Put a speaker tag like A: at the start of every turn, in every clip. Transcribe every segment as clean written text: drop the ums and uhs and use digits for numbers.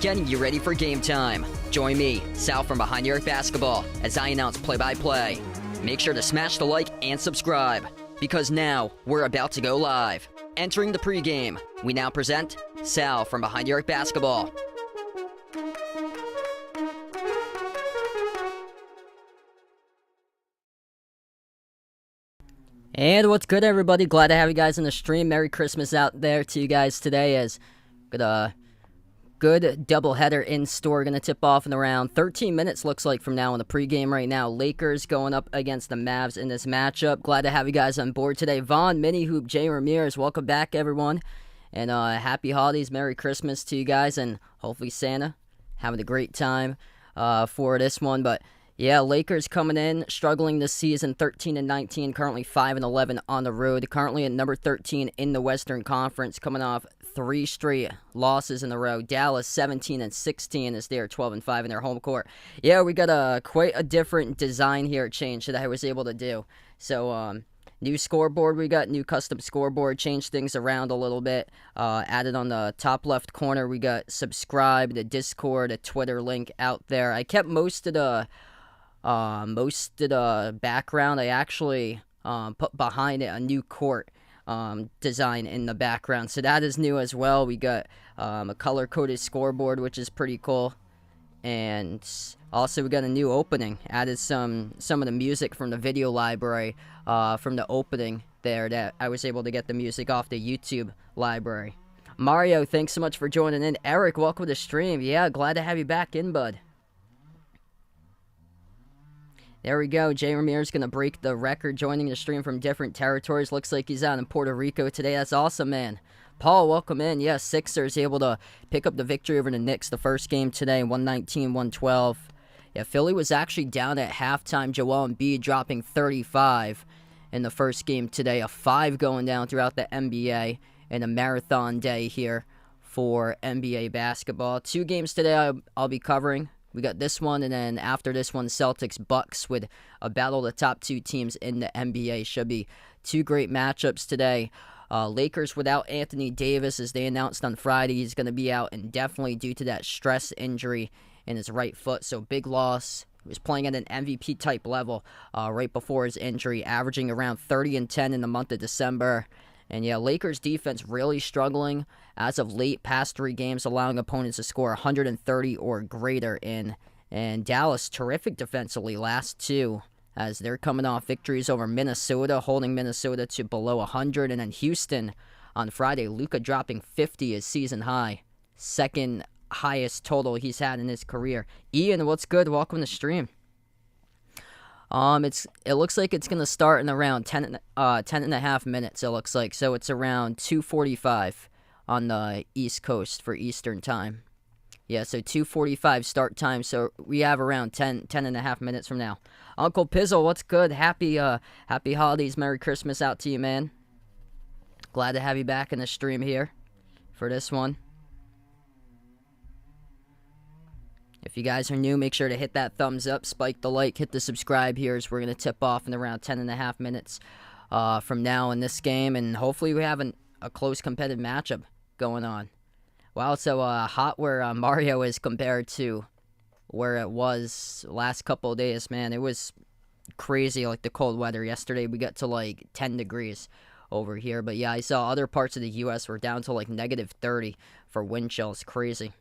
A: Getting you ready for game time. Join me, Sal from Behind the Arc Basketball, as I announce play-by-play. Make sure to smash the like and subscribe, because now we're about to go live. Entering the pregame, we now present Sal from Behind the Arc Basketball. And what's good, everybody? Glad to have you guys in the stream. Merry Christmas out there to you guys today, as good doubleheader in store. Going to tip off in around 13 minutes, looks like, from now in the pregame right now. Lakers going up against the Mavs in this matchup. Glad to have you guys on board today. Vaughn, Mini Hoop, Jay Ramirez, welcome back, everyone. And happy holidays, Merry Christmas to you guys, and hopefully Santa having a great time for this one. But yeah, Lakers coming in, struggling this season, 13-19, currently 5-11 on the road. Currently at number 13 in the Western Conference, coming off 3 straight losses in a row. Dallas 17-16 as they're 12-5 in their home court. Yeah, we got quite a different design here change that I was able to do. So new scoreboard, we got new custom scoreboard, changed things around a little bit. Added on the top left corner, we got subscribe, the Discord, a Twitter link out there. I kept most of the background. I actually put behind it a new court design in the background, so that is new as well. We got a color-coded scoreboard, which is pretty cool, and also we got a new opening. Added some of the music from the video library from the opening there, that I was able to get the music off the YouTube library. Mario, thanks so much for joining in. Eric, welcome to the stream. Yeah, glad to have you back in, bud. There we go. Jay Ramirez going to break the record, joining the stream from different territories. Looks like he's out in Puerto Rico today. That's awesome, man. Paul, welcome in. Yes, Sixers able to pick up the victory over the Knicks the first game today, 119-112. Yeah, Philly was actually down at halftime. Joel Embiid dropping 35 in the first game today. A 5 going down throughout the NBA, and a marathon day here for NBA basketball. 2 games today I'll be covering. We got this one, and then after this one, Celtics-Bucks with a battle of the top 2 teams in the NBA. Should be 2 great matchups today. Lakers without Anthony Davis, as they announced on Friday. He's going to be out indefinitely due to that stress injury in his right foot. So big loss. He was playing at an MVP-type level right before his injury, averaging around 30 and 10 in the month of December. And yeah, Lakers defense really struggling as of late, past 3 games, allowing opponents to score 130 or greater in. And Dallas, terrific defensively, last 2, as they're coming off victories over Minnesota, holding Minnesota to below 100. And then Houston on Friday, Luka dropping 50, his season high. Second highest total he's had in his career. Ian, what's good? Welcome to the stream. It looks like it's going to start in around 10 and a half minutes, it looks like. So it's around 2:45 on the East Coast for Eastern time. Yeah, so 2:45 start time, so we have around 10 and a half minutes from now. Uncle Pizzle, what's good? Happy holidays, Merry Christmas out to you, man. Glad to have you back in the stream here for this one. If you guys are new, make sure to hit that thumbs up, spike the like, hit the subscribe here, as we're going to tip off in around 10 and a half minutes from now in this game, and hopefully we have a close competitive matchup going on. Wow, it's so hot where Mario is compared to where it was last couple of days, man. It was crazy, like the cold weather. Yesterday we got to like 10 degrees over here, but yeah, I saw other parts of the U.S. were down to like -30 for wind chills. Crazy.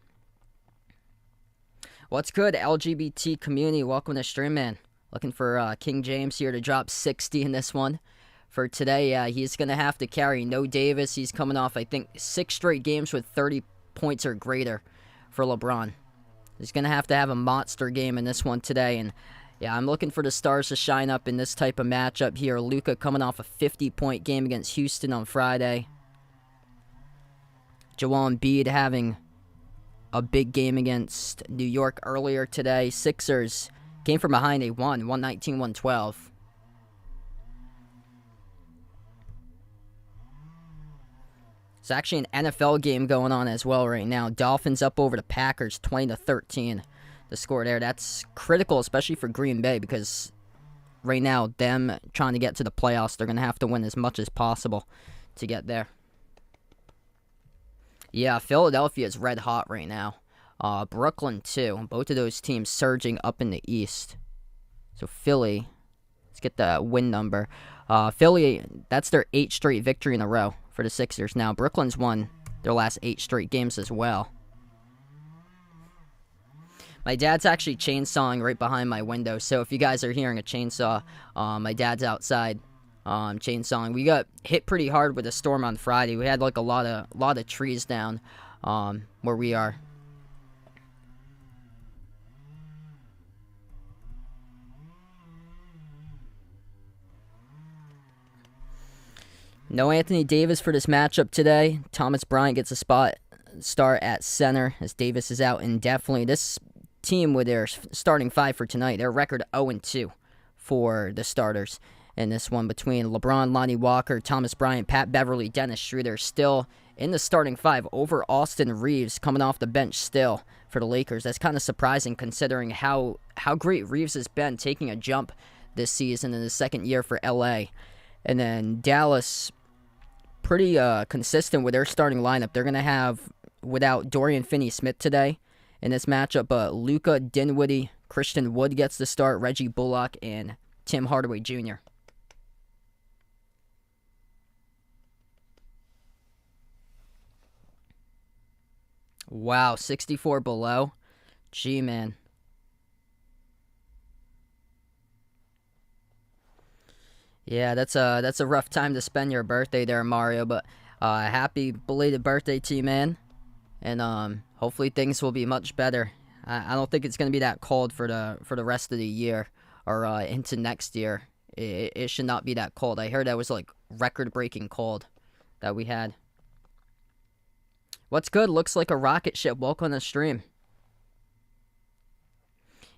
A: What's good, LGBT community? Welcome to stream, man. Looking for King James here to drop 60 in this one. For today, he's going to have to carry no Davis. He's coming off, I think, 6 straight games with 30 points or greater for LeBron. He's going to have a monster game in this one today. And, yeah, I'm looking for the stars to shine up in this type of matchup here. Luka coming off a 50-point game against Houston on Friday. Joel Embiid having a big game against New York earlier today. Sixers came from behind. They won 119-112. It's actually an NFL game going on as well right now. Dolphins up over the Packers 20-13. The score there. That's critical, especially for Green Bay, because right now, them trying to get to the playoffs, they're going to have to win as much as possible to get there. Yeah, Philadelphia is red hot right now. Brooklyn, too. Both of those teams surging up in the East. So Philly, let's get the win number. Philly, that's their 8th straight victory in a row for the Sixers. Now, Brooklyn's won their last 8 straight games as well. My dad's actually chainsawing right behind my window, so if you guys are hearing a chainsaw, my dad's outside. Chainsawing. We got hit pretty hard with a storm on Friday. We had like a lot of trees down where we are. No Anthony Davis for this matchup today. Thomas Bryant gets a start at center as Davis is out indefinitely. This team with their starting 5 for tonight, their record 0-2 for the starters. In this one between LeBron, Lonnie Walker, Thomas Bryant, Pat Beverly, Dennis Schroeder still in the starting 5 over Austin Reeves coming off the bench still for the Lakers. That's kind of surprising considering how great Reeves has been, taking a jump this season in his second year for LA. And then Dallas, pretty consistent with their starting lineup. They're going to have, without Dorian Finney-Smith today in this matchup, but Luka, Dinwiddie, Christian Wood gets the start, Reggie Bullock, and Tim Hardaway Jr. Wow, 64 below. Gee, man. Yeah, that's a rough time to spend your birthday there, Mario, but happy belated birthday to you, man. And hopefully things will be much better. I don't think it's going to be that cold for the rest of the year or into next year. It should not be that cold. I heard that was like record-breaking cold that we had. What's good? Looks like a rocket ship. Welcome on the stream.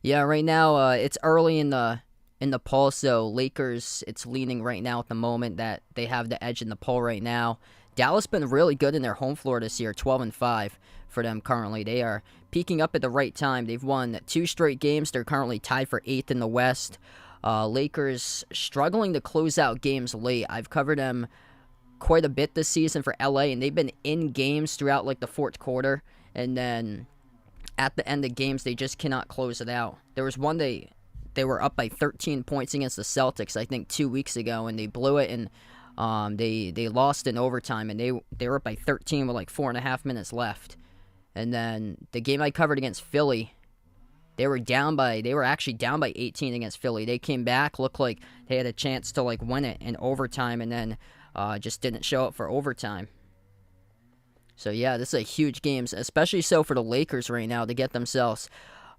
A: Yeah, right now it's early in the poll, so Lakers, it's leaning right now at the moment that they have the edge in the poll right now. Dallas been really good in their home floor this year, 12-5 for them currently. They are peaking up at the right time. They've won 2 straight games. They're currently tied for 8th in the West. Lakers struggling to close out games late. I've covered them quite a bit this season for LA, and they've been in games throughout like the 4th quarter, and then at the end of games they just cannot close it out. There was one they were up by 13 points against the Celtics, I think 2 weeks ago, and they blew it, and they lost in overtime, and they were up by 13 with like 4.5 minutes left. And then the game I covered against Philly, they were actually down by 18 against Philly. They came back, looked like they had a chance to like win it in overtime, and then just didn't show up for overtime. So yeah, this is a huge game, especially so for the Lakers right now to get themselves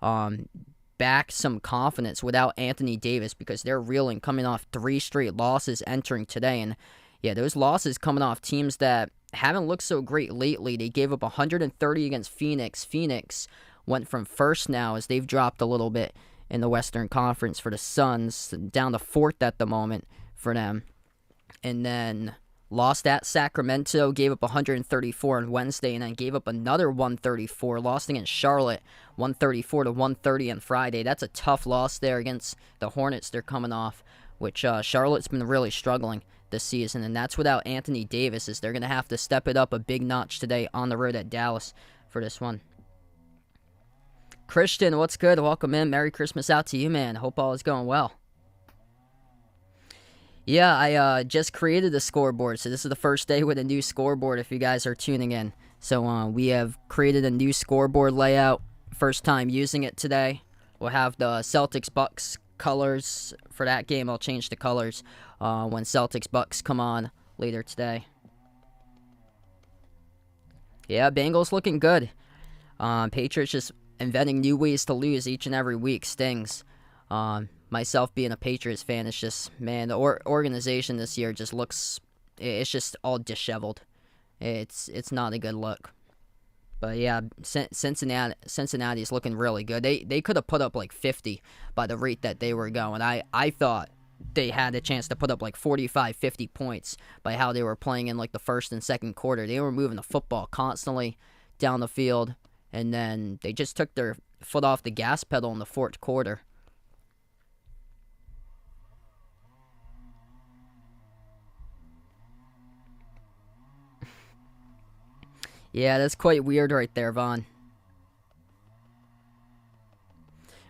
A: back some confidence without Anthony Davis, because they're reeling, coming off 3 straight losses entering today. And yeah, those losses coming off teams that haven't looked so great lately. They gave up 130 against Phoenix. Phoenix went from first now as they've dropped a little bit in the Western Conference for the Suns, down to 4th at the moment for them. And then lost at Sacramento, gave up 134 on Wednesday, and then gave up another 134. Lost against Charlotte, 134-130 on Friday. That's a tough loss there against the Hornets they're coming off, which Charlotte's been really struggling this season, and that's without Anthony Davis, as they're going to have to step it up a big notch today on the road at Dallas for this one. Christian, what's good? Welcome in. Merry Christmas out to you, man. Hope all is going well. Yeah, I just created the scoreboard, so this is the first day with a new scoreboard if you guys are tuning in. So we have created a new scoreboard layout first time using it today. We'll have the Celtics Bucks colors for that game. I'll change the colors when Celtics Bucks come on later today. Yeah, Bengals looking good. Patriots just inventing new ways to lose each and every week. Stings. Myself being a Patriots fan, it's just, man, the organization this year just looks, it's just all disheveled. It's not a good look. But yeah, Cincinnati's looking really good. They could have put up like 50 by the rate that they were going. I thought they had a chance to put up like 45, 50 points by how they were playing in like the first and second quarter. They were moving the football constantly down the field, and then they just took their foot off the gas pedal in the fourth quarter. Yeah, that's quite weird right there, Vaughn.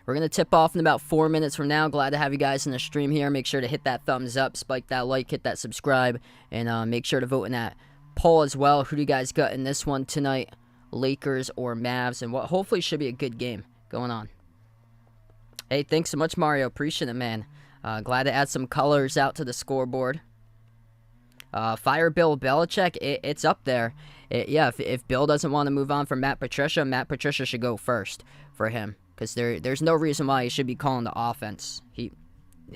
A: We're going to tip off in about 4 minutes from now. Glad to have you guys in the stream here. Make sure to hit that thumbs up, spike that like, hit that subscribe, and make sure to vote in that poll as well. Who do you guys got in this one tonight? Lakers or Mavs? And what hopefully should be a good game going on. Hey, thanks so much, Mario. Appreciate it, man. Glad to add some colors out to the scoreboard. Fire Bill Belichick, it's up there. If Bill doesn't want to move on from Matt Patricia should go first for him. Because there's no reason why he should be calling the offense.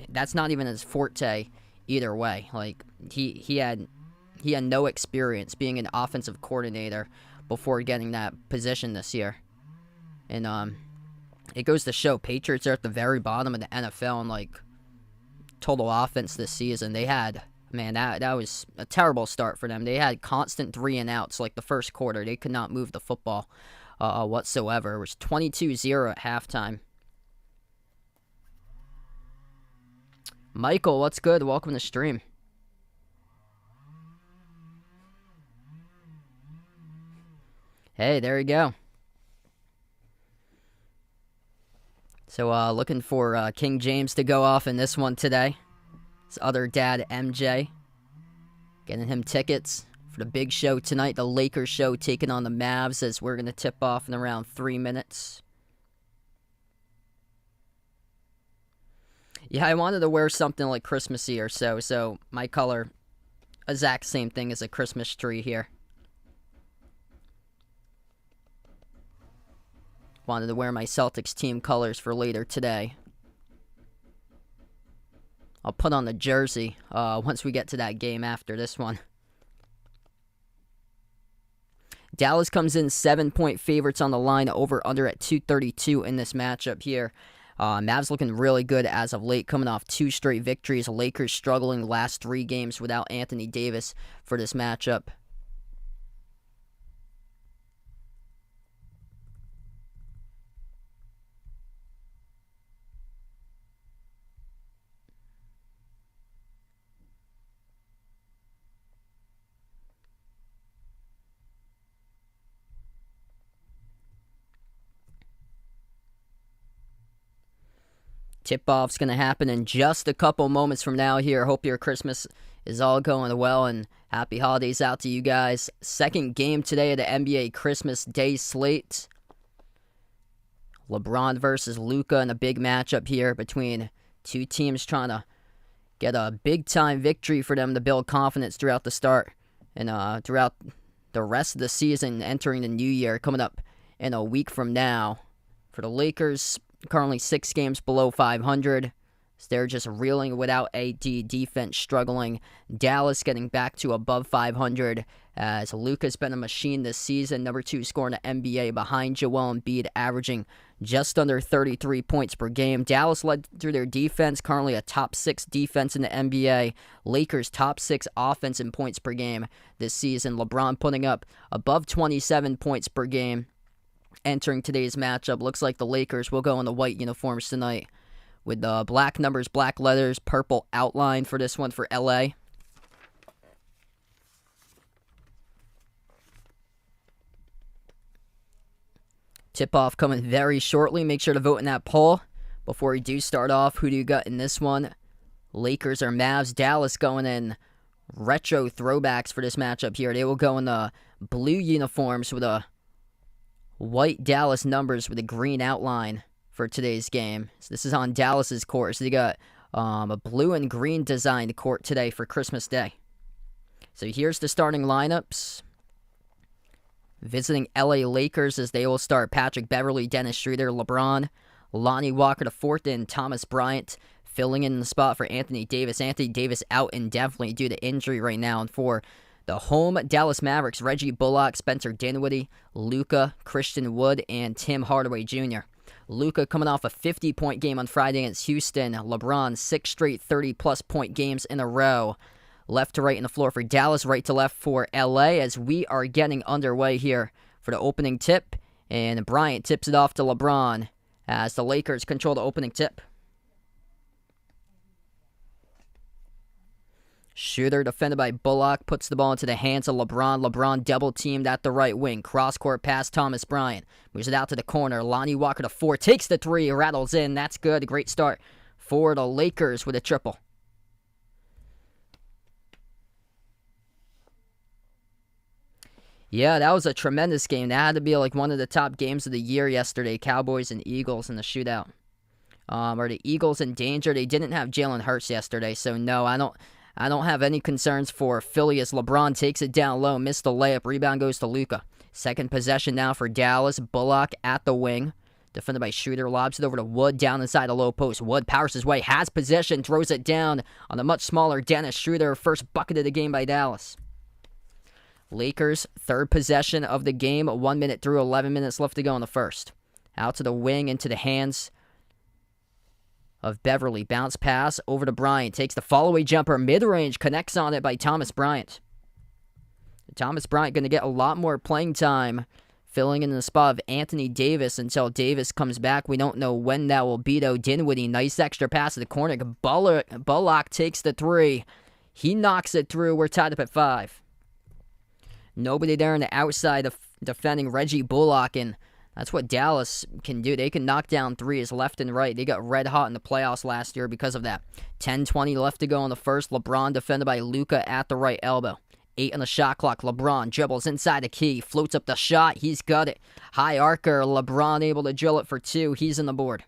A: That's not even his forte either way. Like, he had no experience being an offensive coordinator before getting that position this year. And it goes to show Patriots are at the very bottom of the NFL in, like, total offense this season. They had... Man, that was a terrible start for them. They had constant 3-and-outs like the first quarter. They could not move the football whatsoever. It was 22-0 at halftime. Michael, what's good? Welcome to the stream. Hey, there you go. So, looking for King James to go off in this one today. His other dad, MJ, getting him tickets for the big show tonight, the Lakers show taking on the Mavs, as we're going to tip off in around 3 minutes. Yeah, I wanted to wear something like Christmassy or so my color, exact same thing as a Christmas tree here. Wanted to wear my Celtics team colors for later today. I'll put on the jersey once we get to that game after this one. Dallas comes in 7-point favorites on the line, over-under at 232 in this matchup here. Mavs looking really good as of late, coming off 2 straight victories. Lakers struggling the last 3 games without Anthony Davis for this matchup. Tip-off's going to happen in just a couple moments from now here. Hope your Christmas is all going well, and happy holidays out to you guys. Second game today of the NBA Christmas Day slate. LeBron versus Luka in a big matchup here between two teams trying to get a big-time victory for them to build confidence throughout the start and throughout the rest of the season, entering the new year, coming up in a week from now. For the Lakers, currently 6 games below 500. So they're just reeling without AD, defense struggling. Dallas getting back to above 500 as Luka's been a machine this season. Number 2 scorer in the NBA behind Joel Embiid, averaging just under 33 points per game. Dallas led through their defense, currently a top 6 defense in the NBA. Lakers top 6 offense in points per game this season. LeBron putting up above 27 points per game. Entering today's matchup, looks like the Lakers will go in the white uniforms tonight with the black numbers, black letters, purple outline for this one for LA. Tip-off coming very shortly. Make sure to vote in that poll. Before we do start off, who do you got in this one? Lakers or Mavs? Dallas going in retro throwbacks for this matchup here. They will go in the blue uniforms with a white Dallas numbers with a green outline for today's game. So this is on Dallas's court. So they got a blue and green designed court today for Christmas Day. So here's the starting lineups. Visiting LA Lakers as they will start Patrick Beverley, Dennis Schroeder, LeBron, Lonnie Walker IV, and Thomas Bryant filling in the spot for Anthony Davis. Anthony Davis out indefinitely due to injury right now. And for the home Dallas Mavericks, Reggie Bullock, Spencer Dinwiddie, Luka, Christian Wood, and Tim Hardaway Jr. Luka coming off a 50-point game on Friday against Houston. LeBron, 6 straight 30-plus point games in a row. Left to right in the floor for Dallas, right to left for LA as we are getting underway here for the opening tip. And Bryant tips it off to LeBron as the Lakers control the opening tip. Shooter defended by Bullock, puts the ball into the hands of LeBron. LeBron double-teamed at the right wing. Cross-court pass, Thomas Bryant. Moves it out to the corner. Lonnie Walker to 4, takes the 3, rattles in. That's good. A great start for the Lakers with a triple. Yeah, that was a tremendous game. That had to be like one of the top games of the year yesterday. Cowboys and Eagles in the shootout. Are the Eagles in danger? They didn't have Jalen Hurts yesterday, so no, I don't have any concerns for Philly as LeBron takes it down low, missed the layup. Rebound goes to Luka. Second possession now for Dallas. Bullock at the wing. Defended by Schroeder, lobs it over to Wood down inside the low post. Wood powers his way, has possession, throws it down on a much smaller Dennis Schroeder. First bucket of the game by Dallas. Lakers, third possession of the game. 1 minute through, 11 minutes left to go in the first. Out to the wing, into the hands of Beverley. Bounce pass over to Bryant. Takes the fall-away jumper, mid-range, connects on it by Thomas Bryant. Thomas Bryant going to get a lot more playing time, filling in the spot of Anthony Davis until Davis comes back. We don't know when that will be, though. Dinwiddie, nice extra pass to the corner. Bullock takes the 3. He knocks it through. We're tied up at 5. Nobody there on the outside of defending Reggie Bullock, and that's what Dallas can do. They can knock down threes left and right. They got red hot in the playoffs last year because of that. 10:20 left to go in the first. LeBron defended by Luka at the right elbow. 8 on the shot clock. LeBron dribbles inside the key, floats up the shot. He's got it. High arcer. LeBron able to drill it for 2. He's on the board.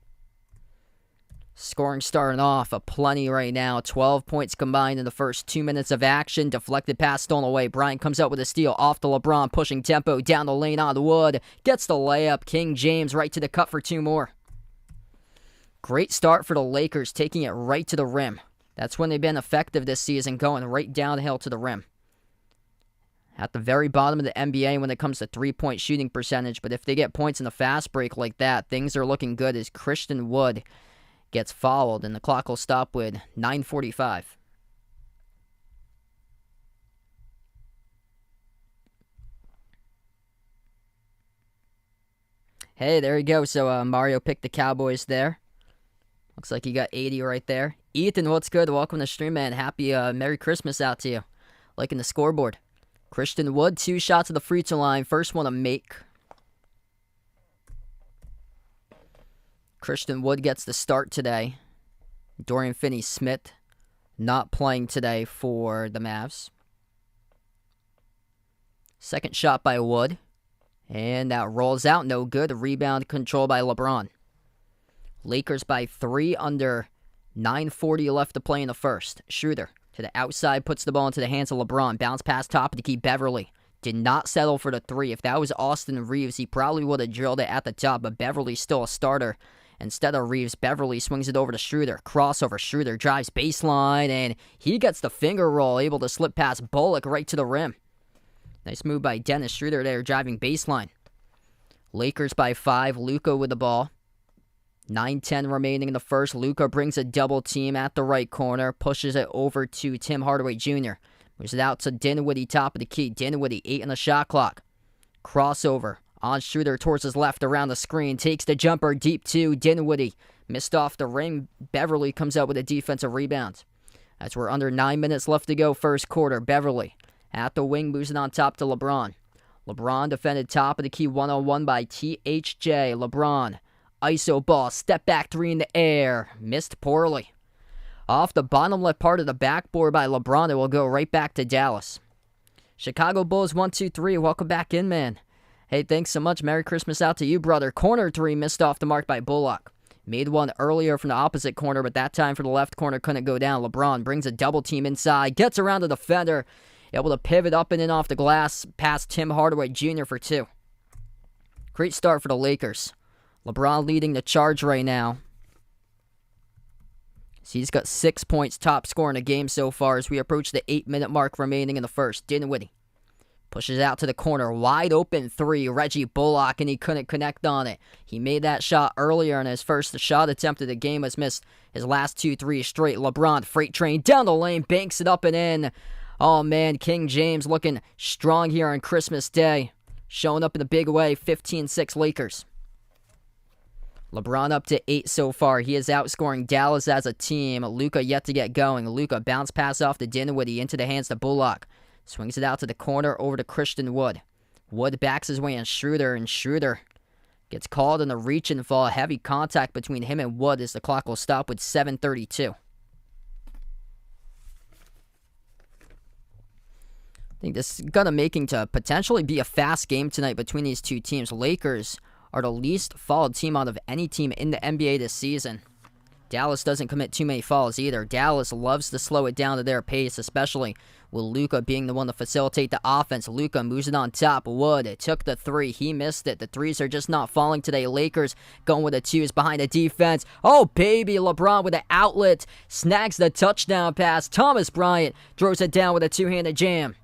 A: Scoring starting off a plenty right now. 12 points combined in the first 2 minutes of action. Deflected pass stolen away. Bryant comes out with a steal off to LeBron. Pushing tempo down the lane on the Wood. Gets the layup. King James right to the cup for 2 more. Great start for the Lakers, taking it right to the rim. That's when they've been effective this season, going right downhill to the rim. At the very bottom of the NBA when it comes to three-point shooting percentage. But if they get points in the fast break like that, things are looking good as Christian Wood gets fouled, and the clock will stop with 9:45. Hey, there you go. So Mario picked the Cowboys there. Looks like you got 80 right there. Ethan, what's good? Welcome to the stream, man. Happy Merry Christmas out to you. Liking the scoreboard. Christian Wood, 2 shots at the free throw line. First one to make. Christian Wood gets the start today. Dorian Finney-Smith not playing today for the Mavs. Second shot by Wood. And that rolls out, no good. Rebound control by LeBron. Lakers by 3 under 9:40 left to play in the first. Schroeder to the outside, puts the ball into the hands of LeBron. Bounce pass top of the key, Beverley. Did not settle for the 3. If that was Austin Reeves, he probably would have drilled it at the top, but Beverley's still a starter. Instead of Reeves, Beverley swings it over to Schroeder. Crossover, Schroeder drives baseline, and he gets the finger roll, able to slip past Bullock right to the rim. Nice move by Dennis Schroeder there, driving baseline. Lakers by 5, Luka with the ball. 9:10 remaining in the first. Luka brings a double team at the right corner, pushes it over to Tim Hardaway Jr. Moves it out to Dinwiddie, top of the key. Dinwiddie, 8 on the shot clock. Crossover on Schroeder towards his left around the screen. Takes the jumper deep to Dinwiddie. Missed off the ring. Beverley comes out with a defensive rebound. As we're under 9 minutes left to go first quarter. Beverley at the wing, moves it on top to LeBron. LeBron defended top of the key 1-on-1 by THJ. LeBron, ISO ball, step back 3 in the air. Missed poorly. Off the bottom left part of the backboard by LeBron. It will go right back to Dallas. Chicago Bulls 1-2-3. Welcome back in, man. Hey, thanks so much. Merry Christmas out to you, brother. Corner three missed off the mark by Bullock. Made one earlier from the opposite corner, but that time for the left corner couldn't go down. LeBron brings a double team inside, gets around the defender, able to pivot up and in off the glass, past Tim Hardaway Jr. for two. Great start for the Lakers. LeBron leading the charge right now. So he's got 6 points, top scorer in the game so far as we approach the 8-minute mark remaining in the first. Dinwiddie pushes out to the corner, wide open three, Reggie Bullock, and he couldn't connect on it. He made that shot earlier, and his first shot attempt of the game has missed his last 2 threes straight. LeBron, freight train, down the lane, banks it up and in. Oh man, King James looking strong here on Christmas Day. Showing up in a big way, 15-6 Lakers. LeBron up to 8 so far. He is outscoring Dallas as a team. Luka yet to get going. Luka bounce pass off to Dinwiddie into the hands to Bullock. Swings it out to the corner over to Christian Wood. Wood backs his way on Schroeder, and Schroeder gets called in a reach and fall. Heavy contact between him and Wood as the clock will stop with 7:32. I think this is going to making to potentially be a fast game tonight between these two teams. Lakers are the least fouled team out of any team in the NBA this season. Dallas doesn't commit too many fouls either. Dallas loves to slow it down to their pace, especially with Luka being the one to facilitate the offense. Luka moves it on top. Wood took the three. He missed it. The threes are just not falling today. Lakers going with the twos behind the defense. Oh, baby. LeBron with the outlet. Snags the touchdown pass. Thomas Bryant throws it down with a two-handed jam.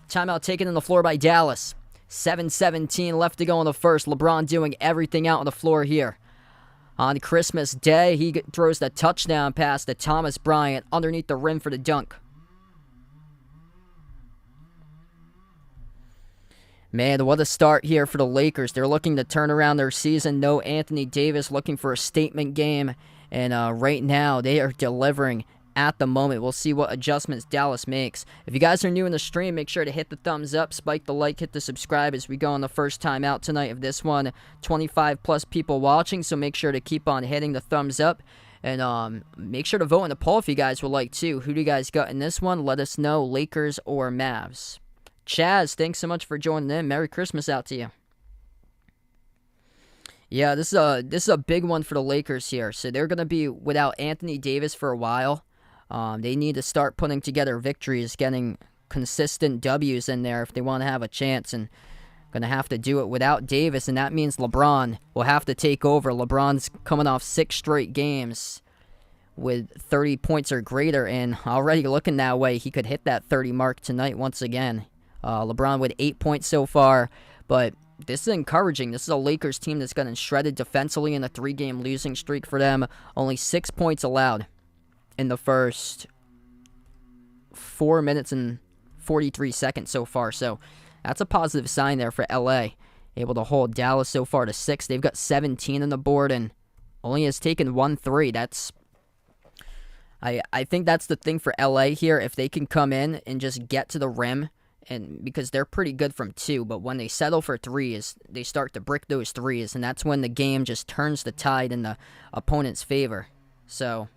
A: Timeout taken on the floor by Dallas. 7:17 left to go in the first. LeBron doing everything out on the floor here. On Christmas Day, he throws the touchdown pass to Thomas Bryant underneath the rim for the dunk. Man, what a start here for the Lakers. They're looking to turn around their season. No Anthony Davis, looking for a statement game. And right now, they are delivering at the moment. We'll see what adjustments Dallas makes. If you guys are new in the stream, make sure to hit the thumbs up, spike the like, hit the subscribe as we go on the first time out tonight of this one. 25 plus people watching, so make sure to keep on hitting the thumbs up. And make sure to vote in the poll if you guys would like to. Who do you guys got in this one? Let us know, Lakers or Mavs. Chaz, thanks so much for joining in. Merry Christmas out to you. Yeah, this is a big one for the Lakers here. So they're going to be without Anthony Davis for a while. They need to start putting together victories, getting consistent W's in there if they want to have a chance, and going to have to do it without Davis, and that means LeBron will have to take over. LeBron's coming off 6 straight games with 30 points or greater, and already looking that way. He could hit that 30 mark tonight once again. LeBron with 8 points so far, but this is encouraging. This is a Lakers team that's gotten shredded defensively in a 3-game losing streak for them. Only 6 points allowed in the first 4 minutes and 43 seconds so far. So that's a positive sign there for LA. Able to hold Dallas so far to 6. They've got 17 on the board and only has taken 1 3. I think that's the thing for LA here. If they can come in and just get to the rim, and because they're pretty good from 2, but when they settle for 3s, they start to brick those 3s, and that's when the game just turns the tide in the opponent's favor. So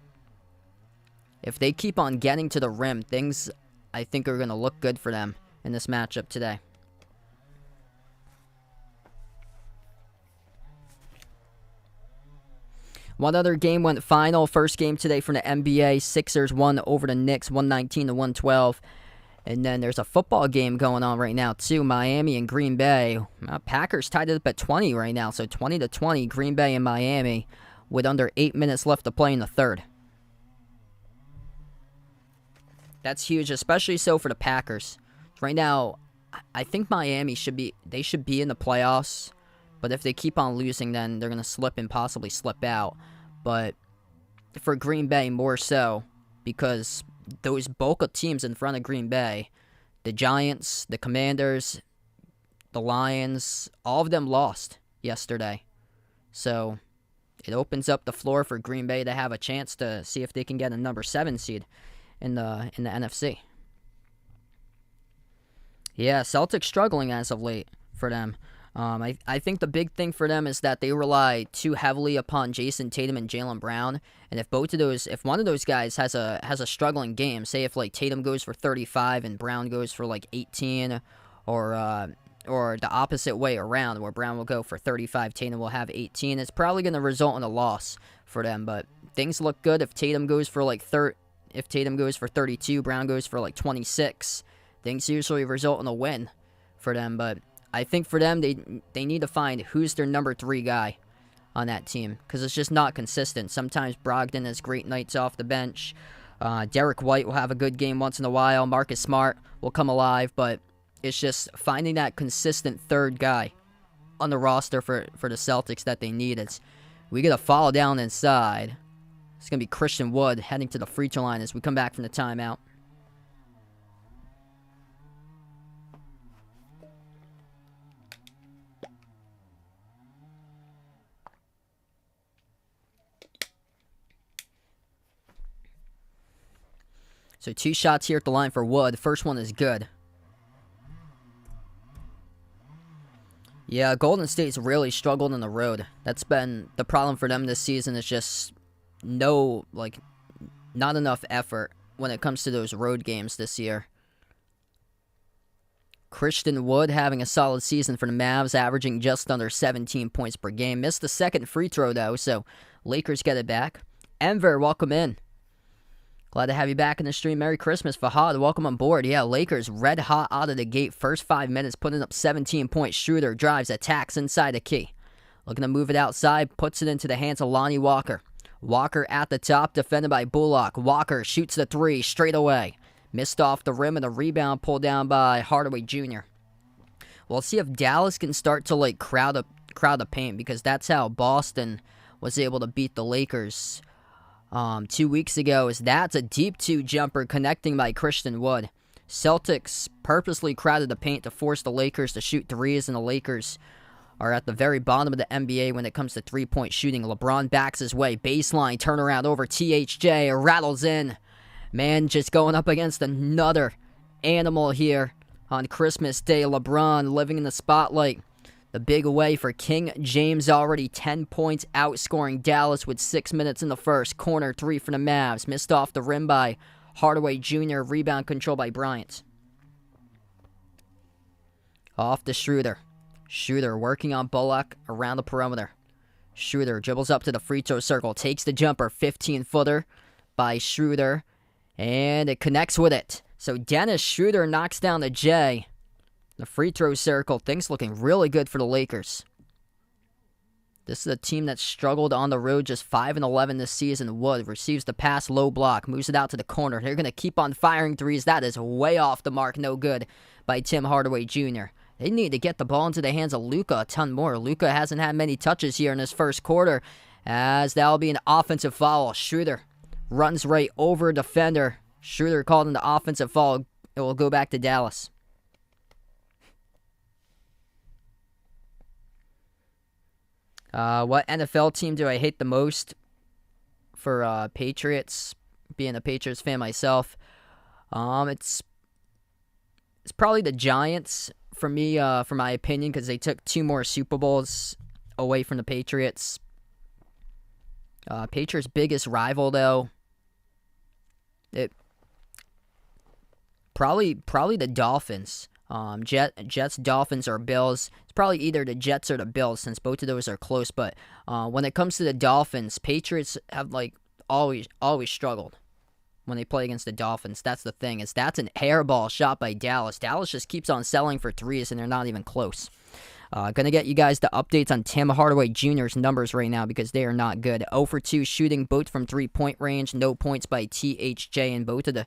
A: if they keep on getting to the rim, things I think are going to look good for them in this matchup today. One other game went final. First game today from the NBA. Sixers won over the Knicks, 119-112. And then there's a football game going on right now, too. Miami and Green Bay. Packers tied it up at 20 right now. So 20-20, Green Bay and Miami with under 8 minutes left to play in the third. That's huge, especially so for the Packers. Right now, I think Miami should be in the playoffs. But if they keep on losing, then they're going to slip and possibly slip out. But for Green Bay, more so, because those bulk of teams in front of Green Bay, the Giants, the Commanders, the Lions, all of them lost yesterday. So it opens up the floor for Green Bay to have a chance to see if they can get a number 7 seed in the NFC. Yeah, Celtics struggling as of late for them. I think the big thing for them is that they rely too heavily upon Jason Tatum and Jaylen Brown, and if one of those guys has a struggling game, say if like Tatum goes for 35 and Brown goes for like 18, or or the opposite way around, where Brown will go for 35, Tatum will have 18. It's probably going to result in a loss for them, but things look good. If Tatum goes for like 32, Brown goes for like 26, things usually result in a win for them. But I think for them, they need to find who's their number 3 guy on that team, because it's just not consistent. Sometimes Brogdon has great nights off the bench. Derek White will have a good game once in a while. Marcus Smart will come alive, but it's just finding that consistent third guy on the roster for the Celtics that they need. We get a foul down inside. It's going to be Christian Wood heading to the free throw line as we come back from the timeout. So 2 shots here at the line for Wood. The first one is good. Yeah, Golden State's really struggled on the road. That's been the problem for them this season, is just not enough effort when it comes to those road games this year. Christian Wood having a solid season for the Mavs, averaging just under 17 points per game. Missed the second free throw, though, so Lakers get it back. Enver, welcome in. Glad to have you back in the stream. Merry Christmas. Fahad, welcome on board. Yeah, Lakers red hot out of the gate. First 5 minutes, putting up 17 points. Schroeder drives, attacks inside the key. Looking to move it outside, puts it into the hands of Lonnie Walker. Walker at the top, defended by Bullock. Walker shoots the 3 straight away. Missed off the rim, and a rebound pulled down by Hardaway Jr. We'll see if Dallas can start to crowd the paint, because that's how Boston was able to beat the Lakers 2 weeks ago. That's a deep 2 jumper connecting by Christian Wood. Celtics purposely crowded the paint to force the Lakers to shoot threes, and the Lakers are at the very bottom of the NBA when it comes to three-point shooting. LeBron backs his way. Baseline turnaround over THJ. Rattles in. Man, just going up against another animal here on Christmas Day. LeBron living in the spotlight. The big away for King James, already 10 points, outscoring Dallas with 6 minutes in the first. Corner 3 for the Mavs. Missed off the rim by Hardaway Jr. Rebound control by Bryant. Off to Schroeder. Schroeder working on Bullock around the perimeter. Schroeder dribbles up to the free throw circle. Takes the jumper. 15-footer by Schroeder. And it connects with it. So Dennis Schroeder knocks down the J. The free throw circle. Things looking really good for the Lakers. This is a team that struggled on the road, just 5-11 this season. Wood receives the pass, low block, moves it out to the corner. They're going to keep on firing threes. That is way off the mark, no good by Tim Hardaway Jr. They need to get the ball into the hands of Luka a ton more. Luka hasn't had many touches here in this first quarter, as that'll be an offensive foul. Schroeder runs right over a defender. Schroeder called an offensive foul. It will go back to Dallas. What NFL team do I hate the most for Patriots? Being a Patriots fan myself, it's probably the Giants for me, for my opinion, because they took 2 more Super Bowls away from the Patriots. Patriots' biggest rival, though, probably the Dolphins. Jets, Dolphins, or Bills. It's probably either the Jets or the Bills, since both of those are close. But when it comes to the Dolphins, Patriots have always struggled when they play against the Dolphins. That's the thing, is that's an airball shot by Dallas. Dallas just keeps on selling for threes, and they're not even close. Gonna get you guys the updates on Tim Hardaway Jr.'s numbers right now, because they are not good. 0 for 2 shooting, both from 3-point range. No points by THJ, and both of the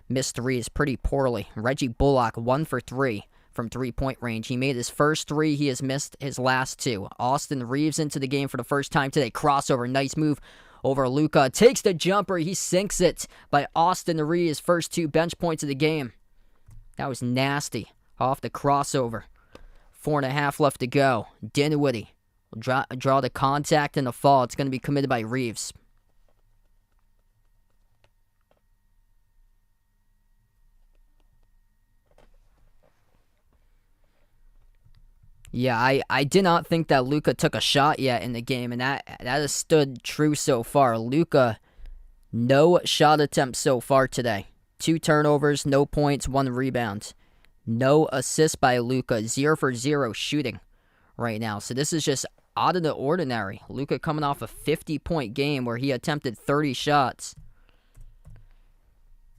A: missed threes pretty poorly. Reggie Bullock, 1 for 3 from 3-point range. He made his first 3. He has missed his last 2. Austin Reeves into the game for the first time today. Crossover, nice move over Luka. Takes the jumper. He sinks it by Austin Reeves. First 2 bench points of the game. That was nasty. Off the crossover. 4.5 left to go. Dinwiddie will draw the contact and the fall. It's going to be committed by Reeves. Yeah, I did not think that Luka took a shot yet in the game, and that has stood true so far. Luka, no shot attempts so far today. 2 turnovers, no points, 1 rebound. No assists by Luka. 0 for 0 shooting right now. So this is just out of the ordinary. Luka coming off a 50-point game where he attempted 30 shots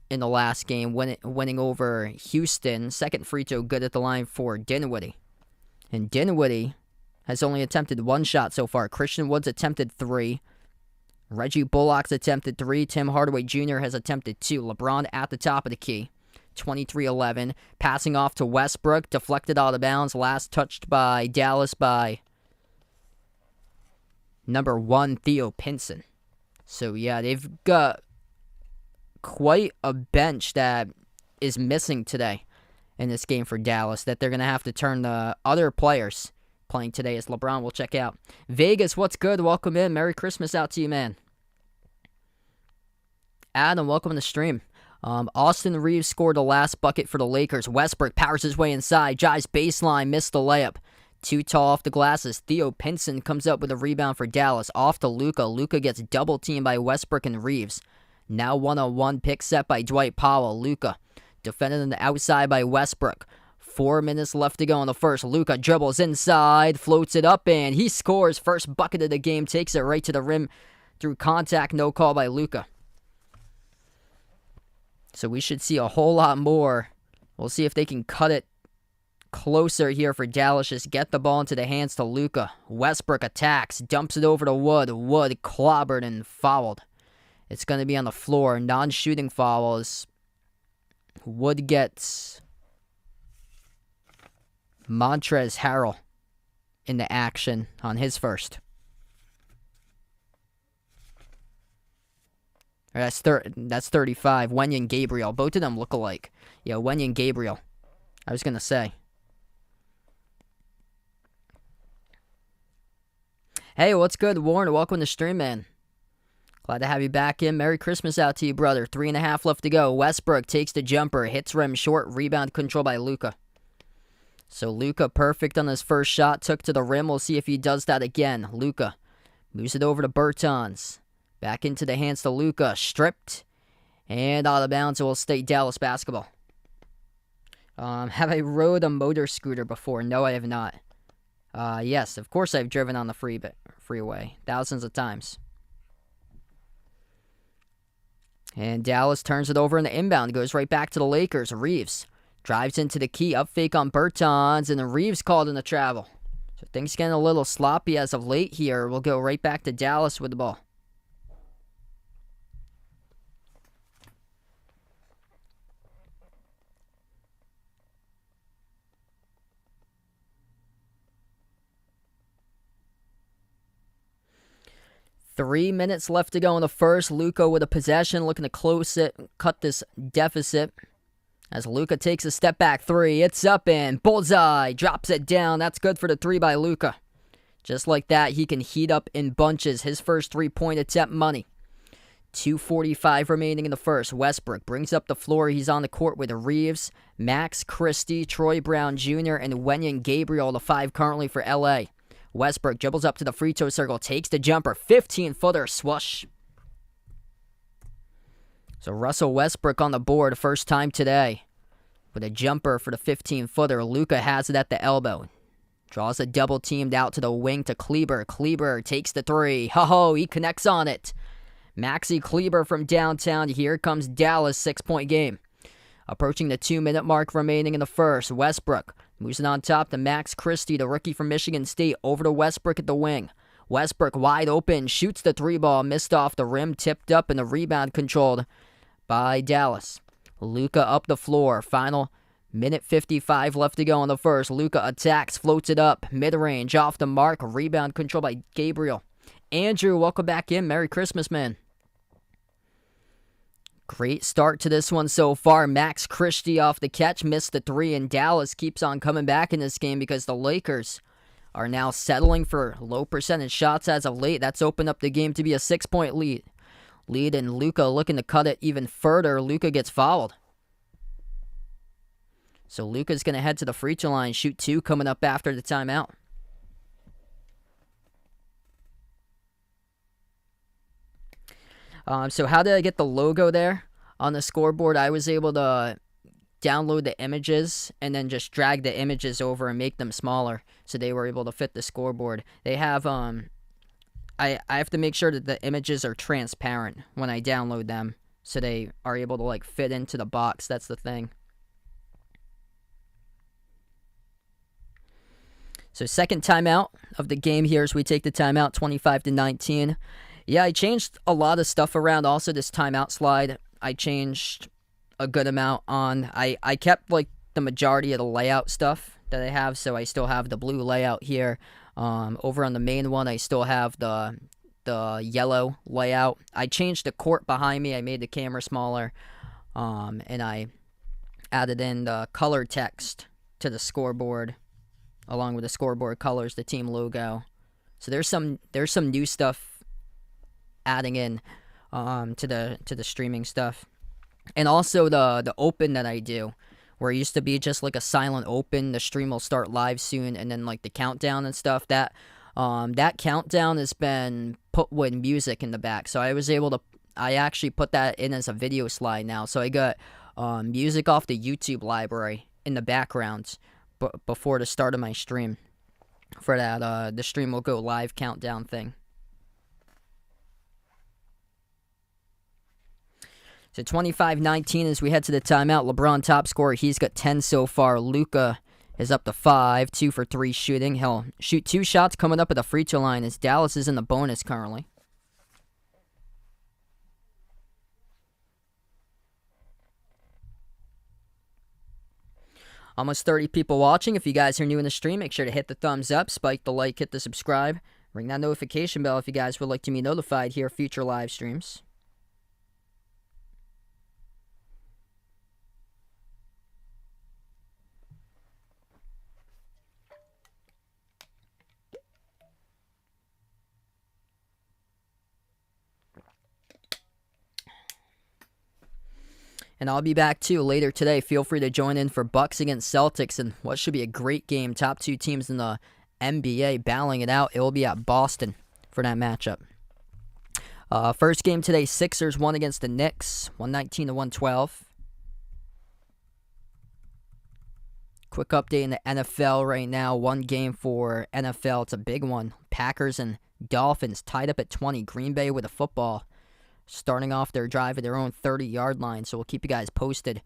A: in the last game, winning over Houston. Second free throw good at the line for Dinwiddie. And Dinwiddie has only attempted 1 shot so far. Christian Woods attempted 3. Reggie Bullock's attempted 3. Tim Hardaway Jr. has attempted 2. LeBron at the top of the key. 23-11. Passing off to Westbrook. Deflected out of bounds. Last touched by Dallas by number 1, Theo Pinson. So, yeah, they've got quite a bench that is missing today in this game for Dallas that they're going to have to turn the other players playing today as LeBron will check out. Vegas, what's good? Welcome in. Merry Christmas out to you, man. Adam, welcome to the stream. Austin Reeves scored the last bucket for the Lakers. Westbrook powers his way inside. Drives baseline, missed the layup. Too tall off the glasses. Theo Pinson comes up with a rebound for Dallas. Off to Luka. Luka gets double teamed by Westbrook and Reeves. Now 1-on-1 pick set by Dwight Powell. Luka defended on the outside by Westbrook. 4 minutes left to go in the first. Luka dribbles inside, floats it up, and he scores. First bucket of the game, takes it right to the rim through contact. No call by Luka. So we should see a whole lot more. We'll see if they can cut it closer here for Dallas. Just get the ball into the hands to Luka. Westbrook attacks, dumps it over to Wood. Wood clobbered and fouled. It's going to be on the floor. Non-shooting fouls. Wood gets Montrezl Harrell into action on his first. That's 35. Wenyen and Gabriel. Both of them look alike. Yeah, Wenyen and Gabriel. I was going to say. Hey, what's good, Warren? Welcome to the stream, man. Glad to have you back in. Merry Christmas out to you, brother. 3.5 left to go. Westbrook takes the jumper. Hits rim short. Rebound control by Luka. So Luka perfect on his first shot. Took to the rim. We'll see if he does that again. Luka moves it over to Bertans. Back into the hands to Luka. Stripped. And out of bounds. It will stay Dallas basketball. Have I rode a motor scooter before? No, I have not. Yes, of course I've driven on the freeway. Thousands of times. And Dallas turns it over in the inbound. Goes right back to the Lakers. Reeves drives into the key. Up fake on Bertans. And then Reeves called in the travel. So things getting a little sloppy as of late here. We'll go right back to Dallas with the ball. Three minutes left to go in the first. Luka with a possession, looking to cut this deficit. As Luka takes a step back three, it's up and bullseye, drops it down. That's good for the 3 by Luka. Just like that, he can heat up in bunches. His first 3-point attempt money. 2:45 remaining in the first. Westbrook brings up the floor. He's on the court with Reeves, Max Christie, Troy Brown Jr., and Wenyen Gabriel, the 5 currently for LA. Westbrook dribbles up to the free throw circle, takes the jumper, 15-footer, swoosh. So Russell Westbrook on the board, first time today, with a jumper for the 15-footer. Luka has it at the elbow. Draws a double teamed out to the wing to Kleber. Kleber takes the 3. Ho-ho, he connects on it. Maxi Kleber from downtown. Here comes Dallas, 6-point game. Approaching the 2-minute mark remaining in the first. Westbrook moves it on top to Max Christie, the rookie from Michigan State, over to Westbrook at the wing. Westbrook wide open, shoots the 3 ball, missed off the rim, tipped up, and the rebound controlled by Dallas. Luka up the floor. Final minute 55 left to go in the first. Luka attacks, floats it up, mid-range, off the mark, rebound controlled by Gabriel. Andrew, welcome back in. Merry Christmas, man. Great start to this one so far. Max Christie off the catch, missed the 3, and Dallas keeps on coming back in this game because the Lakers are now settling for low percentage shots as of late. That's opened up the game to be a 6-point lead, and Luka looking to cut it even further. Luka gets fouled. So Luka's going to head to the free throw line, shoot 2 coming up after the timeout. So how did I get the logo there on the scoreboard? I was able to download the images and then just drag the images over and make them smaller, so they were able to fit the scoreboard. They have I have to make sure that the images are transparent when I download them, so they are able to like fit into the box. That's the thing. So second timeout of the game here as we take the timeout, 25-19. Yeah, I changed a lot of stuff around. Also, this timeout slide, I changed a good amount on. I kept like the majority of the layout stuff that I have, so I still have the blue layout here. Over on the main one, I still have the yellow layout. I changed the court behind me. I made the camera smaller, and I added in the color text to the scoreboard, along with the scoreboard colors, the team logo. So there's some new stuff adding in to the streaming stuff. And also the open that I do, where it used to be just like a silent open, the stream will start live soon, and then like the countdown and stuff, that countdown has been put with music in the back. So I actually put that in as a video slide now. So I got music off the YouTube library in the background before the start of my stream, for that the stream will go live countdown thing. So 25-19 as we head to the timeout. LeBron top scorer. He's got 10 so far. Luka is up to 5, 2 for 3 shooting. He'll shoot 2 shots coming up at the free throw line as Dallas is in the bonus currently. Almost 30 people watching. If you guys are new in the stream, make sure to hit the thumbs up, spike the like, hit the subscribe. Ring that notification bell if you guys would like to be notified here future live streams. And I'll be back, too, later today. Feel free to join in for Bucks against Celtics and what should be a great game. Top 2 teams in the NBA battling it out. It will be at Boston for that matchup. First game today, Sixers won against the Knicks, 119-112. Quick update in the NFL right now. One game for NFL. It's a big one. Packers and Dolphins tied up at 20. Green Bay with a football, starting off their drive at their own 30-yard line. So we'll keep you guys posted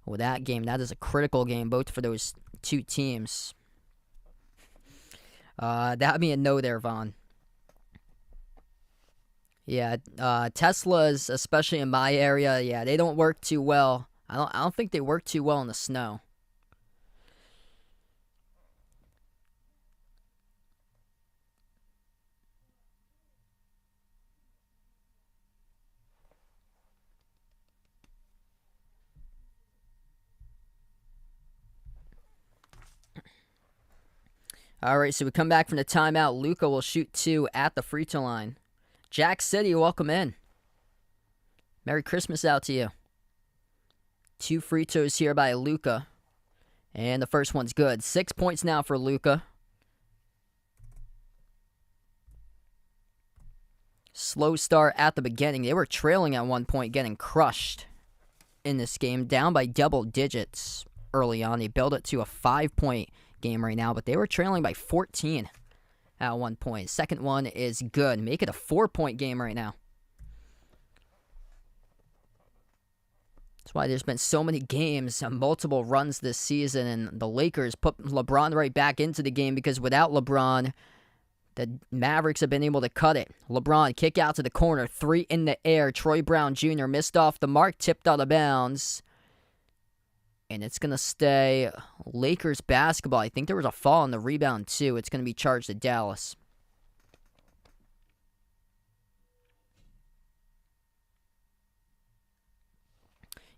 A: with that game. That is a critical game, both for those two teams. That would be a no there, Vaughn. Yeah, Teslas, especially in my area, yeah, they don't work too well. I don't think they work too well in the snow. All right, so we come back from the timeout. Luka will shoot 2 at the free throw line. Jack City, welcome in. Merry Christmas out to you. 2 free throws here by Luka. And the first one's good. 6 points now for Luka. Slow start at the beginning. They were trailing at one point, getting crushed in this game. Down by double digits early on. They built it to a 5-point game right now, but they were trailing by 14 at one point. Second one is good. Make it a 4-point game right now. That's why there's been so many games, multiple runs this season, and the Lakers put LeBron right back into the game, because without LeBron, the Mavericks have been able to cut it. LeBron, kick out to the corner, 3 in the air. Troy Brown Jr. missed off the mark, tipped out of bounds. And it's going to stay Lakers basketball. I think there was a fall on the rebound, too. It's going to be charged to Dallas.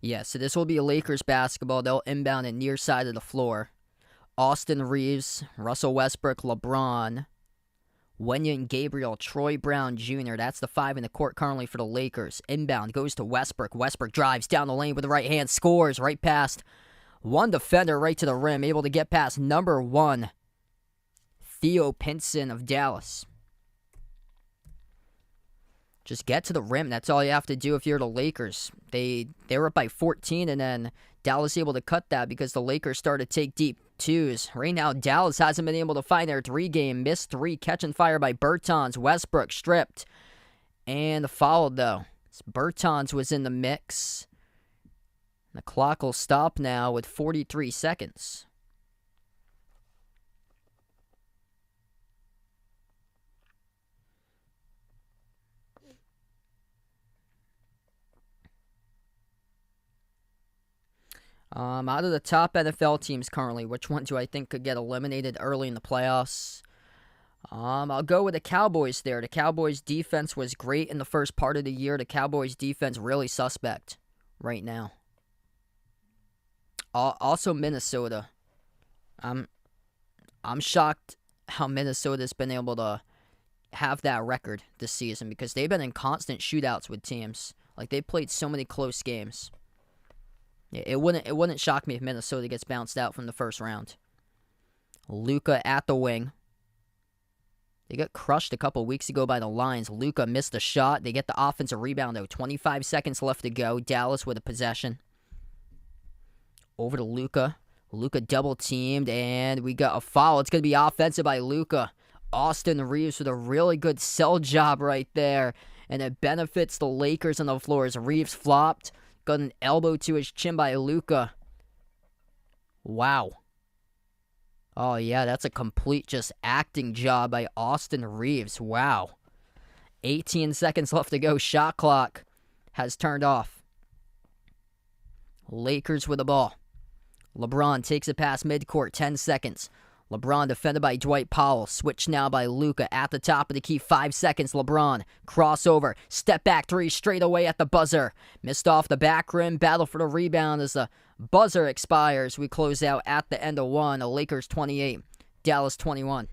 A: Yeah, so this will be a Lakers basketball. They'll inbound it near side of the floor. Austin Reeves, Russell Westbrook, LeBron, Wenyen Gabriel, Troy Brown Jr. That's the 5 in the court currently for the Lakers. Inbound goes to Westbrook. Westbrook drives down the lane with the right hand, scores right past one defender right to the rim, able to get past number 1, Theo Pinson of Dallas. Just get to the rim. That's all you have to do if you're the Lakers. They were up by 14, and then Dallas able to cut that because the Lakers started to take deep twos. Right now, Dallas hasn't been able to find their 3-game. Missed 3, catching fire by Bertans. Westbrook stripped and fouled, though. Bertans was in the mix. The clock will stop now with 43 seconds. Out of the top NFL teams currently, which one do I think could get eliminated early in the playoffs? I'll go with the Cowboys there. The Cowboys' defense was great in the first part of the year. The Cowboys' defense really suspect right now. Also, Minnesota. I'm shocked how Minnesota's been able to have that record this season because they've been in constant shootouts with teams. Like, they played so many close games. It wouldn't shock me if Minnesota gets bounced out from the first round. Luka at the wing. They got crushed a couple weeks ago by the Lions. Luka missed a shot. They get the offensive rebound, though. 25 seconds left to go. Dallas with a possession. Over to Luka. Luka double-teamed, and we got a foul. It's going to be offensive by Luka. Austin Reeves with a really good sell job right there, and it benefits the Lakers on the floor as Reeves flopped. Got an elbow to his chin by Luka. Wow. Oh, yeah, that's a complete just acting job by Austin Reeves. Wow. 18 seconds left to go. Shot clock has turned off. Lakers with the ball. LeBron takes it past midcourt. 10 seconds. LeBron defended by Dwight Powell. Switch now by Luka at the top of the key. 5 seconds. LeBron. Crossover. Step back 3 straight away at the buzzer. Missed off the back rim. Battle for the rebound as the buzzer expires. We close out at the end of one. The Lakers 28. Dallas 21.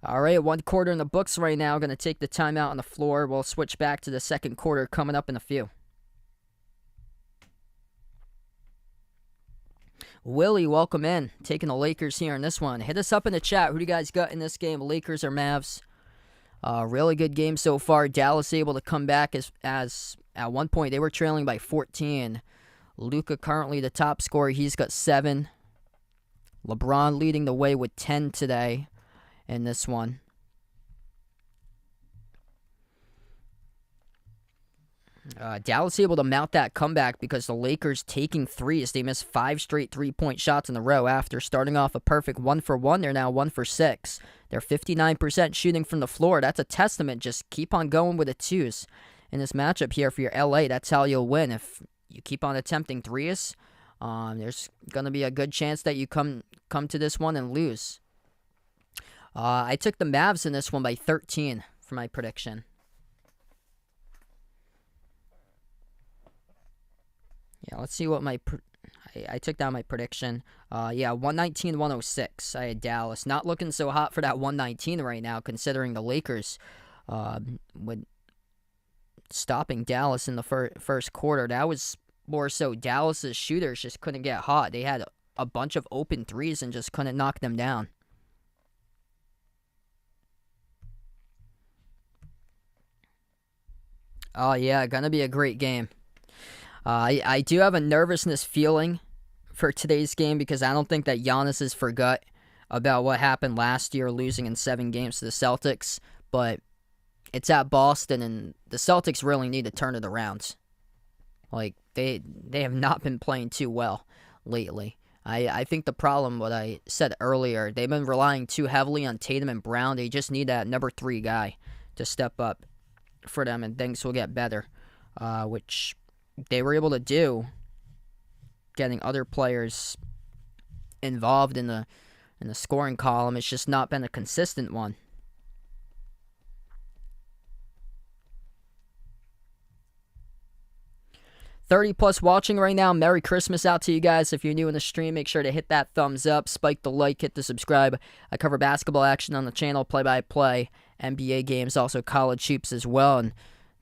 A: All right, 1 quarter in the books right now. Going to take the timeout on the floor. We'll switch back to the second quarter coming up in a few. Willie, welcome in. Taking the Lakers here in this one. Hit us up in the chat. Who do you guys got in this game, Lakers or Mavs? Really good game so far. Dallas able to come back as at one point they were trailing by 14. Luka currently the top scorer. He's got 7. LeBron leading the way with 10 today in this one. Dallas able to mount that comeback because the Lakers taking threes. They missed 5 straight 3-point shots in a row after starting off a perfect 1 for 1. They're now 1 for 6. They're 59% shooting from the floor. That's a testament. Just keep on going with the twos in this matchup here for your LA. That's how you'll win. If you keep on attempting threes, there's going to be a good chance that you come to this one and lose. I took the Mavs in this one by 13 for my prediction. Yeah, let's see what I took down my prediction. 119-106. I had Dallas. Not looking so hot for that 119 right now, considering the Lakers with stopping Dallas in the first quarter. That was more so Dallas's shooters just couldn't get hot. They had a bunch of open threes and just couldn't knock them down. Oh, yeah, gonna be a great game. I do have a nervousness feeling for today's game because I don't think that Giannis has forgot about what happened last year, losing in 7 games to the Celtics. But it's at Boston, and the Celtics really need to turn it around. Like, they have not been playing too well lately. I think the problem, what I said earlier, they've been relying too heavily on Tatum and Brown. They just need that number 3 guy to step up for them, and things will get better, which they were able to do, getting other players involved in the scoring column. It's just not been a consistent one. +30 watching right now. Merry Christmas out to you guys. If you're new in the stream, make sure to hit that thumbs up, spike the like, hit the subscribe. I cover basketball action on the channel, play-by-play, NBA games, also college hoops as well. And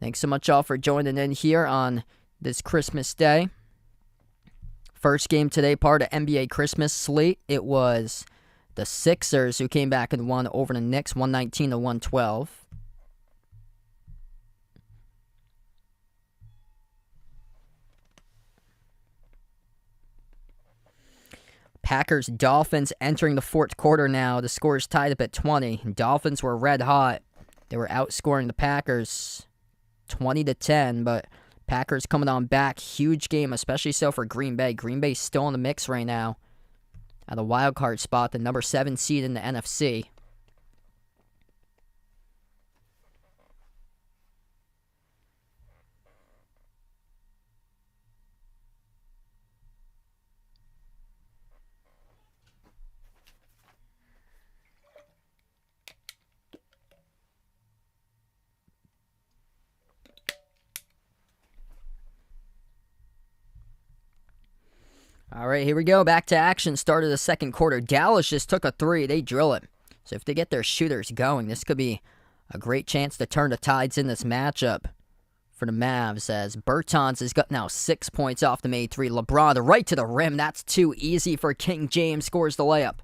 A: thanks so much all for joining in here on this Christmas day. First game today, part of NBA Christmas slate. It was the Sixers who came back and won over the Knicks, 119-112. Packers-Dolphins entering the fourth quarter now. The score is tied up at 20. Dolphins were red hot. They were outscoring the Packers 20-10, but Packers coming on back. Huge game, especially so for Green Bay. Green Bay's still in the mix right now at a wild card spot, the number 7 seed in the NFC. All right, here we go. Back to action. Start of the second quarter. Dallas just took a 3. They drill it. So if they get their shooters going, this could be a great chance to turn the tides in this matchup for the Mavs, as Bertans has got now 6 points off the made 3. LeBron right to the rim. That's too easy for King James. Scores the layup.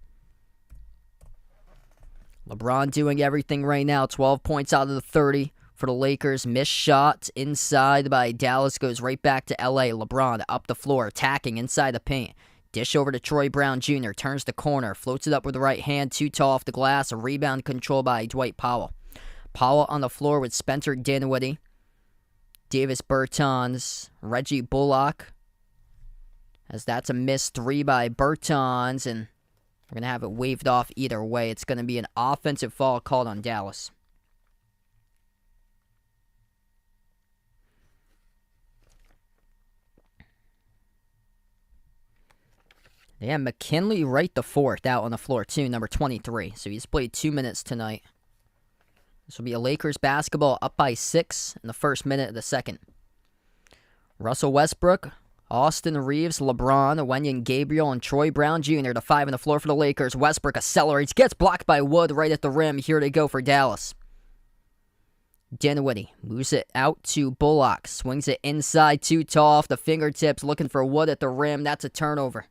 A: LeBron doing everything right now. 12 points out of the 30. For the Lakers, missed shot inside by Dallas, goes right back to L.A. LeBron up the floor, attacking inside the paint. Dish over to Troy Brown Jr., turns the corner, floats it up with the right hand, too tall off the glass, a rebound control by Dwight Powell. Powell on the floor with Spencer Dinwiddie, Davis Bertans, Reggie Bullock, as that's a missed 3 by Bertans, and we're going to have it waved off either way. It's going to be an offensive foul called on Dallas. They have McKinley Wright the fourth out on the floor too, number 23. So he's played 2 minutes tonight. This will be a Lakers basketball up by 6 in the first minute of the second. Russell Westbrook, Austin Reeves, LeBron, Wenyen Gabriel, and Troy Brown Jr. The 5 on the floor for the Lakers. Westbrook accelerates, gets blocked by Wood right at the rim. Here they go for Dallas. Dinwiddie moves it out to Bullock. Swings it inside, too tall off the fingertips, looking for Wood at the rim. That's a turnover.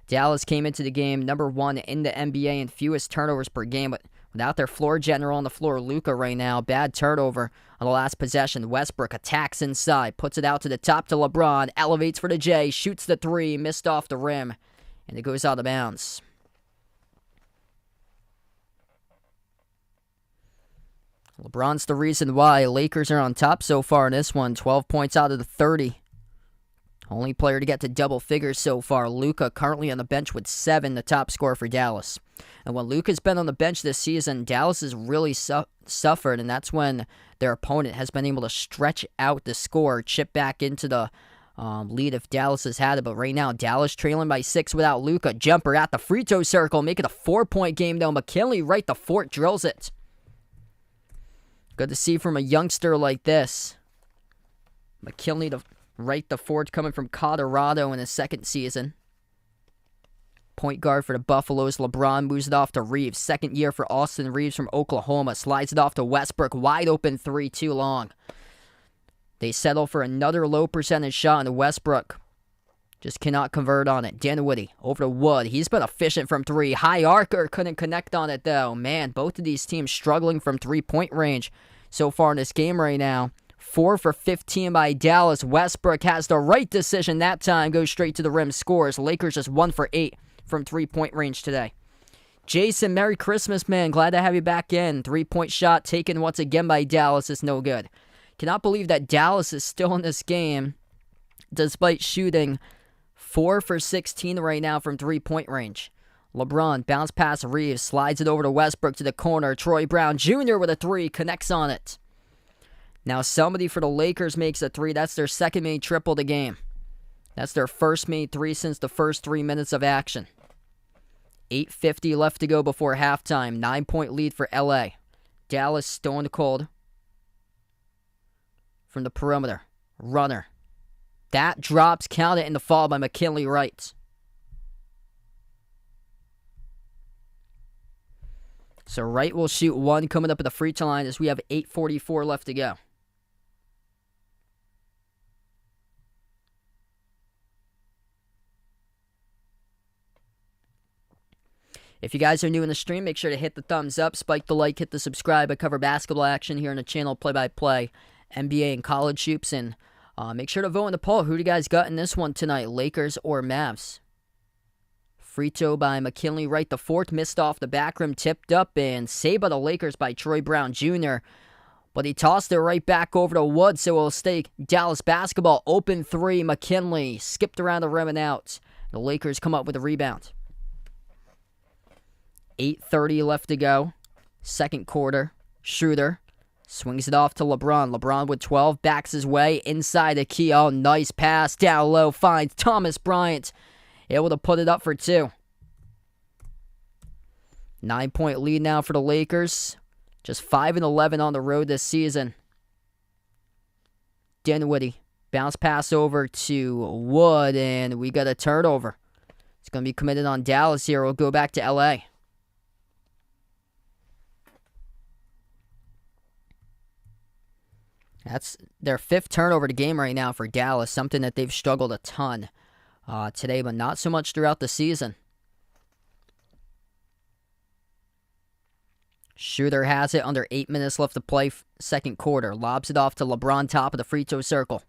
A: Dallas came into the game number 1 in the NBA in fewest turnovers per game, but without their floor general on the floor, Luka right now, bad turnover on the last possession. Westbrook attacks inside, puts it out to the top to LeBron, elevates for the J, shoots the 3, missed off the rim, and it goes out of bounds. LeBron's the reason why Lakers are on top so far in this one, 12 points out of the 30. Only player to get to double figures so far. Luka currently on the bench with 7, the top scorer for Dallas. And when Luka's been on the bench this season, Dallas has really suffered, and that's when their opponent has been able to stretch out the score, chip back into the lead if Dallas has had it. But right now, Dallas trailing by 6 without Luka. Jumper at the free throw circle, make it a 4-point game though. McKinley right the fort, drills it. Good to see from a youngster like this. McKinley right the fort, coming from Colorado in his second season. Point guard for the Buffaloes, LeBron moves it off to Reeves. Second year for Austin Reeves from Oklahoma. Slides it off to Westbrook. Wide open 3, too long. They settle for another low percentage shot, and Westbrook just cannot convert on it. Dinwiddie over to Wood. He's been efficient from 3. High arcer, couldn't connect on it though. Man, both of these teams struggling from 3-point range so far in this game right now. 4 for 15 by Dallas. Westbrook has the right decision that time. Goes straight to the rim, scores. Lakers just 1 for 8 from 3-point range today. Jason, Merry Christmas, man. Glad to have you back in. 3-point shot taken once again by Dallas is no good. Cannot believe that Dallas is still in this game despite shooting 4 for 16 right now from 3-point range. LeBron bounce pass Reeves, slides it over to Westbrook to the corner. Troy Brown Jr. with a 3, connects on it. Now somebody for the Lakers makes a 3. That's their second made triple the game. That's their first made 3 since the first 3 minutes of action. 8:50 left to go before halftime. 9-point lead for LA. Dallas stone cold from the perimeter. Runner. That drops, count it, in the fall by McKinley Wright. So Wright will shoot 1 coming up at the free throw line as we have 8:44 left to go. If you guys are new in the stream, make sure to hit the thumbs up, spike the like, hit the subscribe. I cover basketball action here on the channel, play-by-play, NBA and college hoops, and make sure to vote in the poll. Who do you guys got in this one tonight, Lakers or Mavs? Free throw by McKinley right the fourth, missed off the back rim, tipped up, and saved by the Lakers by Troy Brown Jr., but he tossed it right back over to Wood, so it'll stay Dallas basketball. Open three, McKinley skipped around the rim and out. The Lakers come up with a rebound. 8:30 left to go. Second quarter. Schroeder swings it off to LeBron. LeBron with 12, backs his way inside the key. Oh, nice pass down low. Finds Thomas Bryant. Able to put it up for two. 9-point lead now for the Lakers. Just 5-11 on the road this season. Dinwiddie. Bounce pass over to Wood, and we got a turnover. It's going to be committed on Dallas here. We'll go back to L.A. That's their fifth turnover to game right now for Dallas, something that they've struggled a ton today, but not so much throughout the season. Schroeder has it under 8 minutes left to play, second quarter. Lobs it off to LeBron, top of the free throw circle.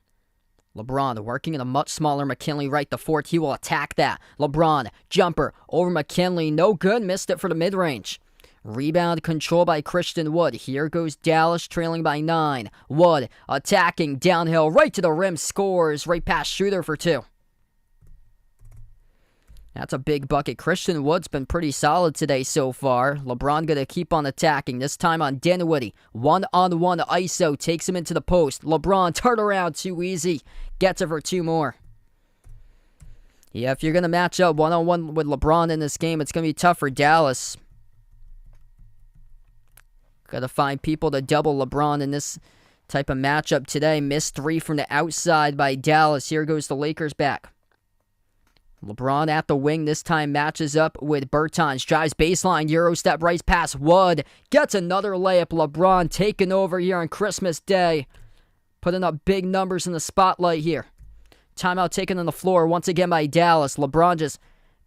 A: LeBron working in a much smaller McKinley right to fourth. He will attack that. LeBron, jumper over McKinley. No good. Missed it for the mid-range. Rebound control by Christian Wood. Here goes Dallas trailing by 9. Wood attacking downhill right to the rim. Scores right past Schroeder for two. That's a big bucket. Christian Wood's been pretty solid today so far. LeBron going to keep on attacking, this time on Dinwiddie. One-on-one ISO, takes him into the post. LeBron, turn around, too easy. Gets it for two more. Yeah, if you're going to match up one-on-one with LeBron in this game, it's going to be tough for Dallas. Got to find people to double LeBron in this type of matchup today. Missed three from the outside by Dallas. Here goes the Lakers back. LeBron at the wing, this time matches up with Bertans. Drives baseline, Euro step right past Wood. Gets another layup. LeBron taking over here on Christmas Day. Putting up big numbers in the spotlight here. Timeout taken on the floor once again by Dallas. LeBron just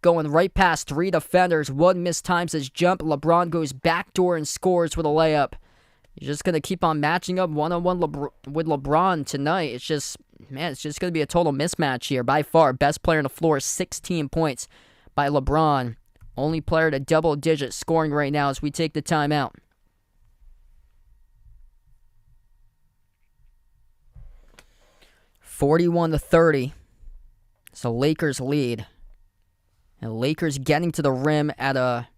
A: going right past three defenders. Wood mistimes his jump. LeBron goes backdoor and scores with a layup. You're just going to keep on matching up one-on-one with LeBron tonight. It's just going to be a total mismatch here. By far, best player on the floor, 16 points by LeBron. Only player to double-digit scoring right now as we take the timeout. (41-30). It's the Lakers lead. And Lakers getting to the rim at a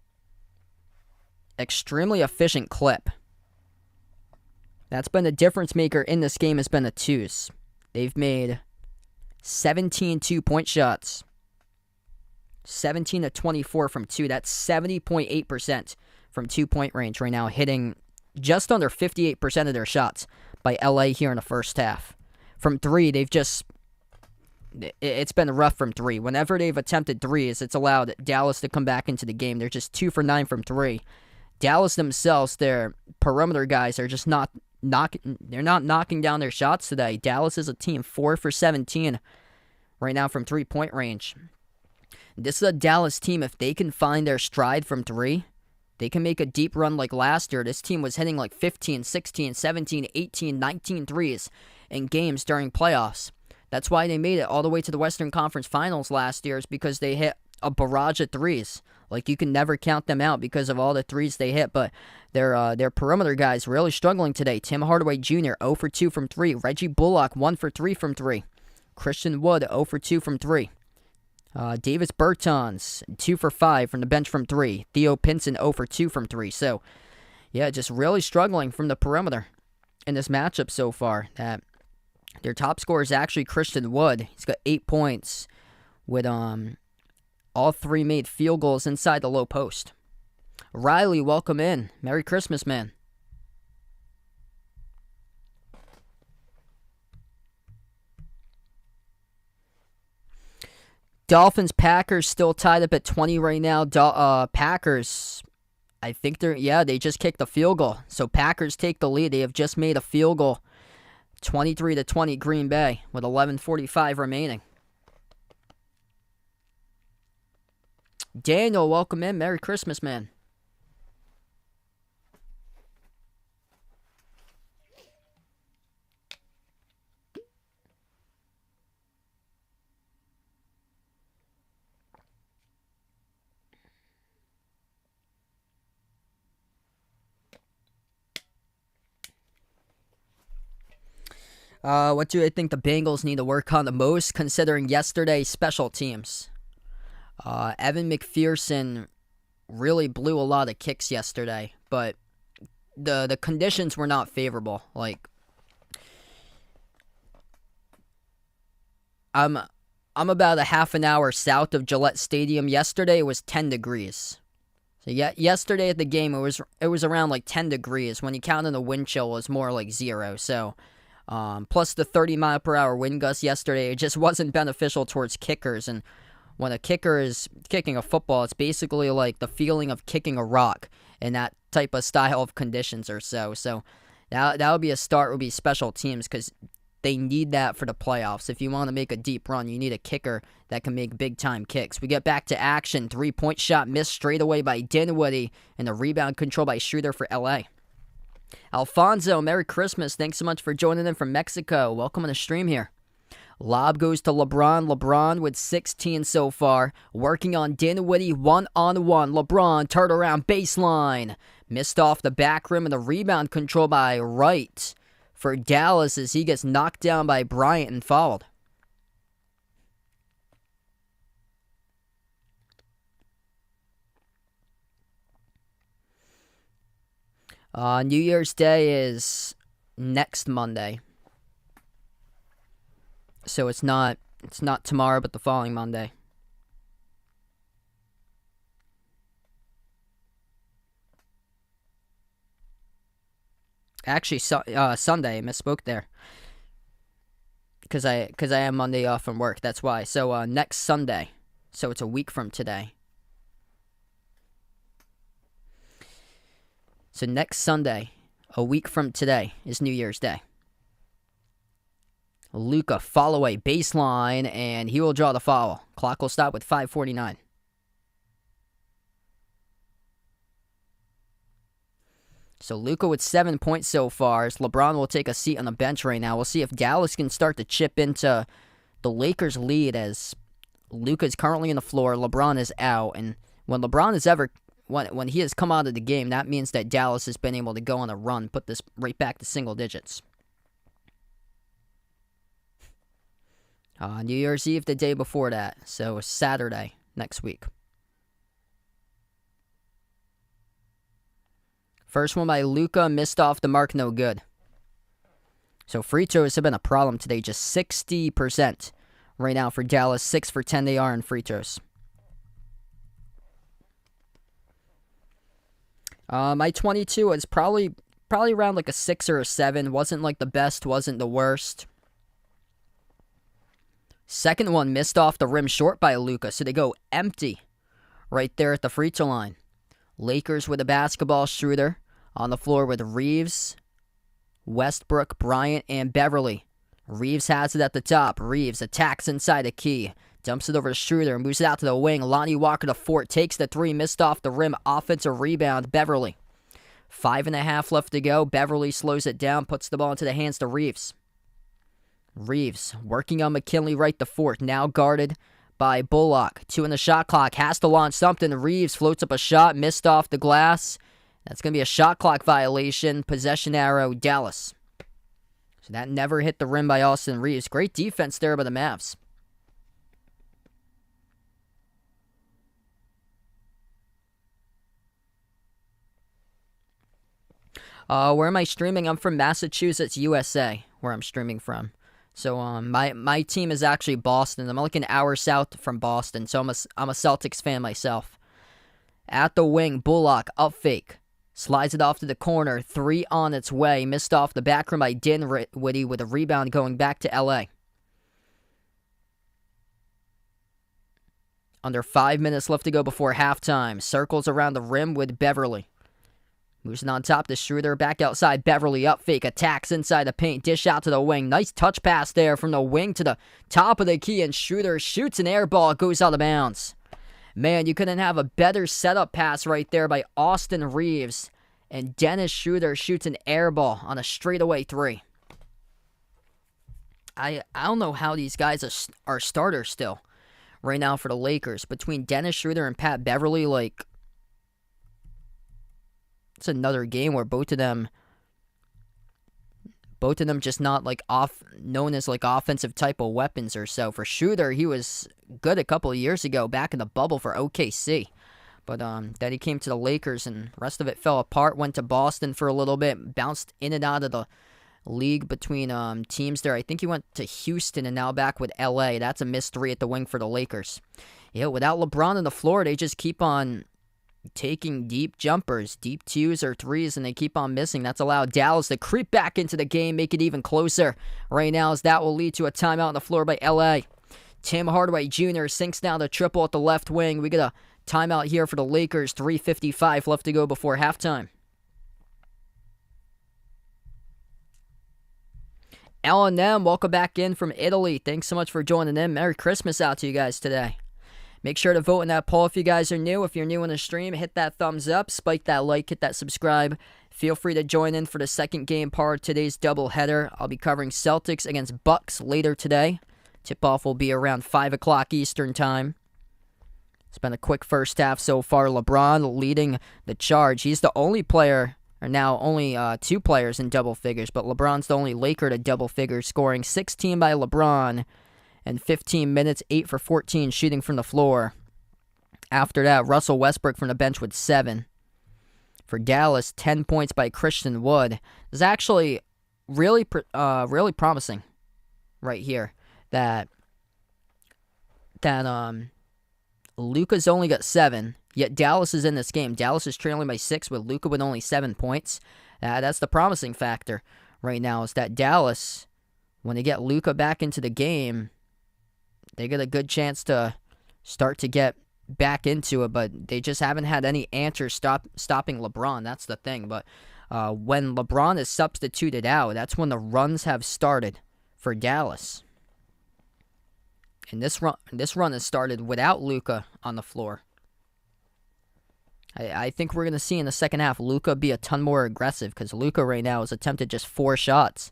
A: extremely efficient clip. That's been the difference maker in this game, has been the twos. They've made 17 two-point shots. 17 to 24 from two. That's 70.8% from two-point range right now, hitting just under 58% of their shots by LA here in the first half. From three, it's been rough from three. Whenever they've attempted threes, it's allowed Dallas to come back into the game. They're just 2 for 9 from three. Dallas themselves, their perimeter guys are just not knocking down their shots today. Dallas is a team 4 for 17 right now from three-point range. This is a Dallas team, if they can find their stride from three, they can make a deep run like last year. This team was hitting like 15, 16, 17, 18, 19 threes in games during playoffs. That's why they made it all the way to the Western Conference Finals last year, is because they hit a barrage of threes. Like, you can never count them out because of all the threes they hit, but their perimeter guys really struggling today. Tim Hardaway Jr., 0 for 2 from 3. Reggie Bullock, 1 for 3 from 3. Christian Wood, 0 for 2 from 3. Davis Bertans, 2 for 5 from the bench from 3. Theo Pinson, 0 for 2 from 3. So, yeah, just really struggling from the perimeter in this matchup so far. Their top scorer is actually Christian Wood. He's got 8 points with all three made field goals inside the low post. Riley, welcome in. Merry Christmas, man. Dolphins, Packers still tied up at 20 right now. Packers, I think they just kicked a field goal. So Packers take the lead. They have just made a field goal. 23-20 Green Bay with 11:45 remaining. Daniel, welcome in. Merry Christmas, man. What do I think the Bengals need to work on the most, considering yesterday's special teams? Evan McPherson really blew a lot of kicks yesterday, but the conditions were not favorable. Like, I'm about a half an hour south of Gillette Stadium. Yesterday it was 10 degrees. So yesterday at the game it was around like 10 degrees. When you count in the wind chill, it was more like 0. So plus the 30-mile-per-hour wind gust yesterday, it just wasn't beneficial towards kickers. And when a kicker is kicking a football, it's basically like the feeling of kicking a rock in that type of style of conditions or so. So that would be a start, would be special teams, because they need that for the playoffs. If you want to make a deep run, you need a kicker that can make big-time kicks. We get back to action. 3-point shot missed straight away by Dinwiddie, and the rebound control by Schroeder for L.A. Alfonso, Merry Christmas. Thanks so much for joining in from Mexico. Welcome on the stream here. Lob goes to LeBron. LeBron with 16 so far. Working on Dinwiddie one-on-one. LeBron turned around baseline. Missed off the back rim, and the rebound control by Wright for Dallas as he gets knocked down by Bryant and fouled. New Year's Day is next Monday. So it's not tomorrow, but the following Monday. Actually, Sunday. I misspoke there. Because I have Monday off from work. That's why. So next Sunday. So it's a week from today. So next Sunday, a week from today, is New Year's Day. Luka follow-away baseline, and he will draw the foul. Clock will stop with 5:49. So Luka with 7 points so far. As LeBron will take a seat on the bench right now. We'll see if Dallas can start to chip into the Lakers' lead, as Luka is currently on the floor. LeBron is out, and when LeBron is when he has come out of the game, that means that Dallas has been able to go on a run, put this right back to single digits. New Year's Eve the day before that, so Saturday next week. First one by Luka, missed off the mark, no good. So free throws have been a problem today, just 60% right now for Dallas. 6 for 10 they are in free throws. My 22 was probably around like a 6 or a 7. Wasn't like the best, wasn't the worst. Second one missed off the rim short by Luka, so they go empty right there at the free throw line. Lakers with a basketball. Schroeder on the floor with Reeves, Westbrook, Bryant, and Beverly. Reeves has it at the top. Reeves attacks inside the key. Dumps it over to Schroeder, moves it out to the wing. Lonnie Walker to Fort, takes the 3, missed off the rim. Offensive rebound, Beverly. 5.5 left to go. Beverly slows it down, puts the ball into the hands to Reeves. Reeves working on McKinley right to Fort, now guarded by Bullock. 2 in the shot clock, has to launch something. Reeves floats up a shot, missed off the glass. That's going to be a shot clock violation. Possession arrow, Dallas. So that never hit the rim by Austin Reeves. Great defense there by the Mavs. Where am I streaming? I'm from Massachusetts, USA, where I'm streaming from. So my team is actually Boston. I'm like an hour south from Boston, so I'm a Celtics fan myself. At the wing, Bullock, up fake. Slides it off to the corner. 3 on its way. Missed off the back rim by Dinwiddie with a rebound going back to L.A. Under 5 minutes left to go before halftime. Circles around the rim with Beverly. Moves it on top to Schroeder. Back outside. Beverly up fake. Attacks inside the paint. Dish out to the wing. Nice touch pass there from the wing to the top of the key. And Schroeder shoots an air ball. It goes out of bounds. Man, you couldn't have a better setup pass right there by Austin Reeves. And Dennis Schroeder shoots an air ball on a straightaway three. I don't know how these guys are starters still right now for the Lakers. Between Dennis Schroeder and Pat Beverly, like, it's another game where both of them just not like known as like offensive type of weapons or so. For Schroeder, he was good a couple of years ago back in the bubble for OKC. But then he came to the Lakers and the rest of it fell apart. Went to Boston for a little bit, bounced in and out of the league between teams there. I think he went to Houston and now back with LA. That's a missed three at the wing for the Lakers. Yeah, without LeBron on the floor, they just keep on taking deep jumpers, deep twos or threes, and they keep on missing. That's allowed Dallas to creep back into the game, make it even closer right now, as that will lead to a timeout on the floor by LA. Tim Hardaway Jr. sinks down the triple at the left wing. We get a timeout here for the Lakers. 3:55 left to go before halftime. L&M, welcome back in from Italy. Thanks so much for joining in. Merry Christmas out to you guys today. Make sure to vote in that poll if you guys are new. If you're new on the stream, hit that thumbs up, spike that like, hit that subscribe. Feel free to join in for the second game part of today's doubleheader. I'll be covering Celtics against Bucks later today. Tip-off will be around 5 o'clock Eastern time. It's been a quick first half so far. LeBron leading the charge. He's the only player, or now only two players in double figures, but LeBron's the only Laker to double figures, scoring 16 by LeBron in 15 minutes, 8 for 14 shooting from the floor. After that, Russell Westbrook from the bench with 7. For Dallas, 10 points by Christian Wood. It's actually really promising right here that Luka's only got 7, yet Dallas is in this game. Dallas is trailing by 6 with Luka with only 7 points. That's the promising factor right now, is that Dallas, when they get Luka back into the game, they get a good chance to start to get back into it, but they just haven't had any answers stopping LeBron. That's the thing. But when LeBron is substituted out, that's when the runs have started for Dallas. And this run has started without Luka on the floor. I think we're going to see in the second half Luka be a ton more aggressive, because Luka right now has attempted just 4 shots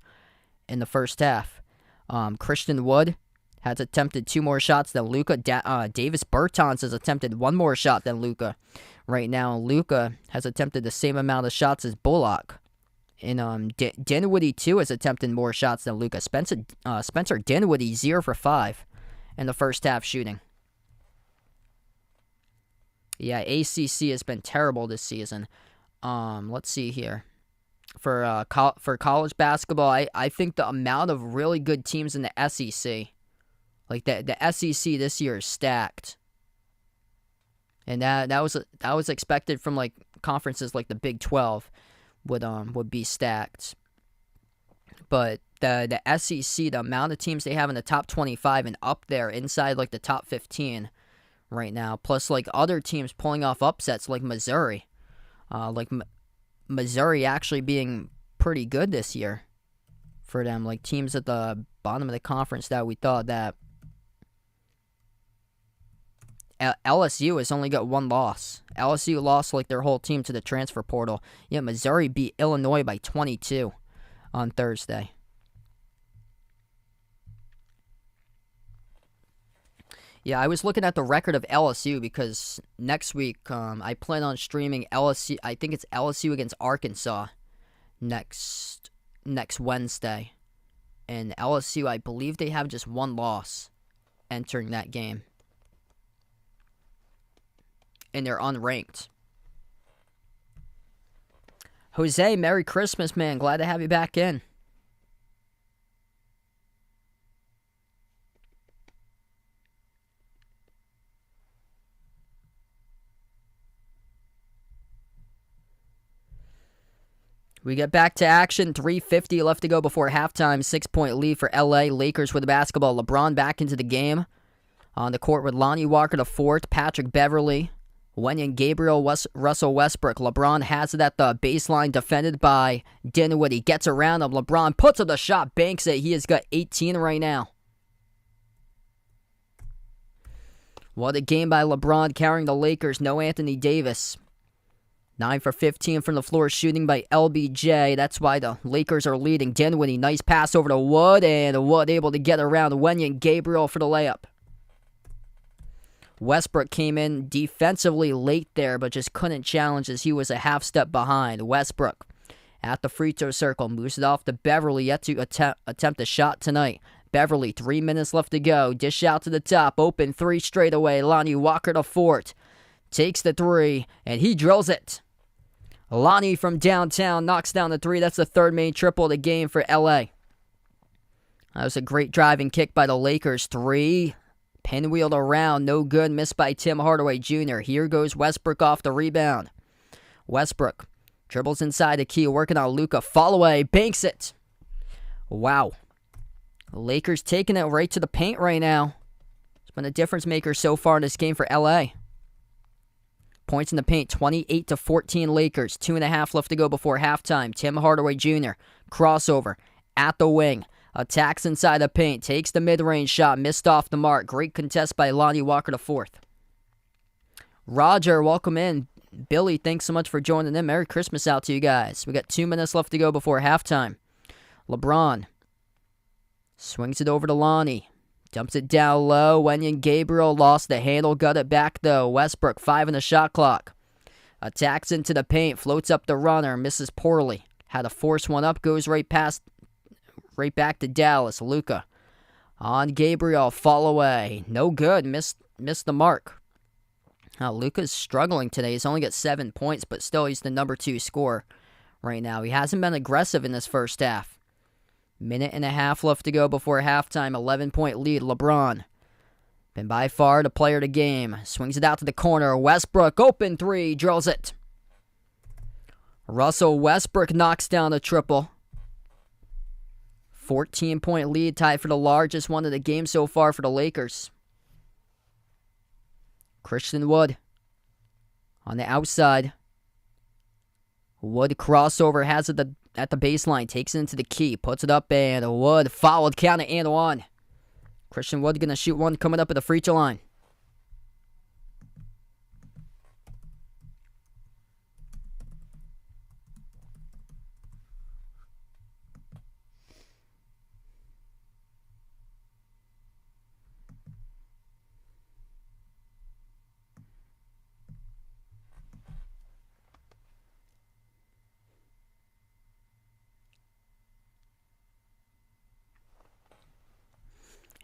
A: in the first half. Christian Wood has attempted 2 more shots than Luka. Davis Bertans has attempted 1 more shot than Luka. Right now, Luka has attempted the same amount of shots as Bullock. And Dinwiddie, too, has attempted more shots than Luka. Spencer Dinwiddie, 0 for 5 in the first half shooting. Yeah, ACC has been terrible this season. Let's see here. For college basketball, I think the amount of really good teams in the SEC, like the SEC this year, is stacked. And that was expected from like conferences like the Big 12 would be stacked. But the SEC, the amount of teams they have in the top 25 and up there inside like the top 15 right now, plus like other teams pulling off upsets like Missouri. Missouri actually being pretty good this year for them. Like teams at the bottom of the conference that we thought that LSU has only got 1 loss. LSU lost like their whole team to the transfer portal. Yeah, Missouri beat Illinois by 22 on Thursday. Yeah, I was looking at the record of LSU because next week I plan on streaming LSU. I think it's LSU against Arkansas next Wednesday. And LSU, I believe they have just 1 loss entering that game. And they're unranked. Jose, Merry Christmas, man. Glad to have you back in. We get back to action. 3:50 left to go before halftime. 6-point lead for LA. Lakers with the basketball. LeBron back into the game. On the court with Lonnie Walker IV, Patrick Beverly, Wenyen Gabriel, Russell Westbrook. LeBron has it at the baseline, defended by Dinwiddie. Gets around him. LeBron puts up the shot, banks it. He has got 18 right now. What a game by LeBron carrying the Lakers. No Anthony Davis. 9 for 15 from the floor shooting by LBJ. That's why the Lakers are leading. Dinwiddie, nice pass over to Wood, and Wood able to get around Wenyen Gabriel for the layup. Westbrook came in defensively late there, but just couldn't challenge as he was a half step behind. Westbrook at the free throw circle, moves it off to Beverly, yet to attempt a shot tonight. Beverly, 3 minutes left to go. Dish out to the top, open three straight away. Lonnie Walker to Fort. Takes the three, and he drills it. Lonnie from downtown knocks down the three. That's the third main triple of the game for LA. That was a great driving kick by the Lakers. Three, pinwheeled around, no good, missed by Tim Hardaway Jr. Here goes Westbrook off the rebound. Westbrook dribbles inside the key, working on Luka. Fall away, banks it. Wow. Lakers taking it right to the paint right now. It's been a difference maker so far in this game for LA. Points in the paint, 28-14 Lakers. 2.5 left to go before halftime. Tim Hardaway Jr. crossover at the wing. Attacks inside the paint. Takes the mid-range shot. Missed off the mark. Great contest by Lonnie Walker to fourth. Roger, welcome in. Billy, thanks so much for joining in. Merry Christmas out to you guys. We got 2 minutes left to go before halftime. LeBron swings it over to Lonnie. Dumps it down low. Wenyen Gabriel lost the handle. Got it back, though. Westbrook, 5 on the shot clock. Attacks into the paint. Floats up the runner. Misses poorly. Had to force one up. Goes right back to Dallas. Luka on Gabriel. Fall away. No good. Missed the mark. Luka's struggling today. He's only got 7 points, but still he's the number 2 scorer right now. He hasn't been aggressive in this first half. 1.5 left to go before halftime. 11-point lead. LeBron been by far the player of the game. Swings it out to the corner. Westbrook, open three. Drills it. Russell Westbrook knocks down a triple. 14-point lead, tied for the largest one of the game so far for the Lakers. Christian Wood on the outside. Wood crossover, has it at the baseline, takes it into the key, puts it up, and Wood fouled, counted and one. Christian Wood going to shoot one coming up at the free throw line.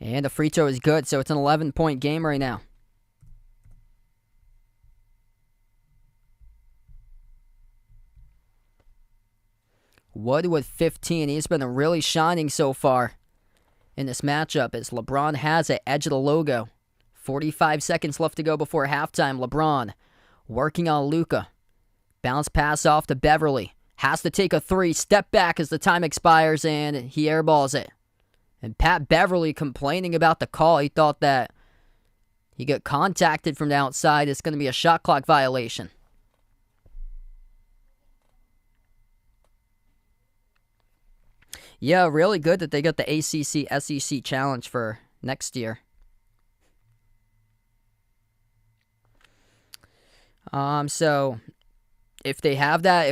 A: And the free throw is good, so it's an 11-point game right now. Wood with 15. He's been really shining so far in this matchup as LeBron has it, edge of the logo. 45 seconds left to go before halftime. LeBron working on Luka. Bounce pass off to Beverly. Has to take a three. Step back as the time expires, and he airballs it. And Pat Beverly complaining about the call. He thought that he got contacted from the outside. It's going to be a shot clock violation. Yeah, really good that they got the ACC SEC challenge for next year. So if they have that, I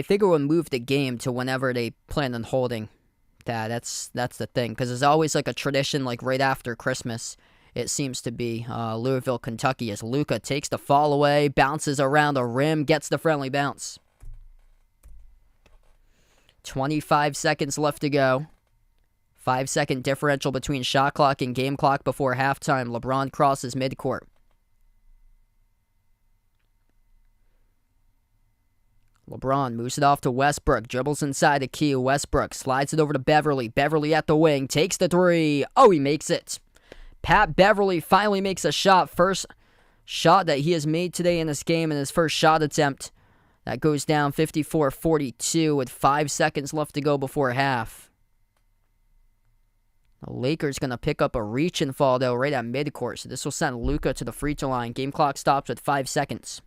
A: think it would move the game to whenever they plan on holding that. That's the thing, because there's always like a tradition, like right after Christmas, it seems to be Louisville, Kentucky, as Luka takes the fall away, bounces around the rim, gets the friendly bounce. 25 seconds left to go. 5-second differential between shot clock and game clock before halftime. LeBron crosses midcourt. LeBron moves it off to Westbrook. Dribbles inside the key. Westbrook slides it over to Beverly. Beverly at the wing. Takes the three. Oh, he makes it. Pat Beverly finally makes a shot. First shot that he has made today in this game in his first shot attempt. That goes down 54-42 with 5 seconds left to go before half. The Lakers going to pick up a reach and fall, though, right at midcourt. So this will send Luka to the free throw line. Game clock stops with 5 seconds.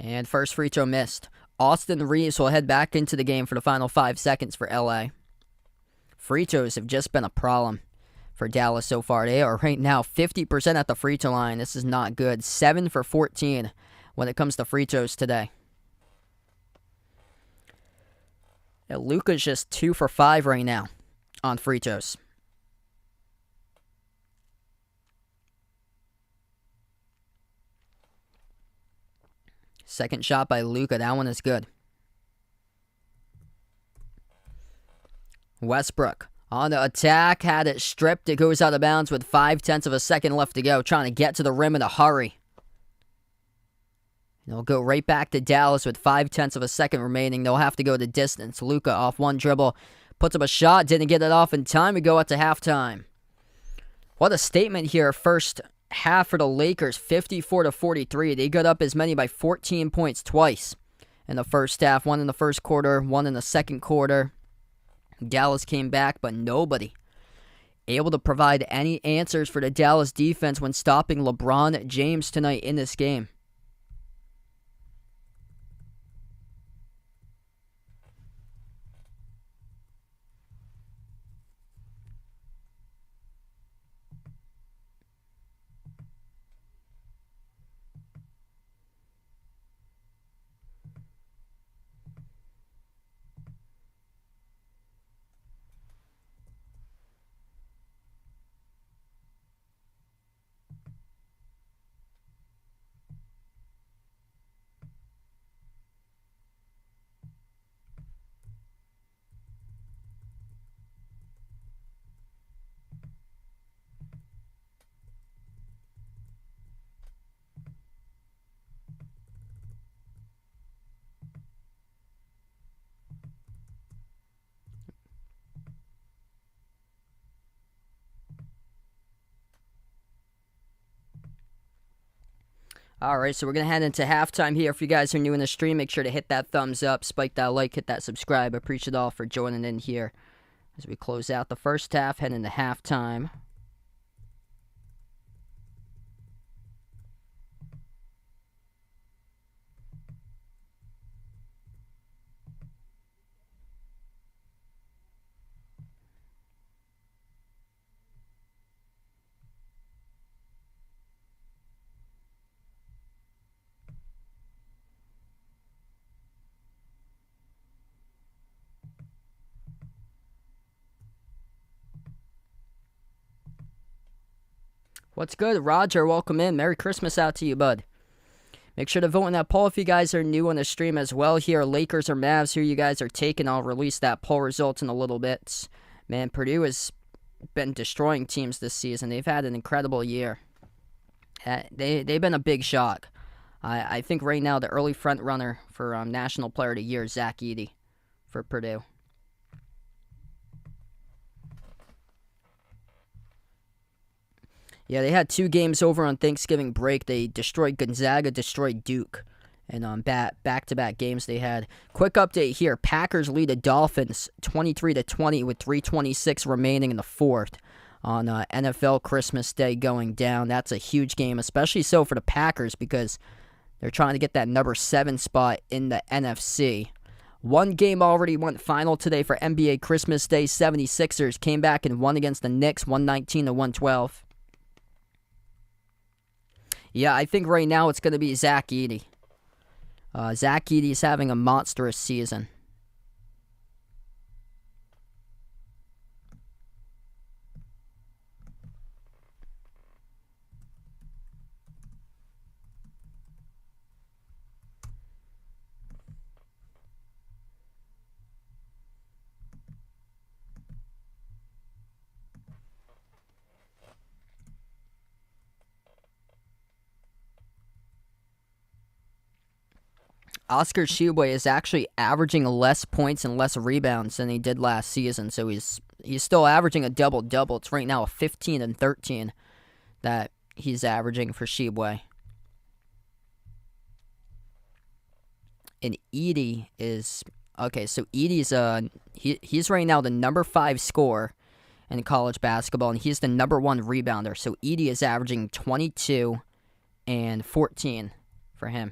A: And first free throw missed. Austin Reeves will head back into the game for the final 5 seconds for LA. Free throws have just been a problem for Dallas so far. They are right now 50% at the free throw line. This is not good. 7 for 14 when it comes to free throws today. Yeah, Luka's just 2 for 5 right now on free throws. Second shot by Luka. That one is good. Westbrook on the attack. Had it stripped. It goes out of bounds with 0.5 of a second left to go. Trying to get to the rim in a hurry. They'll go right back to Dallas with 0.5 of a second remaining. They'll have to go the distance. Luka off one dribble. Puts up a shot. Didn't get it off in time. We go out to halftime. What a statement here. First half for the Lakers, 54-43. They got up as many by 14 points twice in the first half. One in the first quarter, one in the second quarter. Dallas came back, but nobody able to provide any answers for the Dallas defense when stopping LeBron James tonight in this game. Alright, so we're going to head into halftime here. If you guys are new in the stream, make sure to hit that thumbs up, spike that like, hit that subscribe. I appreciate it all for joining in here as we close out the first half, head into halftime. What's good, Roger? Welcome in. Merry Christmas out to you, bud. Make sure to vote in that poll if you guys are new on the stream as well here. Lakers or Mavs, who you guys are taking. I'll release that poll results in a little bit. Man, Purdue has been destroying teams this season. They've had an incredible year. They've been a big shock. I think right now the early front runner for National Player of the Year is Zach Edey for Purdue. Yeah, they had 2 games over on Thanksgiving break. They destroyed Gonzaga, destroyed Duke, and back-to-back games they had. Quick update here. Packers lead the Dolphins 23-20 with 3:26 remaining in the fourth on NFL Christmas Day going down. That's a huge game, especially so for the Packers because they're trying to get that number 7 spot in the NFC. One game already went final today for NBA Christmas Day. 76ers came back and won against the Knicks 119-112. Yeah, I think right now it's going to be Zach Edey. Zach Edey's having a monstrous season. Oscar Tshiebwe is actually averaging less points and less rebounds than he did last season, so he's still averaging a double-double. It's right now a 15 and 13 that he's averaging for Tshiebwe. And Edey is okay. So Edey's he's right now the number 5 scorer in college basketball, and he's the number 1 rebounder. So Edey is averaging 22 and 14 for him.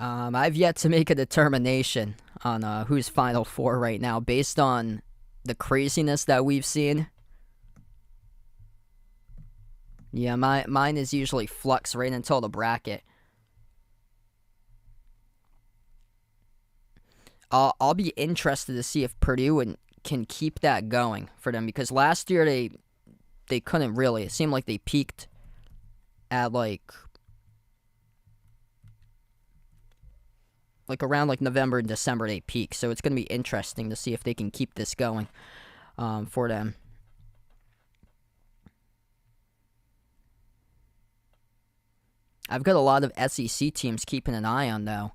A: I've yet to make a determination on who's Final Four right now based on the craziness that we've seen. Yeah, mine is usually flux right until the bracket. I'll be interested to see if Purdue can keep that going for them, because last year they couldn't really. It seemed like they peaked at like around like November and December they peak. So it's going to be interesting to see if they can keep this going for them. I've got a lot of SEC teams keeping an eye on, though.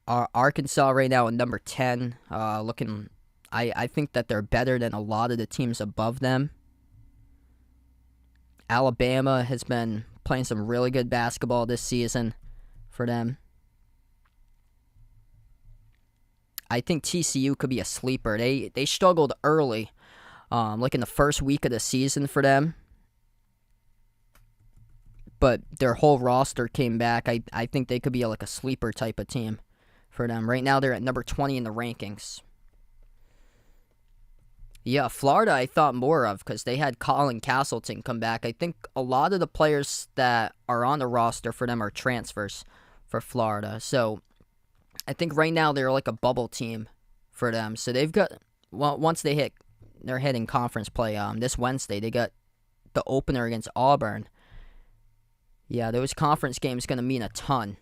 A: Arkansas right now at number 10, looking. I think that they're better than a lot of the teams above them. Alabama has been playing some really good basketball this season for them. I think TCU could be a sleeper. They struggled early, like in the first week of the season for them. But their whole roster came back. I think they could be like a sleeper type of team for them. Right now they're at number 20 in the rankings. Yeah, Florida I thought more of because they had Colin Castleton come back. I think a lot of the players that are on the roster for them are transfers for Florida. So I think right now they're like a bubble team for them. So they've got, well, once they're hitting conference play this Wednesday, they got the opener against Auburn. Yeah, those conference games going to mean a ton.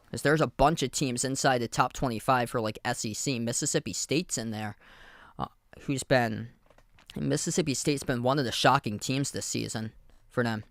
A: Because there's a bunch of teams inside the top 25 for like SEC. Mississippi State's in there. Mississippi State's been one of the shocking teams this season for them.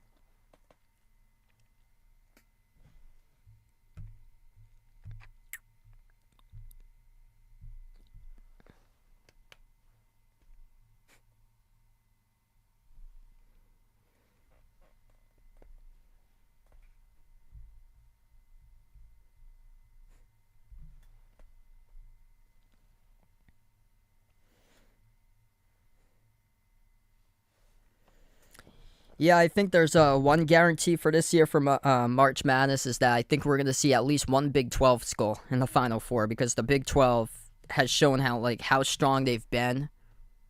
A: Yeah, I think there's one guarantee for this year for March Madness is that I think we're going to see at least one Big 12 school in the Final Four, because the Big 12 has shown how strong they've been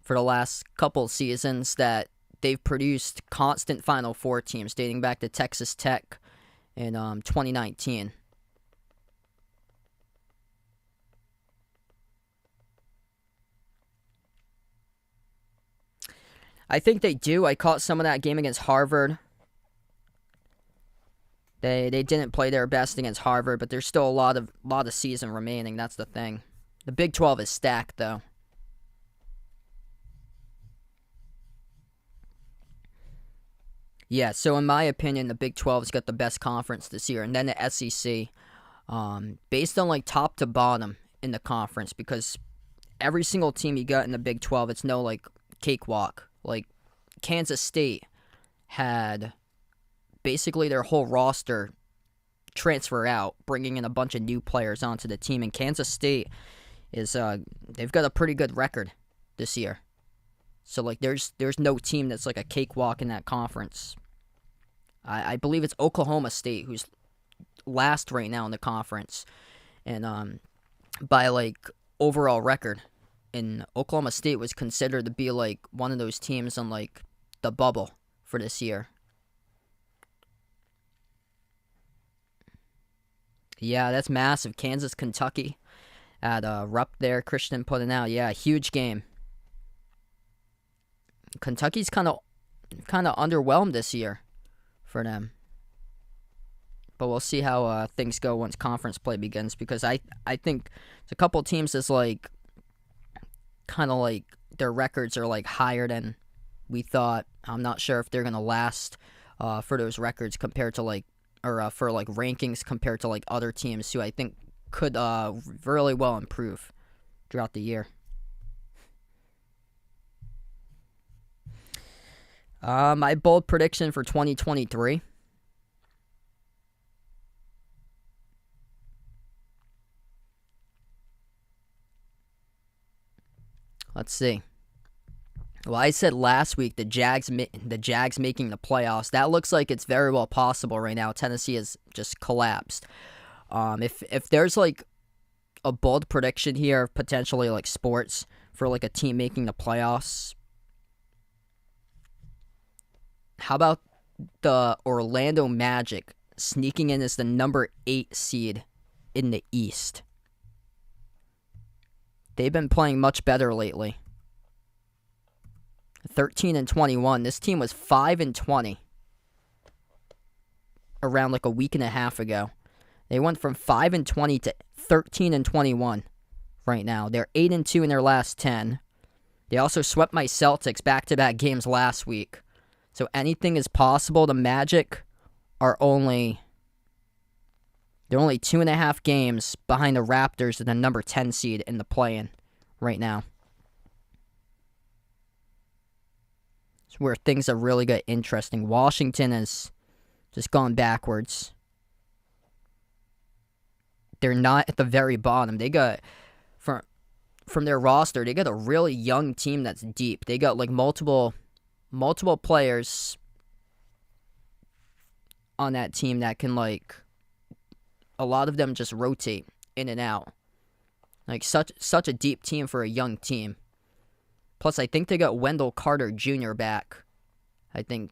A: for the last couple seasons, that they've produced constant Final Four teams dating back to Texas Tech in 2019. I think they do. I caught some of that game against Harvard. They didn't play their best against Harvard, but there's still a lot of season remaining. That's the thing. The Big 12 is stacked, though. Yeah, so in my opinion, the Big 12's got the best conference this year, and then the SEC, based on like top to bottom in the conference, because every single team you got in the Big 12, it's no like cakewalk. Like, Kansas State had basically their whole roster transfer out, bringing in a bunch of new players onto the team. And Kansas State is they've got a pretty good record this year. So like, there's no team that's like a cakewalk in that conference. I believe it's Oklahoma State who's last right now in the conference, and by like overall record. And Oklahoma State was considered to be like one of those teams on like the bubble for this year. Yeah, that's massive. Kansas, Kentucky at Rupp there. Christian putting out. Yeah, huge game. Kentucky's kind of underwhelmed this year for them. But we'll see how things go once conference play begins, because I think there's a couple teams that's like kind of like their records are like higher than we thought. I'm not sure if they're gonna last for those records compared to like, or for like rankings compared to like other teams who I think could really well improve throughout the year. My bold prediction for 2023. Let's see. Well, I said last week the Jags making the playoffs. That looks like it's very well possible right now. Tennessee has just collapsed. If there's like a bold prediction here, potentially like sports for like a team making the playoffs, how about the Orlando Magic sneaking in as the number 8 seed in the East? They've been playing much better lately. 13-21. This team was 5-20 around like a week and a half ago. They went from 5-20 to 13-21 right now. They're 8-2 in their last 10. They also swept my Celtics back-to-back games last week. So anything is possible. The Magic are only 2.5 games behind the Raptors and the number 10 seed in the play-in right now. It's where things are really get interesting. Washington has just gone backwards. They're not at the very bottom. They got, from their roster, they got a really young team that's deep. They got like multiple players on that team that can, like, a lot of them just rotate in and out. Like, such a deep team for a young team. Plus, I think they got Wendell Carter Jr. back, I think,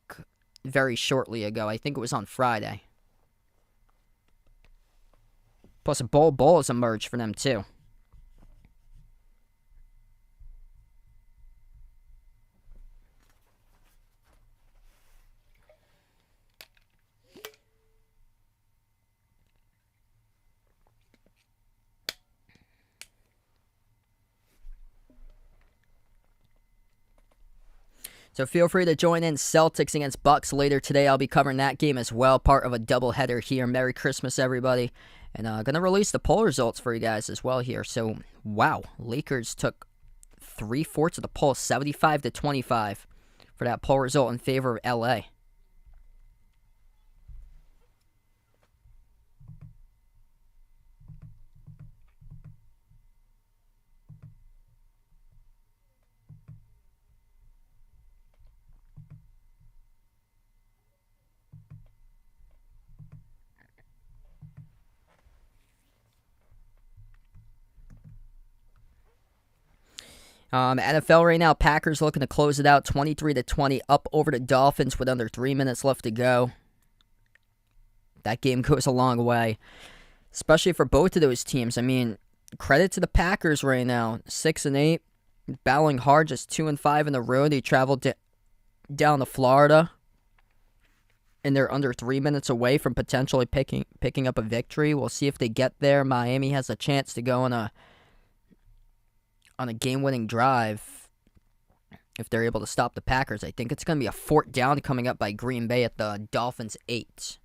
A: very shortly ago. I think it was on Friday. Plus, Bol Bol has emerged for them, too. So feel free to join in. Celtics against Bucks later today. I'll be covering that game as well. Part of a doubleheader here. Merry Christmas, everybody. And going to release the poll results for you guys as well here. So, wow. Lakers took 3/4 of the poll, 75-25 for that poll result in favor of LA. NFL right now, Packers looking to close it out 23-20 up over the Dolphins with under 3 minutes left to go. That game goes a long way, especially for both of those teams. I mean, credit to the Packers right now, 6-8, battling hard, just 2-5 in the road. They traveled down to Florida, and they're under 3 minutes away from potentially picking up a victory. We'll see if they get there. Miami has a chance to go on a game-winning drive if they're able to stop the Packers. I think it's going to be a 4th down coming up by Green Bay at the Dolphins' 8.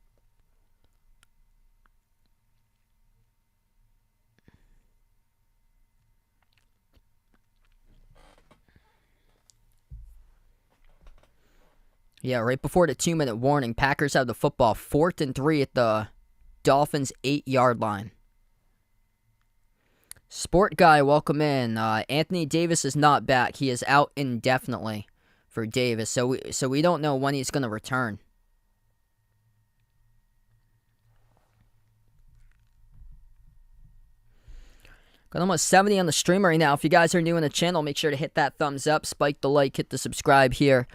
A: Yeah, right before the 2-minute warning, Packers have the football 4th and 3 at the Dolphins' 8-yard line. Sport Guy, welcome in. Anthony Davis is not back. He is out indefinitely for Davis, so we don't know when he's going to return. Got almost 70 on the stream right now. If you guys are new in the channel, make sure to hit that thumbs up, spike the like, hit the subscribe here.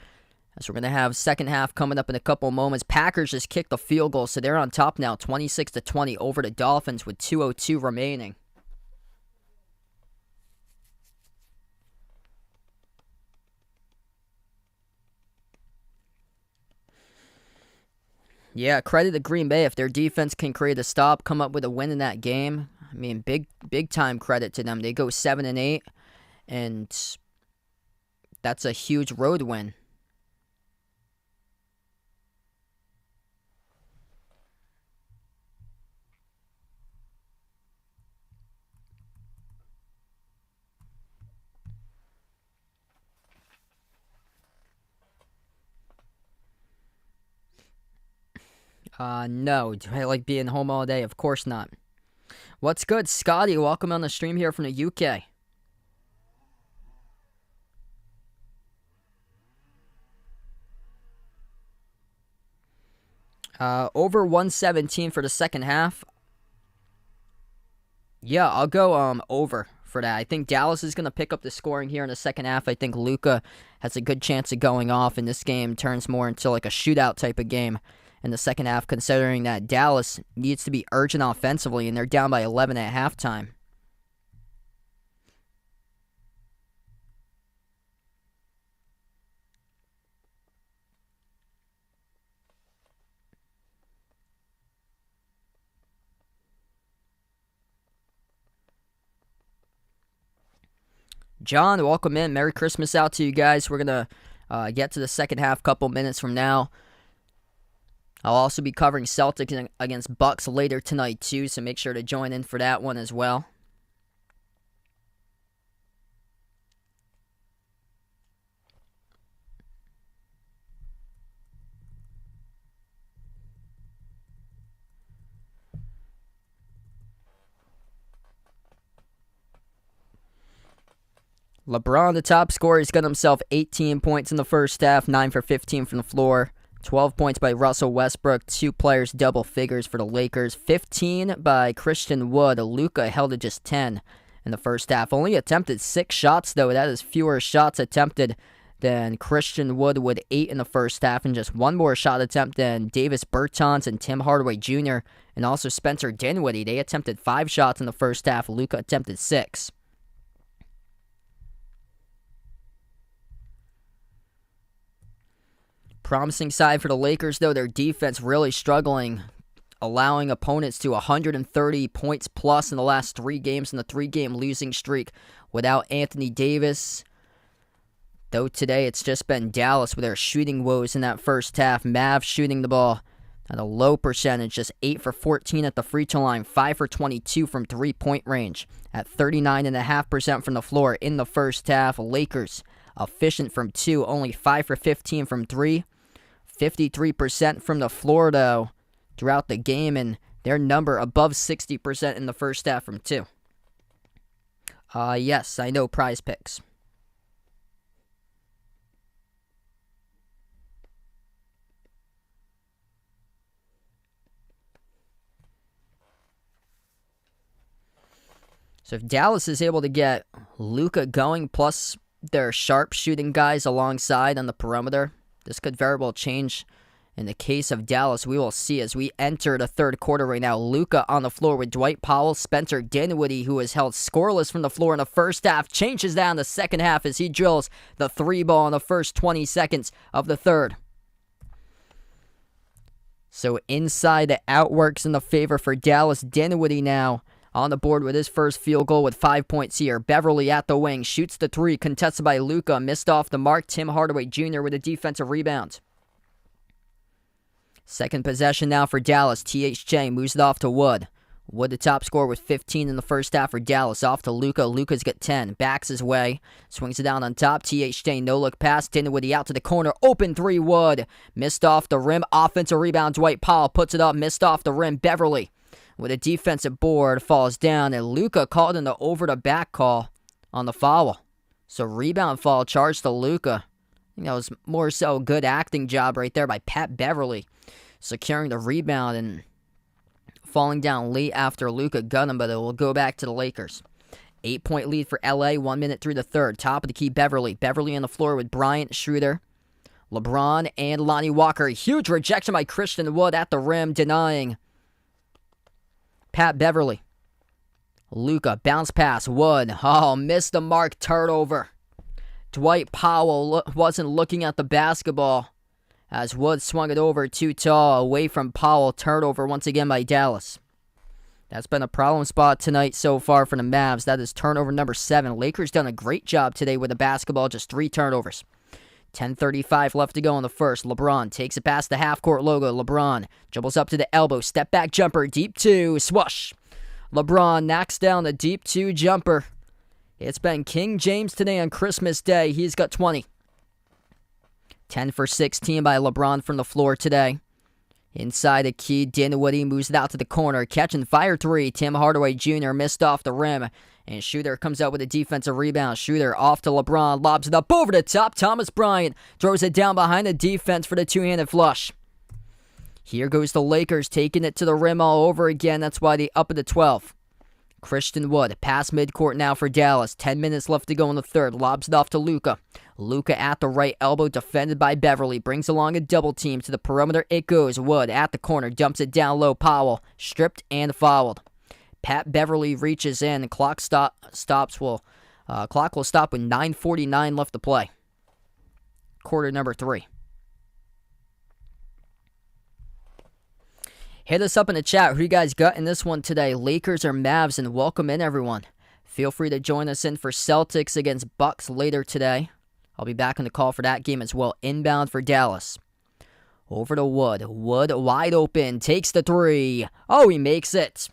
A: As we're going to have second half coming up in a couple moments. Packers just kicked the field goal, so they're on top now, 26-20 over the Dolphins with 2:02 remaining. Yeah, credit to Green Bay. If their defense can create a stop, come up with a win in that game, I mean, big time credit to them. They go 7-8, and that's a huge road win. No. Do I like being home all day? Of course not. What's good, Scotty? Welcome on the stream here from the UK. Over 117 for the second half. Yeah, I'll go over for that. I think Dallas is going to pick up the scoring here in the second half. I think Luka has a good chance of going off, and this game turns more into like a shootout type of game in the second half, considering that Dallas needs to be urgent offensively, and they're down by 11 at halftime. John, welcome in. Merry Christmas out to you guys. We're going to get to the second half couple minutes from now. I'll also be covering Celtics against Bucks later tonight too, so make sure to join in for that one as well. LeBron, the top scorer, he's got himself 18 points in the first half, 9 for 15 from the floor. 12 points by Russell Westbrook, 2 players double figures for the Lakers. 15 by Christian Wood. Luka held to just 10 in the first half. Only attempted 6 shots, though. That is fewer shots attempted than Christian Wood with 8 in the first half, and just 1 more shot attempt than Davis Bertans and Tim Hardaway Jr., and also Spencer Dinwiddie. They attempted 5 shots in the first half. Luka attempted 6. Promising side for the Lakers, though. Their defense really struggling, allowing opponents to 130 points plus in the last 3 games in the 3-game losing streak without Anthony Davis. Though today it's just been Dallas with their shooting woes in that first half. Mavs shooting the ball at a low percentage, just 8 for 14 at the free throw line, 5 for 22 from 3-point range, at 39.5% from the floor in the first half. Lakers efficient from 2, only 5 for 15 from 3. 53% from the floor, though, throughout the game, and their number above 60% in the first half from 2. Yes, I know Prize Picks. So if Dallas is able to get Luka going, plus their sharp shooting guys alongside on the perimeter, this could very well change in the case of Dallas. We will see as we enter the third quarter right now. Luka on the floor with Dwight Powell. Spencer Dinwiddie, who has held scoreless from the floor in the first half, changes that in the second half as he drills the 3 ball in the first 20 seconds of the third. So inside, the outworks in the favor for Dallas. Dinwiddie now on the board with his first field goal with 5 points here. Beverly at the wing, shoots the 3, contested by Luka, missed off the mark. Tim Hardaway Jr. with a defensive rebound. Second possession now for Dallas. THJ moves it off to Wood. Wood, the top scorer, with 15 in the first half for Dallas. Off to Luka. Luka's got 10. Backs his way. Swings it down on top. THJ, no-look pass. Dinwiddie out to the corner. Open 3, Wood. Missed off the rim. Offensive rebound. Dwight Powell puts it up. Missed off the rim. Beverly with a defensive board falls down, and Luka called in the over-the-back call on the foul. So rebound foul charged to Luka. I think that was more so a good acting job right there by Pat Beverly, securing the rebound and falling down late after Luka got him, but it will go back to the Lakers. 8-point lead for LA, 1 minute through the third. Top of the key, Beverly. Beverly on the floor with Bryant, Schroeder, LeBron, and Lonnie Walker. Huge rejection by Christian Wood at the rim, denying Pat Beverly. Luka, bounce pass, Wood. Oh, missed the mark, turnover. Dwight Powell wasn't looking at the basketball as Wood swung it over too tall, away from Powell. Turnover once again by Dallas. That's been a problem spot tonight so far for the Mavs. That is turnover number 7. Lakers done a great job today with the basketball, just 3 turnovers. 10:35 left to go in the first. LeBron takes it past the half-court logo. LeBron dribbles up to the elbow. Step-back jumper. Deep 2. Swoosh. LeBron knocks down the deep 2 jumper. It's been King James today on Christmas Day. He's got 20. 10 for 16 by LeBron from the floor today. Inside the key, Dinwiddie moves it out to the corner. Catch and fire 3. Tim Hardaway Jr. missed off the rim. And Schroeder comes out with a defensive rebound. Schroeder off to LeBron. Lobs it up over the top. Thomas Bryant throws it down behind the defense for the 2-handed flush. Here goes the Lakers taking it to the rim all over again. That's why they up at the 12. Christian Wood, pass midcourt now for Dallas. 10 minutes left to go in the third. Lobs it off to Luka. Luka at the right elbow, defended by Beverly. Brings along a double team to the perimeter. It goes. Wood at the corner, dumps it down low. Powell stripped and fouled. Pat Beverly reaches in. Clock will stop with 9:49 left to play. Quarter number 3. Hit us up in the chat. Who you guys got in this one today? Lakers or Mavs? And welcome in, everyone. Feel free to join us in for Celtics against Bucks later today. I'll be back on the call for that game as well. Inbound for Dallas. Over to Wood. Wood wide open. Takes the 3. Oh, he makes it.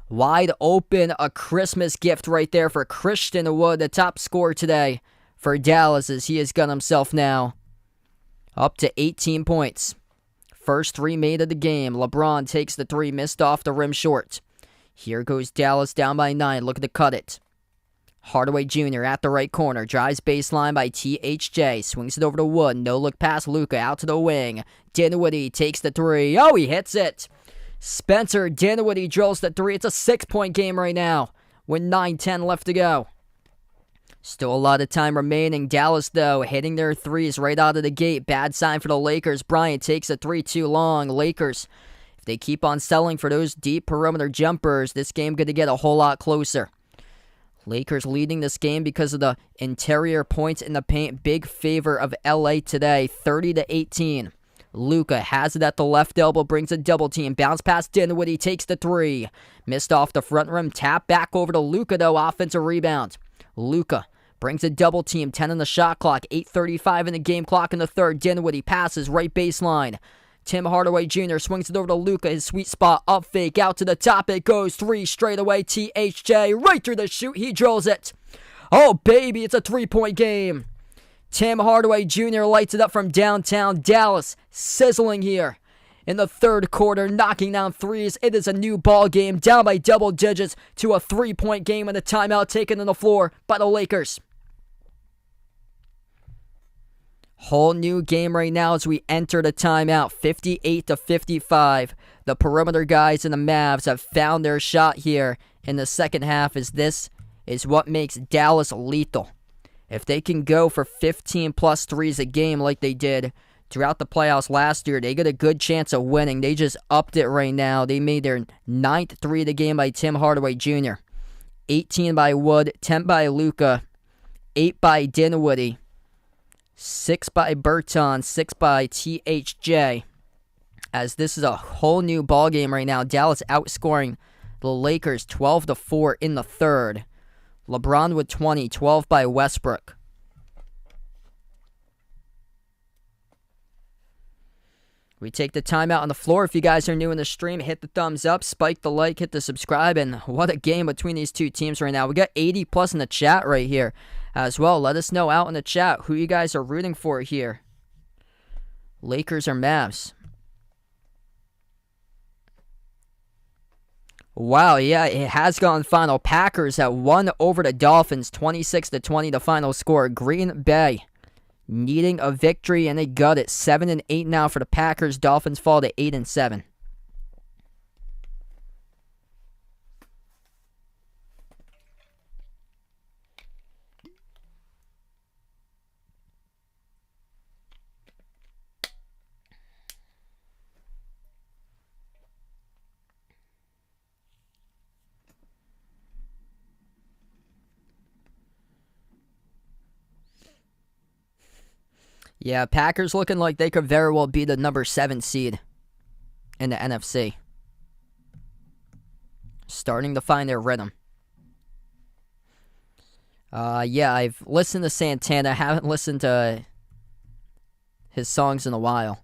A: Wide open. A Christmas gift right there for Christian Wood, the top scorer today for Dallas, as he has got himself now up to 18 points. First 3 made of the game. LeBron takes the 3, missed off the rim short. Here goes Dallas down by 9, looking to cut it. Hardaway Jr. at the right corner, drives baseline by THJ, swings it over to Wood, no look past Luka, out to the wing. Dinwiddie takes the 3, oh, he hits it. Spencer Dinwiddie drills the 3, it's a 6-point game right now, with 9:10 left to go. Still a lot of time remaining. Dallas, though, hitting their 3s right out of the gate. Bad sign for the Lakers. Bryant takes a 3 too long. Lakers, if they keep on selling for those deep perimeter jumpers, this game going to get a whole lot closer. Lakers leading this game because of the interior points in the paint. Big favor of LA today, 30-18. Luka has it at the left elbow, brings a double team. Bounce past Dinwiddie, takes the 3. Missed off the front rim. Tap back over to Luka, though. Offensive rebound. Luka brings a double team, 10 on the shot clock, 8:35 in the game clock in the third. Dinwiddie passes right baseline. Tim Hardaway Jr. swings it over to Luka, his sweet spot, up fake, out to the top, it goes. 3 straight away, THJ, right through the shoot, he drills it. Oh, baby, it's a 3-point game. Tim Hardaway Jr. lights it up from downtown Dallas, sizzling here in the third quarter, knocking down 3s. It is a new ball game, down by double digits to a 3-point game, and a timeout taken on the floor by the Lakers. Whole new game right now as we enter the timeout, 58-55. The perimeter guys and the Mavs have found their shot here in the second half, as this is what makes Dallas lethal. If they can go for 15-plus 3s a game like they did throughout the playoffs last year, they get a good chance of winning. They just upped it right now. They made their 9th 3 of the game by Tim Hardaway Jr., 18 by Wood, 10 by Luka, 8 by Dinwiddie, 6 by Berton, 6 by THJ. As this is a whole new ball game right now. Dallas outscoring the Lakers 12-4 in the third. LeBron with 20, 12 by Westbrook. We take the timeout on the floor. If you guys are new in the stream, hit the thumbs up, spike the like, hit the subscribe, and what a game between these two teams right now. We got 80 plus in the chat right here as well. Let us know out in the chat who you guys are rooting for here. Lakers or Mavs? Wow, yeah, it has gone final. Packers have won over the Dolphins, 26-20 the final score. Green Bay needing a victory, and they got it. 7-8 now for the Packers. Dolphins fall to 8-7. Yeah, Packers looking like they could very well be the number 7 seed in the NFC. Starting to find their rhythm. Yeah, I've listened to Santana. Haven't listened to his songs in a while.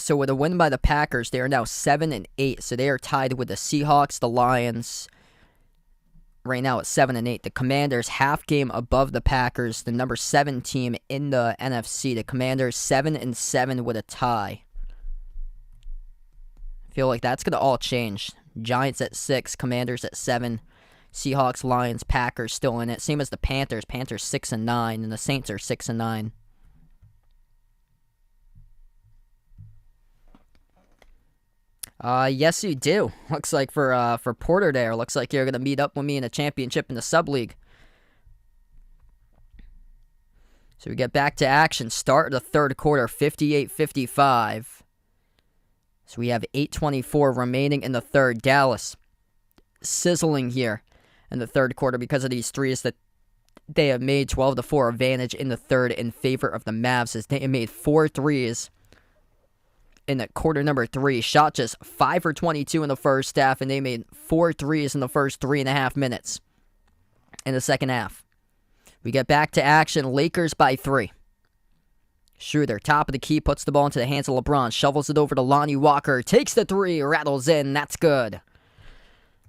A: So with a win by the Packers, they are now 7-8. So they are tied with the Seahawks, the Lions. Right now at 7-8. The Commanders half game above the Packers, the number 7 team in the NFC. The Commanders 7-7 with a tie. I feel like that's gonna all change Giants at 6, Commanders at 7, Seahawks, Lions, Packers still in it. Same as the Panthers. Panthers 6-9, and the Saints are 6-9. Yes, you do. Looks like for Porter there. Looks like you're gonna meet up with me in a championship in the sub league. So we get back to action. Start of the third quarter, 58-55. So we have 8:24 remaining in the third. Dallas sizzling here in the third quarter because of these threes that they have made. 12-4 advantage in the third in favor of the Mavs as they have made 4 threes in the quarter number 3. Shot just 5 for 22 in the first half, and they made 4 threes in the first 3.5 minutes in the second half. We get back to action. Lakers by 3. Schroeder, top of the key, puts the ball into the hands of LeBron. Shovels it over to Lonnie Walker. Takes the 3, rattles in. That's good.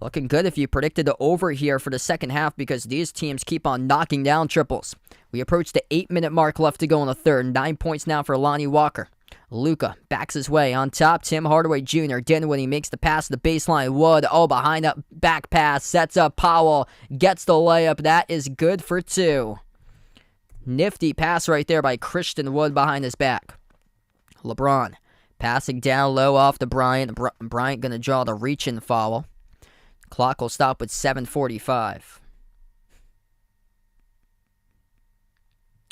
A: Looking good if you predicted the over here for the second half because these teams keep on knocking down triples. We approach the 8-minute mark left to go in the third. 9 points now for Lonnie Walker. Luka backs his way on top. Tim Hardaway Jr. Dinwiddie makes the pass to the baseline. Wood, behind that back pass. Sets up Powell. Gets the layup. That is good for 2. Nifty pass right there by Christian Wood behind his back. LeBron passing down low off to Bryant. Bryant going to draw the reach-in foul. Clock will stop with 7:45.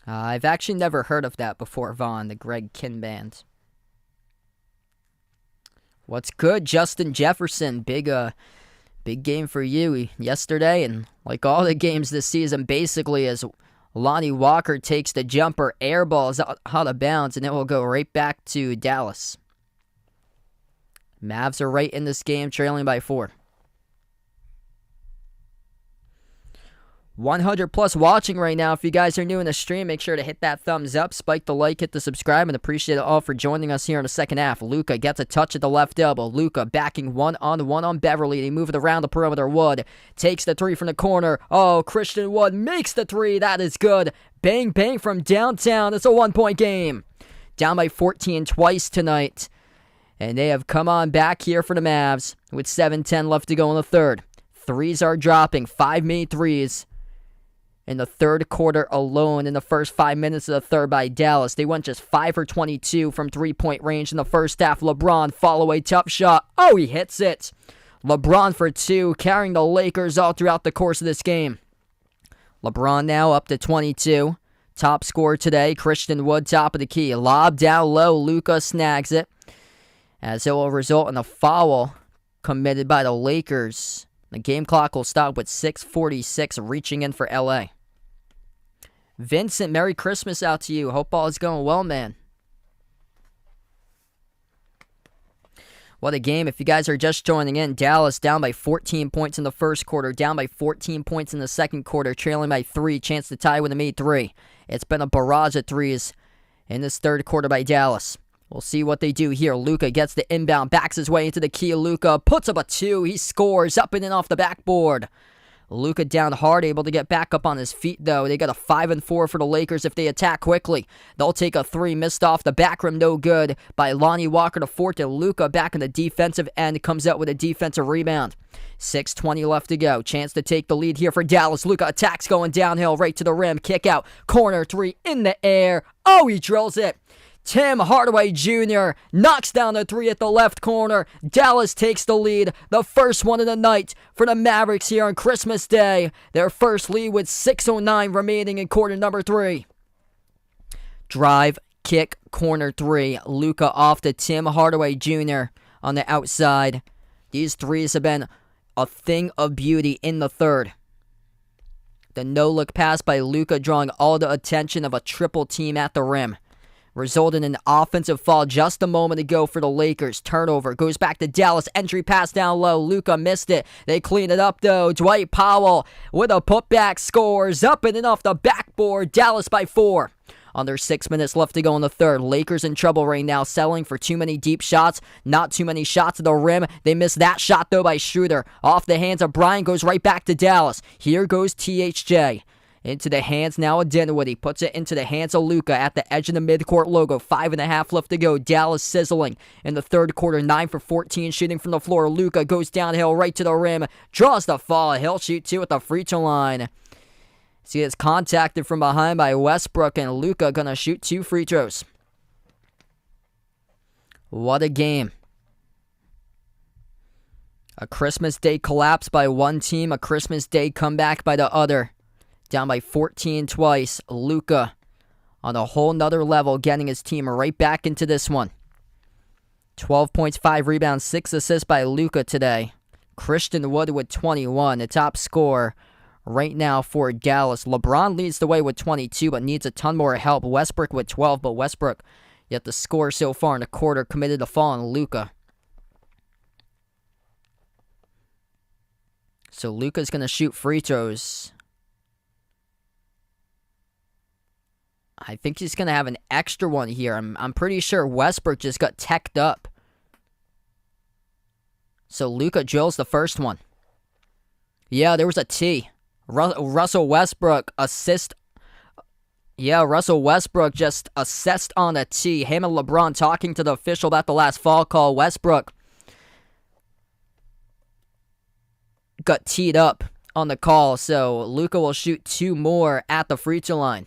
A: I've actually never heard of that before, Vaughn, the Greg Kinn Band. What's good, Justin Jefferson? Big game for you yesterday, and like all the games this season, basically, as Lonnie Walker takes the jumper, air balls out of bounds, and it will go right back to Dallas. Mavs are right in this game, trailing by 4. 100 plus watching right now. If you guys are new in the stream, make sure to hit that thumbs up, spike the like, hit the subscribe, and appreciate it all for joining us here in the second half. Luka gets a touch at the left elbow. Luka backing one-on-1 on Beverly. They move it around the perimeter. Wood takes the 3 from the corner. Christian Wood makes the 3. That is good. Bang, bang from downtown. It's a 1-point game. Down by 14 twice tonight. And they have come on back here for the Mavs with 7:10 left to go in the third. Threes are dropping. 5 made threes in the third quarter alone. In the first 5 minutes of the third by Dallas, they went just 5 for 22 from 3-point range in the first half. LeBron, follow-away tough shot. He hits it. LeBron for 2, carrying the Lakers all throughout the course of this game. LeBron now up to 22. Top scorer today, Christian Wood, top of the key. Lob down low, Luka snags it, as it will result in a foul committed by the Lakers. The game clock will stop with 6:46, reaching in for LA. Vincent, Merry Christmas out to you. Hope all is going well, man. What a game. If you guys are just joining in, Dallas down by 14 points in the first quarter, down by 14 points in the second quarter, trailing by 3, chance to tie with a made 3. It's been a barrage of threes in this third quarter by Dallas. We'll see what they do here. Luka gets the inbound, backs his way into the key. Luka puts up a 2. He scores up and in off the backboard. Luka down hard, able to get back up on his feet, though. They got a 5-4 for the Lakers if they attack quickly. They'll take a 3, missed off the back rim, no good, by Lonnie Walker to Forte. Luka back in the defensive end, comes out with a defensive rebound. 6:20 left to go. Chance to take the lead here for Dallas. Luka attacks going downhill, right to the rim. Kick out, corner 3 in the air. He drills it. Tim Hardaway Jr. knocks down the 3 at the left corner. Dallas takes the lead, the first one of the night for the Mavericks here on Christmas Day. Their first lead with 6:09 remaining in quarter number 3. Drive, kick, corner 3. Luka off to Tim Hardaway Jr. on the outside. These threes have been a thing of beauty in the third. The no-look pass by Luka drawing all the attention of a triple team at the rim, resulted in an offensive foul just a moment ago for the Lakers. Turnover goes back to Dallas. Entry pass down low. Luka missed it. They clean it up, though. Dwight Powell with a putback scores up and in off the backboard. Dallas by 4. Under 6 minutes left to go in the third. Lakers in trouble right now, settling for too many deep shots. Not too many shots at the rim. They missed that shot, though, by Schroeder. Off the hands of Bryant, goes right back to Dallas. Here goes THJ. Into the hands now of Dinwiddie. Puts it into the hands of Luka at the edge of the midcourt logo. 5.5 left to go. Dallas sizzling in the third quarter. 9 for 14 shooting from the floor. Luka goes downhill right to the rim. Draws the foul. He'll shoot 2 at the free throw line. See, it's contacted from behind by Westbrook, and Luka gonna shoot 2 free throws. What a game. A Christmas Day collapse by one team. A Christmas Day comeback by the other. Down by 14 twice. Luka on a whole nother level, getting his team right back into this one. 12 points, 5 rebounds, 6 assists by Luka today. Christian Wood with 21, the top scorer right now for Dallas. LeBron leads the way with 22, but needs a ton more help. Westbrook with 12, but Westbrook, yet the score so far in the quarter, committed a foul on Luka. So Luka's going to shoot free throws. I think he's going to have an extra one here. I'm pretty sure Westbrook just got teched up. So Luka drills the first one. Yeah, there was a T. Russell Westbrook assist. Yeah, Russell Westbrook just assessed on a T. Him and LeBron talking to the official about the last foul call. Westbrook got teed up on the call, so Luka will shoot 2 more at the free throw line.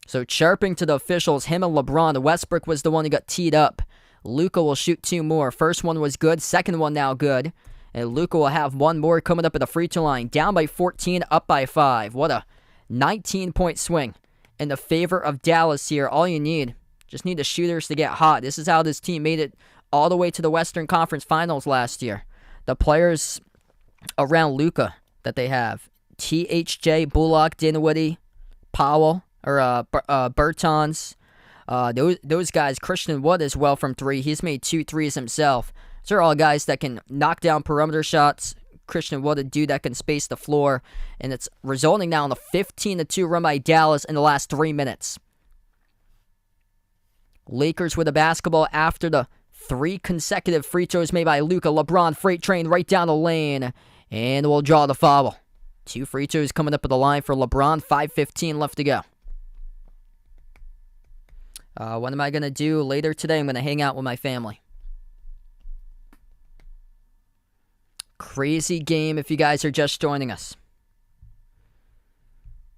A: So chirping to the officials, him and LeBron. Westbrook was the one who got teed up. Luka will shoot 2 more. First one was good, second one now good. And Luka will have 1 more coming up at the free throw line. Down by 14, up by 5. What a 19-point swing in the favor of Dallas here. All you need, just need the shooters to get hot. This is how this team made it all the way to the Western Conference Finals last year. The players around Luka that they have: THJ, Bullock, Dinwiddie, Powell, or Bertans. Those guys. Christian Wood as well from 3. He's made 2 threes himself. These are all guys that can knock down perimeter shots. Christian Wood, a dude that can space the floor. And it's resulting now in a 15-2 run by Dallas in the last 3 minutes. Lakers with the basketball after the 3 consecutive free throws made by Luka. LeBron freight train right down the lane. And we'll draw the foul. 2 free throws coming up at the line for LeBron. 5:15 left to go. What am I going to do later today? I'm going to hang out with my family. Crazy game if you guys are just joining us.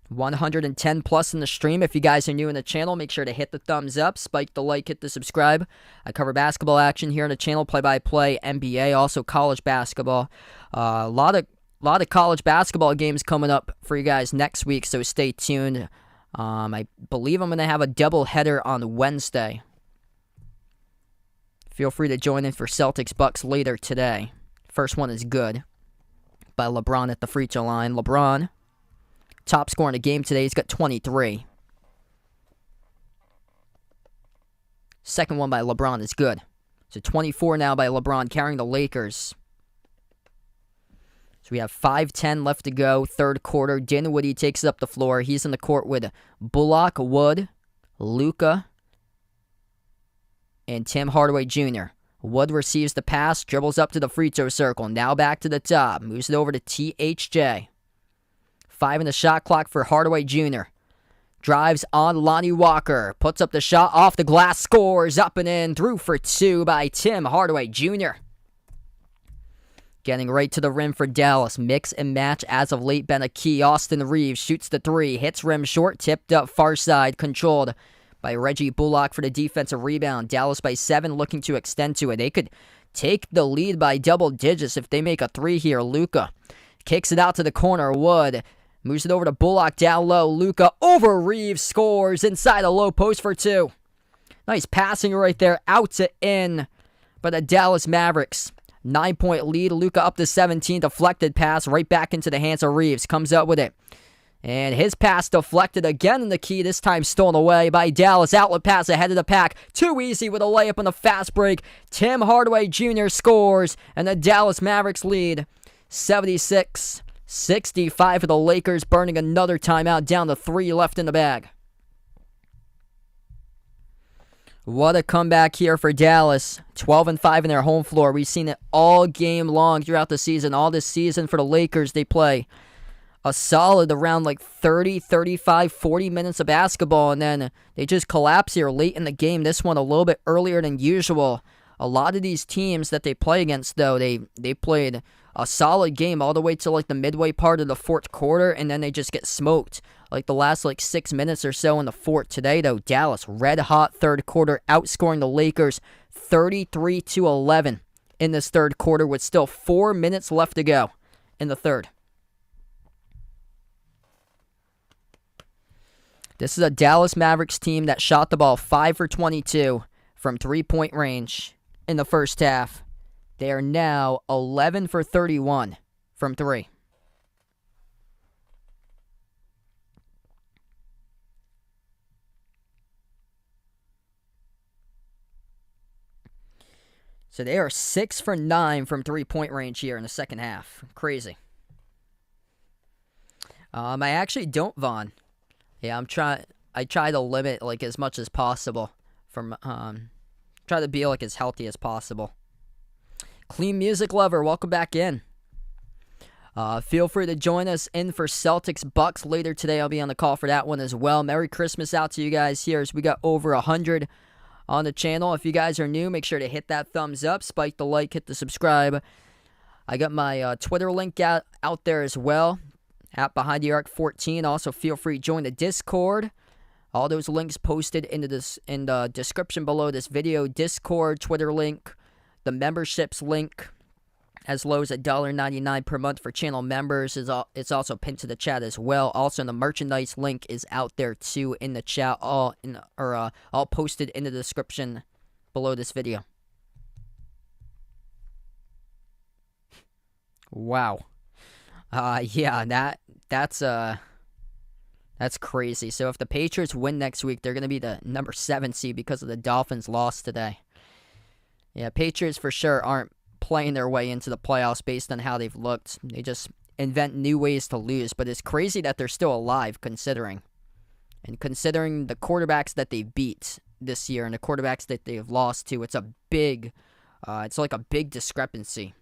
A: 110 plus in the stream. If you guys are new in the channel, make sure to hit the thumbs up, spike the like, hit the subscribe. I cover basketball action here on the channel, play-by-play, NBA, also college basketball. A lot of college basketball games coming up for you guys next week, so stay tuned. I believe I'm going to have a doubleheader on Wednesday. Feel free to join in for Celtics Bucks later today. First one is good by LeBron at the free throw line. LeBron, top scorer in the game today. He's got 23. Second one by LeBron is good. So 24 now by LeBron, carrying the Lakers. So we have 5:10 left to go, third quarter. Dinwiddie takes up the floor. He's in the court with Bullock, Wood, Luka, and Tim Hardaway Jr. Wood receives the pass, dribbles up to the free throw circle. Now back to the top. Moves it over to THJ. 5 in the shot clock for Hardaway Jr. Drives on Lonnie Walker. Puts up the shot off the glass. Scores up and in. Through for 2 by Tim Hardaway Jr. Getting right to the rim for Dallas. Mix and match as of late been a key. Austin Reeves shoots the 3. Hits rim short. Tipped up far side. Controlled by Reggie Bullock for the defensive rebound. Dallas by 7, looking to extend to it. They could take the lead by double digits if they make a 3 here. Luka kicks it out to the corner. Wood moves it over to Bullock down low. Luka over Reeves. Scores inside a low post for 2. Nice passing right there. Out to in by the Dallas Mavericks. 9-point lead. Luka up to 17. Deflected pass right back into the hands of Reeves. Comes up with it. And his pass deflected again in the key. This time stolen away by Dallas. Outlet pass ahead of the pack. Too easy with a layup on the fast break. Tim Hardaway Jr. scores. And the Dallas Mavericks lead 76-65 for the Lakers. Burning another timeout. Down to 3 left in the bag. What a comeback here for Dallas. 12-5 in their home floor. We've seen it all game long throughout the season. All this season for the Lakers, they play a solid around like 30, 35, 40 minutes of basketball, and then they just collapse here late in the game. This one a little bit earlier than usual. A lot of these teams that they play against, though, they played a solid game all the way to like the midway part of the fourth quarter, and then they just get smoked like the last like 6 minutes or so in the fourth. Today, though, Dallas, red hot third quarter, outscoring the Lakers 33-11 in this third quarter with still 4 minutes left to go in the third. This is a Dallas Mavericks team that shot the ball 5 for 22 from three-point range in the first half. They are now 11 for 31 from three. So they are 6 for 9 from three-point range here in the second half. Crazy. I actually don't, Vaughn. Yeah, I try to limit like as much as possible from try to be like as healthy as possible. Clean Music Lover, welcome back in. Feel free to join us in for Celtics Bucks later today. I'll be on the call for that one as well. Merry Christmas out to you guys here as we got over 100 on the channel. If you guys are new, make sure to hit that thumbs up, spike the like, hit the subscribe. I got my Twitter link out there as well, at Behind the Arc 14. Also, feel free to join the Discord. All those links posted in the description below this video. Discord, Twitter link, the memberships link, as low as $1.99 per month for channel members. It's also pinned to the chat as well. Also, the merchandise link is out there too in the chat, all posted in the description below this video. Wow. Yeah, that's crazy. So if the Patriots win next week, they're going to be the number 7 seed because of the Dolphins' loss today. Yeah, Patriots for sure aren't playing their way into the playoffs based on how they've looked. They just invent new ways to lose, but it's crazy that they're still alive considering the quarterbacks that they beat this year and the quarterbacks that they've lost to. It's like a big discrepancy.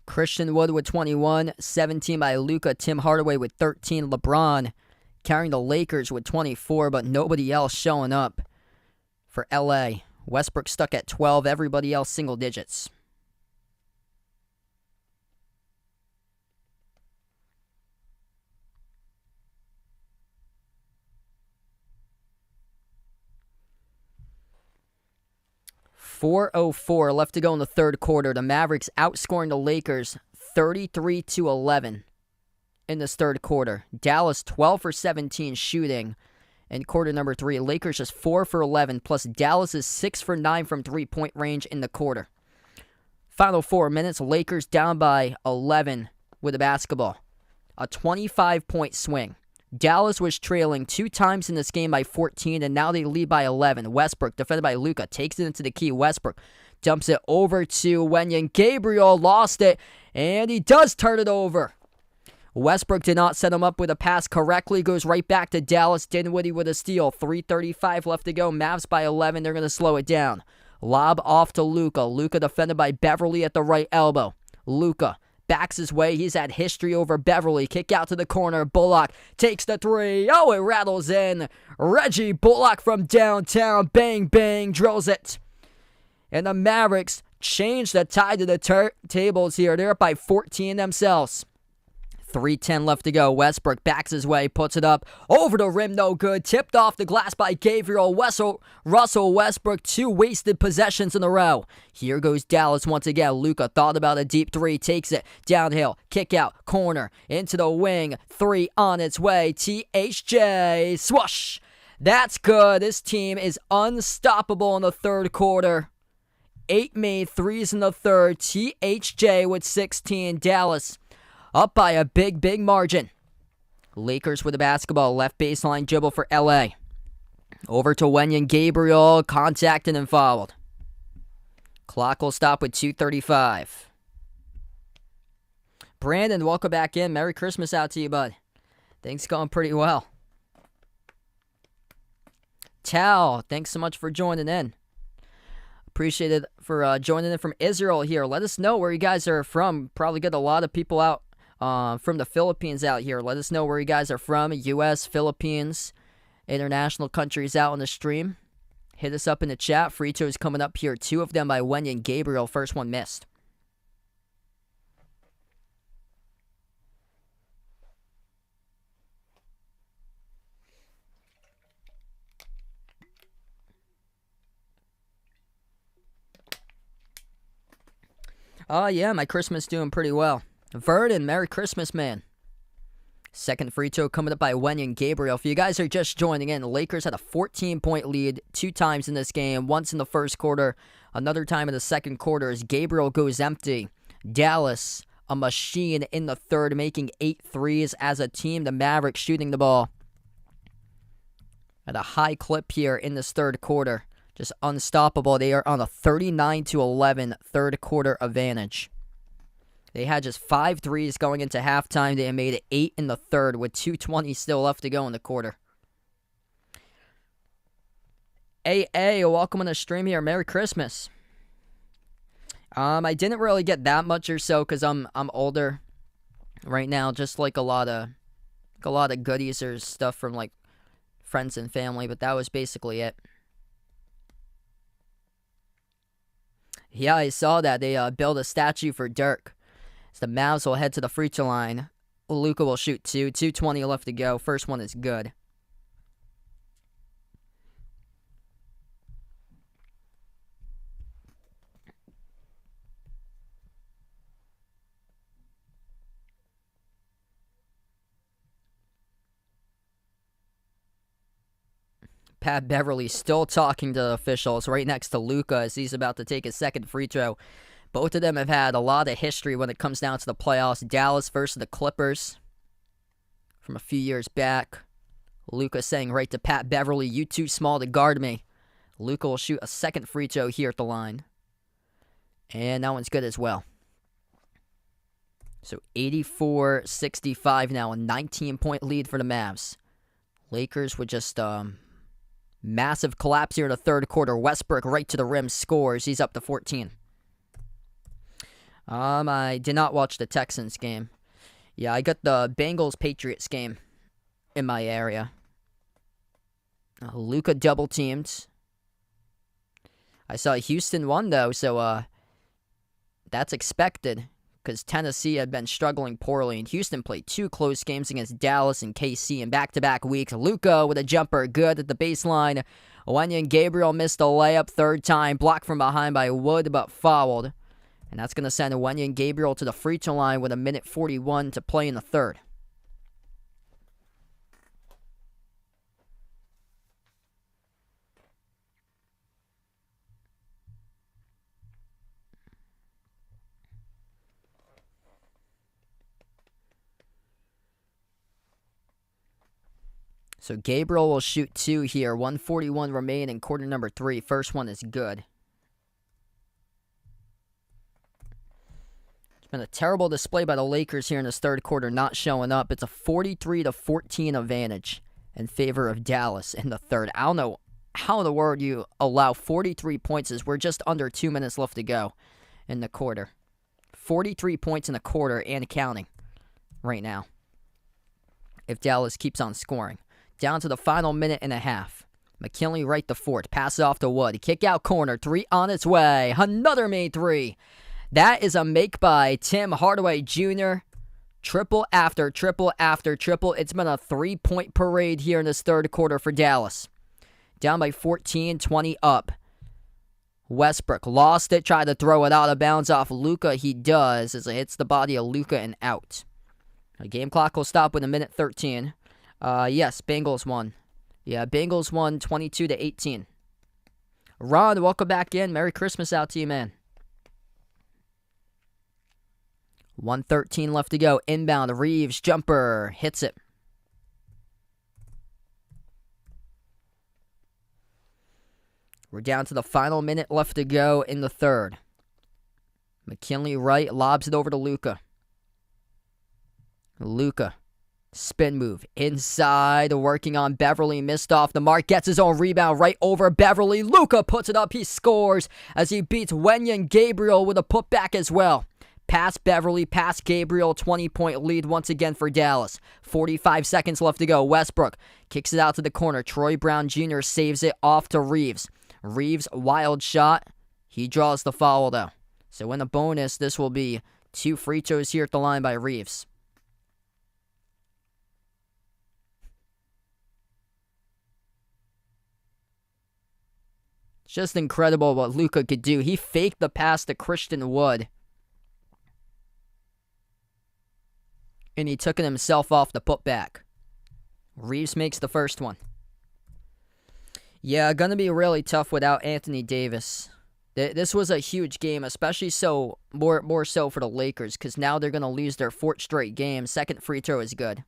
A: Christian Wood with 21, 17 by Luka, Tim Hardaway with 13, LeBron carrying the Lakers with 24, but nobody else showing up for LA. Westbrook stuck at 12, everybody else single digits. .404 left to go in the third quarter. The Mavericks outscoring the Lakers 33-11 in this third quarter. Dallas 12 for 17 shooting in quarter number 3. Lakers just 4 for 11, plus Dallas is 6 for 9 from three-point range in the quarter. Final 4 minutes, Lakers down by 11 with the basketball. A 25-point swing. Dallas was trailing 2 times in this game by 14, and now they lead by 11. Westbrook, defended by Luka, takes it into the key. Westbrook dumps it over to Wenyen. Gabriel lost it, and he does turn it over. Westbrook did not set him up with a pass correctly. Goes right back to Dallas. Dinwiddie with a steal. 3:35 left to go. Mavs by 11. They're going to slow it down. Lob off to Luka. Luka defended by Beverly at the right elbow. Luka backs his way. He's had history over Beverly. Kick out to the corner. Bullock takes the 3. Oh, it rattles in. Reggie Bullock from downtown. Bang, bang. Drills it. And the Mavericks change the tide to the tables here. They're up by 14 themselves. 3:10 left to go. Westbrook backs his way, puts it up over the rim, no good. Tipped off the glass by Gabriel. Russell Westbrook, 2 wasted possessions in a row. Here goes Dallas once again. Luka thought about a deep 3, takes it downhill, kick out, corner, into the wing. 3 on its way. THJ, swoosh. That's good. This team is unstoppable in the third quarter. 8 made threes in the third. THJ with 16. Dallas up by a big, big margin. Lakers with the basketball. Left baseline dribble for LA. Over to Wenyen. Gabriel contacted and fouled. Clock will stop with 2:35. Brandon, welcome back in. Merry Christmas out to you, bud. Things going pretty well. Tal, thanks so much for joining in. Appreciate it for joining in from Israel here. Let us know where you guys are from. Probably get a lot of people out from the Philippines out here. Let us know where you guys are from. U.S., Philippines, international countries out on the stream. Hit us up in the chat. Free throws coming up here. 2 of them by Wendy and Gabriel. First one missed. Oh, yeah, my Christmas doing pretty well. Verdon, Merry Christmas, man. Second free throw coming up by Wendy and Gabriel. If you guys are just joining in, the Lakers had a 14-point lead 2 times in this game. Once in the first quarter, another time in the second quarter as Gabriel goes empty. Dallas, a machine in the third, making 8 threes as a team. The Mavericks shooting the ball at a high clip here in this third quarter. Just unstoppable. They are on a 39-11 third quarter advantage. They had just 5 threes going into halftime. They made it 8 in the third with 2:20 still left to go in the quarter. AA, welcome on the stream here. Merry Christmas. I didn't really get that much or so because I'm older right now. Just like a lot of goodies or stuff from like friends and family, but that was basically it. Yeah, I saw that they built a statue for Dirk. The Mavs will head to the free throw line. Luka will shoot 2. 2:20 left to go. First one is good. Pat Beverly still talking to the officials right next to Luka as he's about to take his second free throw. Both of them have had a lot of history when it comes down to the playoffs. Dallas versus the Clippers from a few years back. Luka saying right to Pat Beverly, "You too small to guard me." Luka will shoot a second free throw here at the line. And that one's good as well. So 84-65 now, a 19-point lead for the Mavs. Lakers with just massive collapse here in the third quarter. Westbrook right to the rim scores. He's up to 14. I did not watch the Texans game. Yeah, I got the Bengals-Patriots game in my area. Luka double-teamed. I saw Houston won, though, so that's expected because Tennessee had been struggling poorly, and Houston played 2 close games against Dallas and KC in back-to-back weeks. Luka with a jumper, good at the baseline. Wendy and Gabriel missed a layup third time, blocked from behind by Wood, but fouled. And that's going to send Wendy and Gabriel to the free throw line with 1:41 to play in the third. So Gabriel will shoot 2 here. 1:41 remain in quarter number 3. First one is good. It's been a terrible display by the Lakers here in this third quarter, not showing up. It's a 43-14 advantage in favor of Dallas in the third. I don't know how in the world you allow 43 points as we're just under 2 minutes left to go in the quarter. 43 points in the quarter and counting right now if Dallas keeps on scoring. Down to the final minute and a half. McKinley right to Fort. Pass it off to Wood. Kick out corner. 3 on its way. Another made 3. That is a make by Tim Hardaway Jr. Triple after triple after triple. It's been a 3-point parade here in this third quarter for Dallas. Down by 14, 20 up. Westbrook lost it, tried to throw it out of bounds off Luka. He does as it hits the body of Luka and out. The game clock will stop with 1:13. Yes, Bengals won. Yeah, Bengals won 22-18. Ron, welcome back in. Merry Christmas out to you, man. 1:13 left to go. Inbound, Reeves, jumper, hits it. We're down to the final minute left to go in the third. McKinley right, lobs it over to Luka. Luka Spin move inside, working on Beverly, missed off the mark, gets his own rebound right over Beverly. Luka puts it up, he scores as he beats Wenyen Gabriel with a putback as well. Pass Beverly, pass Gabriel, 20-point lead once again for Dallas. 45 seconds left to go. Westbrook kicks it out to the corner. Troy Brown Jr. saves it off to Reeves. Reeves, wild shot. He draws the foul though. So in the bonus, this will be 2 free throws here at the line by Reeves. It's just incredible what Luka could do. He faked the pass to Christian Wood. And he took it himself off the putback. Reeves makes the first one. Yeah, gonna be really tough without Anthony Davis. This was a huge game, especially more so for the Lakers, because now they're gonna lose their 4th straight game. Second free throw is good.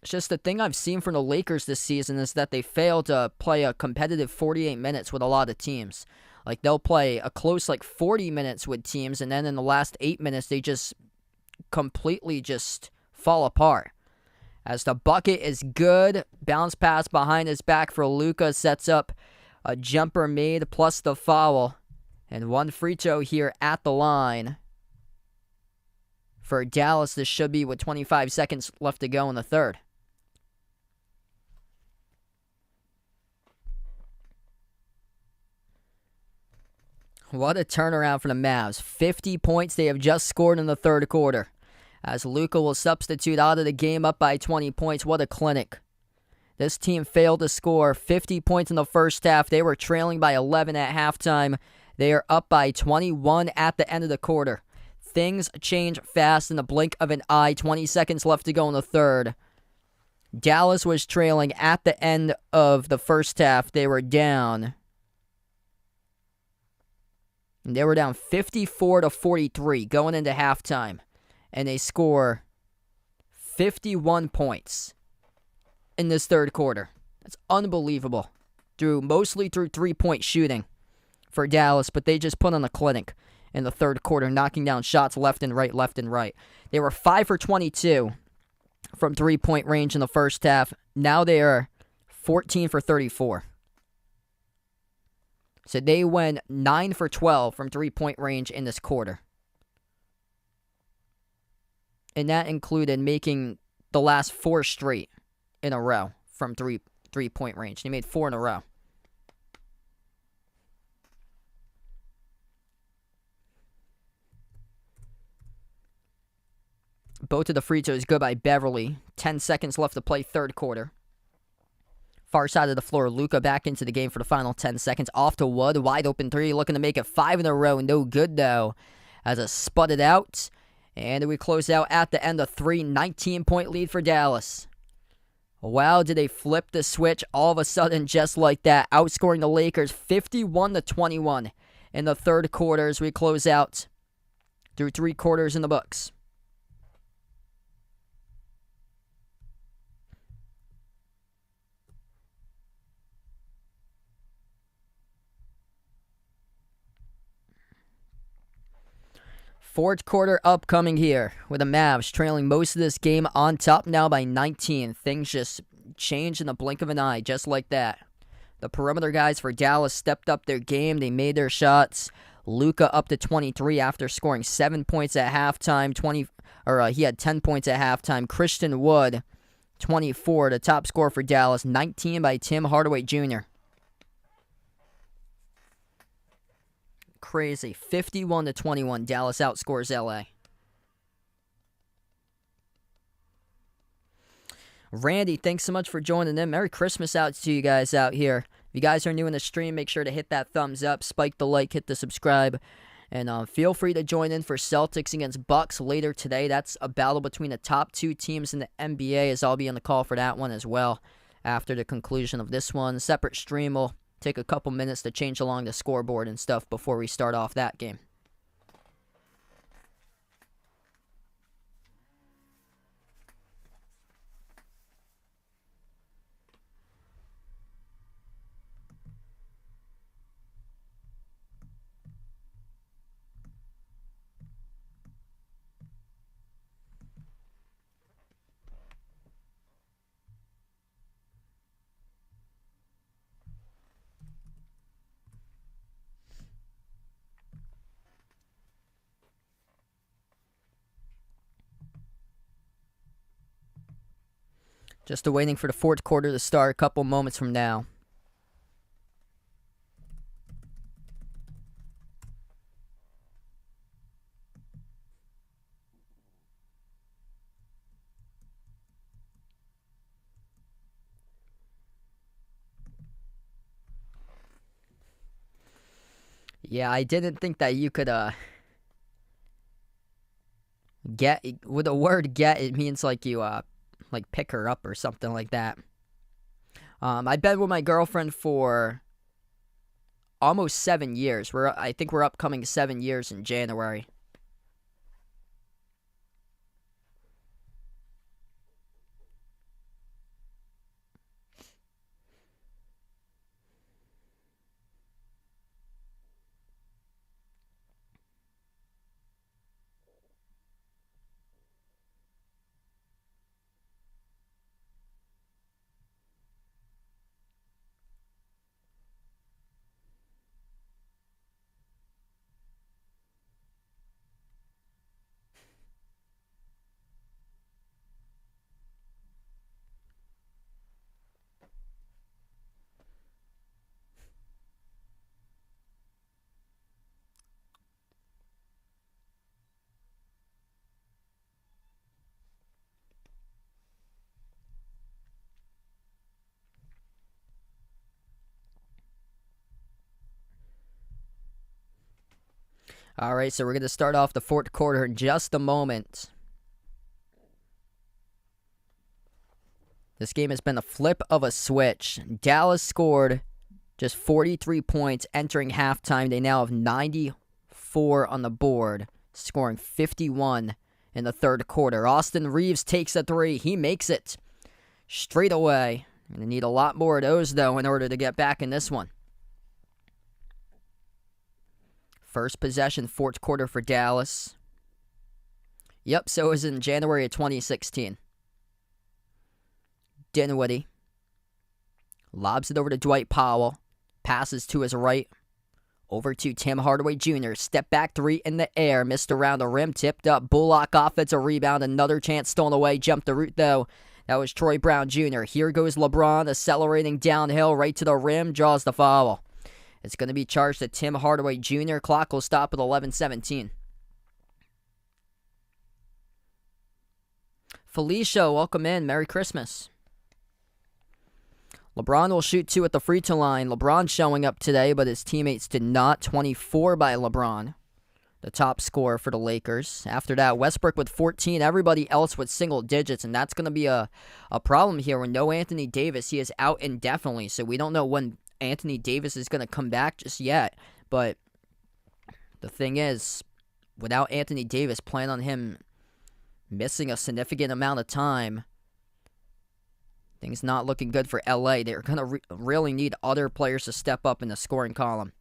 A: It's just the thing I've seen from the Lakers this season is that they fail to play a competitive 48 minutes with a lot of teams. Like, they'll play a close, 40 minutes with teams, and then in the last 8 minutes, they just completely just fall apart. As the bucket is good, bounce pass behind his back for Luka, sets up a jumper made plus the foul. And 1 free throw here at the line. For Dallas, this should be with 25 seconds left to go in the third. What a turnaround for the Mavs. 50 points they have just scored in the third quarter. As Luka will substitute out of the game up by 20 points. What a clinic. This team failed to score 50 points in the first half. They were trailing by 11 at halftime. They are up by 21 at the end of the quarter. Things change fast in the blink of an eye. 20 seconds left to go in the third. Dallas was trailing at the end of the first half. They were down. They were down 54-43 going into halftime. And they score 51 points in this third quarter. That's unbelievable. Mostly through 3-point shooting for Dallas, but they just put on a clinic in the third quarter, knocking down shots left and right, left and right. They were 5 for 22 from 3-point range in the first half. Now they are 14 for 34. So they went 9 for 12 from 3-point range in this quarter. And that included making the last 4 straight in a row from three-point range. They made 4 in a row. Both of the free throws go by Beverly. 10 seconds left to play third quarter. Far side of the floor, Luka back into the game for the final 10 seconds. Off to Wood, wide open 3, looking to make it 5 in a row. No good, though, as it sputted out. And we close out at the end of 3, 19-point lead for Dallas. Wow, did they flip the switch all of a sudden just like that, outscoring the Lakers 51-21 in the third quarter as we close out through 3 quarters in the books. Fourth quarter upcoming here with the Mavs trailing most of this game on top now by 19. Things just changed in the blink of an eye just like that. The perimeter guys for Dallas stepped up their game. They made their shots. Luka up to 23 after scoring 7 points at halftime. He had 10 points at halftime. Christian Wood, 24, the top scorer for Dallas. 19 by Tim Hardaway Jr. Crazy. 51-21. Dallas outscores LA. Randy, thanks so much for joining in. Merry Christmas out to you guys out here. If you guys are new in the stream, make sure to hit that thumbs up, spike the like, hit the subscribe, and feel free to join in for Celtics against Bucks later today. That's a battle between the top 2 teams in the NBA, as I'll be on the call for that one as well after the conclusion of this one. Separate stream will take a couple minutes to change along the scoreboard and stuff before we start off that game. Just waiting for the fourth quarter to start a couple moments from now. Yeah, I didn't think that you could get with the word get. It means like you like pick her up or something like that. I've been with my girlfriend for almost 7 years. I think we're upcoming 7 years in January. All right, so we're going to start off the fourth quarter in just a moment. This game has been a flip of a switch. Dallas scored just 43 points entering halftime. They now have 94 on the board, scoring 51 in the third quarter. Austin Reeves takes a three. He makes it straight away. Going to need a lot more of those, though, in order to get back in this one. First possession, fourth quarter for Dallas. Yep, so it was in January of 2016. Dinwiddie lobs it over to Dwight Powell. Passes to his right. Over to Tim Hardaway Jr. Step back three in the air. Missed around the rim. Tipped up. Bullock offensive rebound. Another chance stolen away. Jumped the route, though. That was Troy Brown Jr. Here goes LeBron accelerating downhill right to the rim. Draws the foul. It's going to be charged to Tim Hardaway Jr. Clock will stop at 11:17. Felicia, welcome in. Merry Christmas. LeBron will shoot two at the free throw line. LeBron showing up today, but his teammates did not. 24 by LeBron, the top scorer for the Lakers. After that, Westbrook with 14. Everybody else with single digits, and that's going to be a problem here. With no Anthony Davis, he is out indefinitely, so we don't know when Anthony Davis is going to come back just yet. But the thing is, without Anthony Davis, plan on him missing a significant amount of time. Things not looking good for LA. They're going to really need other players to step up in the scoring column.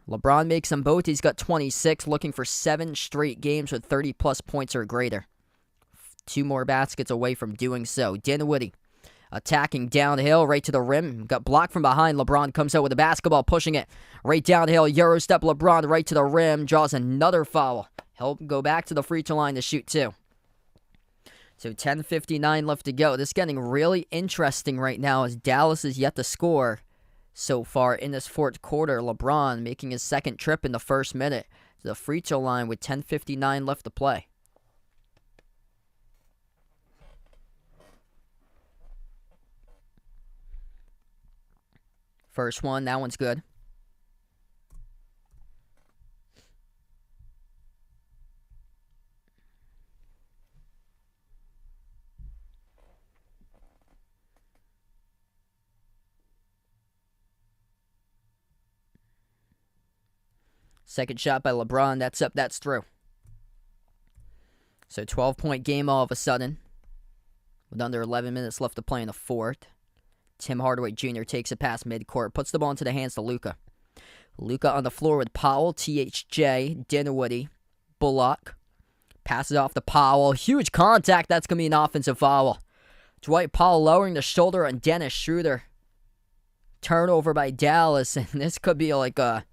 A: LeBron makes them both. He's got 26, looking for 7 straight games with 30-plus points or greater. 2 more baskets away from doing so. Dinwiddie attacking downhill right to the rim. Got blocked from behind. LeBron comes out with the basketball, pushing it right downhill. Euro step LeBron right to the rim. Draws another foul. He'll go back to the free throw line to shoot 2. So 10:59 left to go. This is getting really interesting right now as Dallas is yet to score so far in this fourth quarter. LeBron making his second trip in the first minute to the free throw line with 10:59 left to play. First one, that one's good. Second shot by LeBron. That's up. That's through. So 12-point game all of a sudden. With under 11 minutes left to play in the fourth. Tim Hardaway Jr. takes it past midcourt. Puts the ball into the hands of Luka. Luka on the floor with Powell, THJ, Dinwiddie, Bullock. Passes off to Powell. Huge contact. That's going to be an offensive foul. Dwight Powell lowering the shoulder on Dennis Schroeder. Turnover by Dallas. And this could be like a...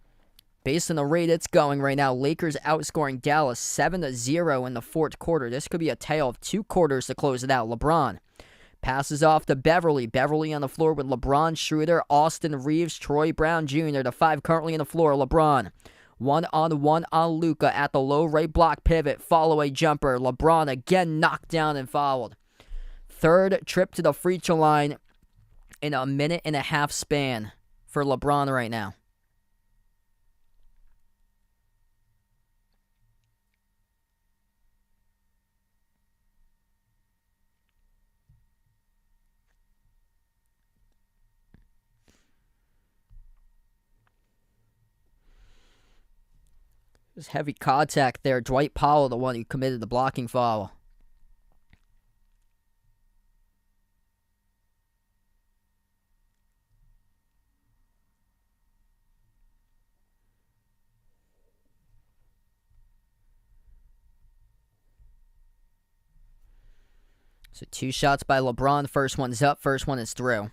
A: Based on the rate it's going right now, Lakers outscoring Dallas 7-0 in the fourth quarter. This could be a tale of 2 quarters to close it out. LeBron Passes off to Beverly. Beverly on the floor with LeBron, Schroeder, Austin Reeves, Troy Brown Jr. The 5 currently on the floor. LeBron. 1-on-1 on Luka at the low right block pivot. Follow a jumper. LeBron again knocked down and fouled. Third trip to the free throw line in a minute and a half span for LeBron right now. There's heavy contact there. Dwight Powell, the one who committed the blocking foul. So 2 shots by LeBron. First one's up. First one is through.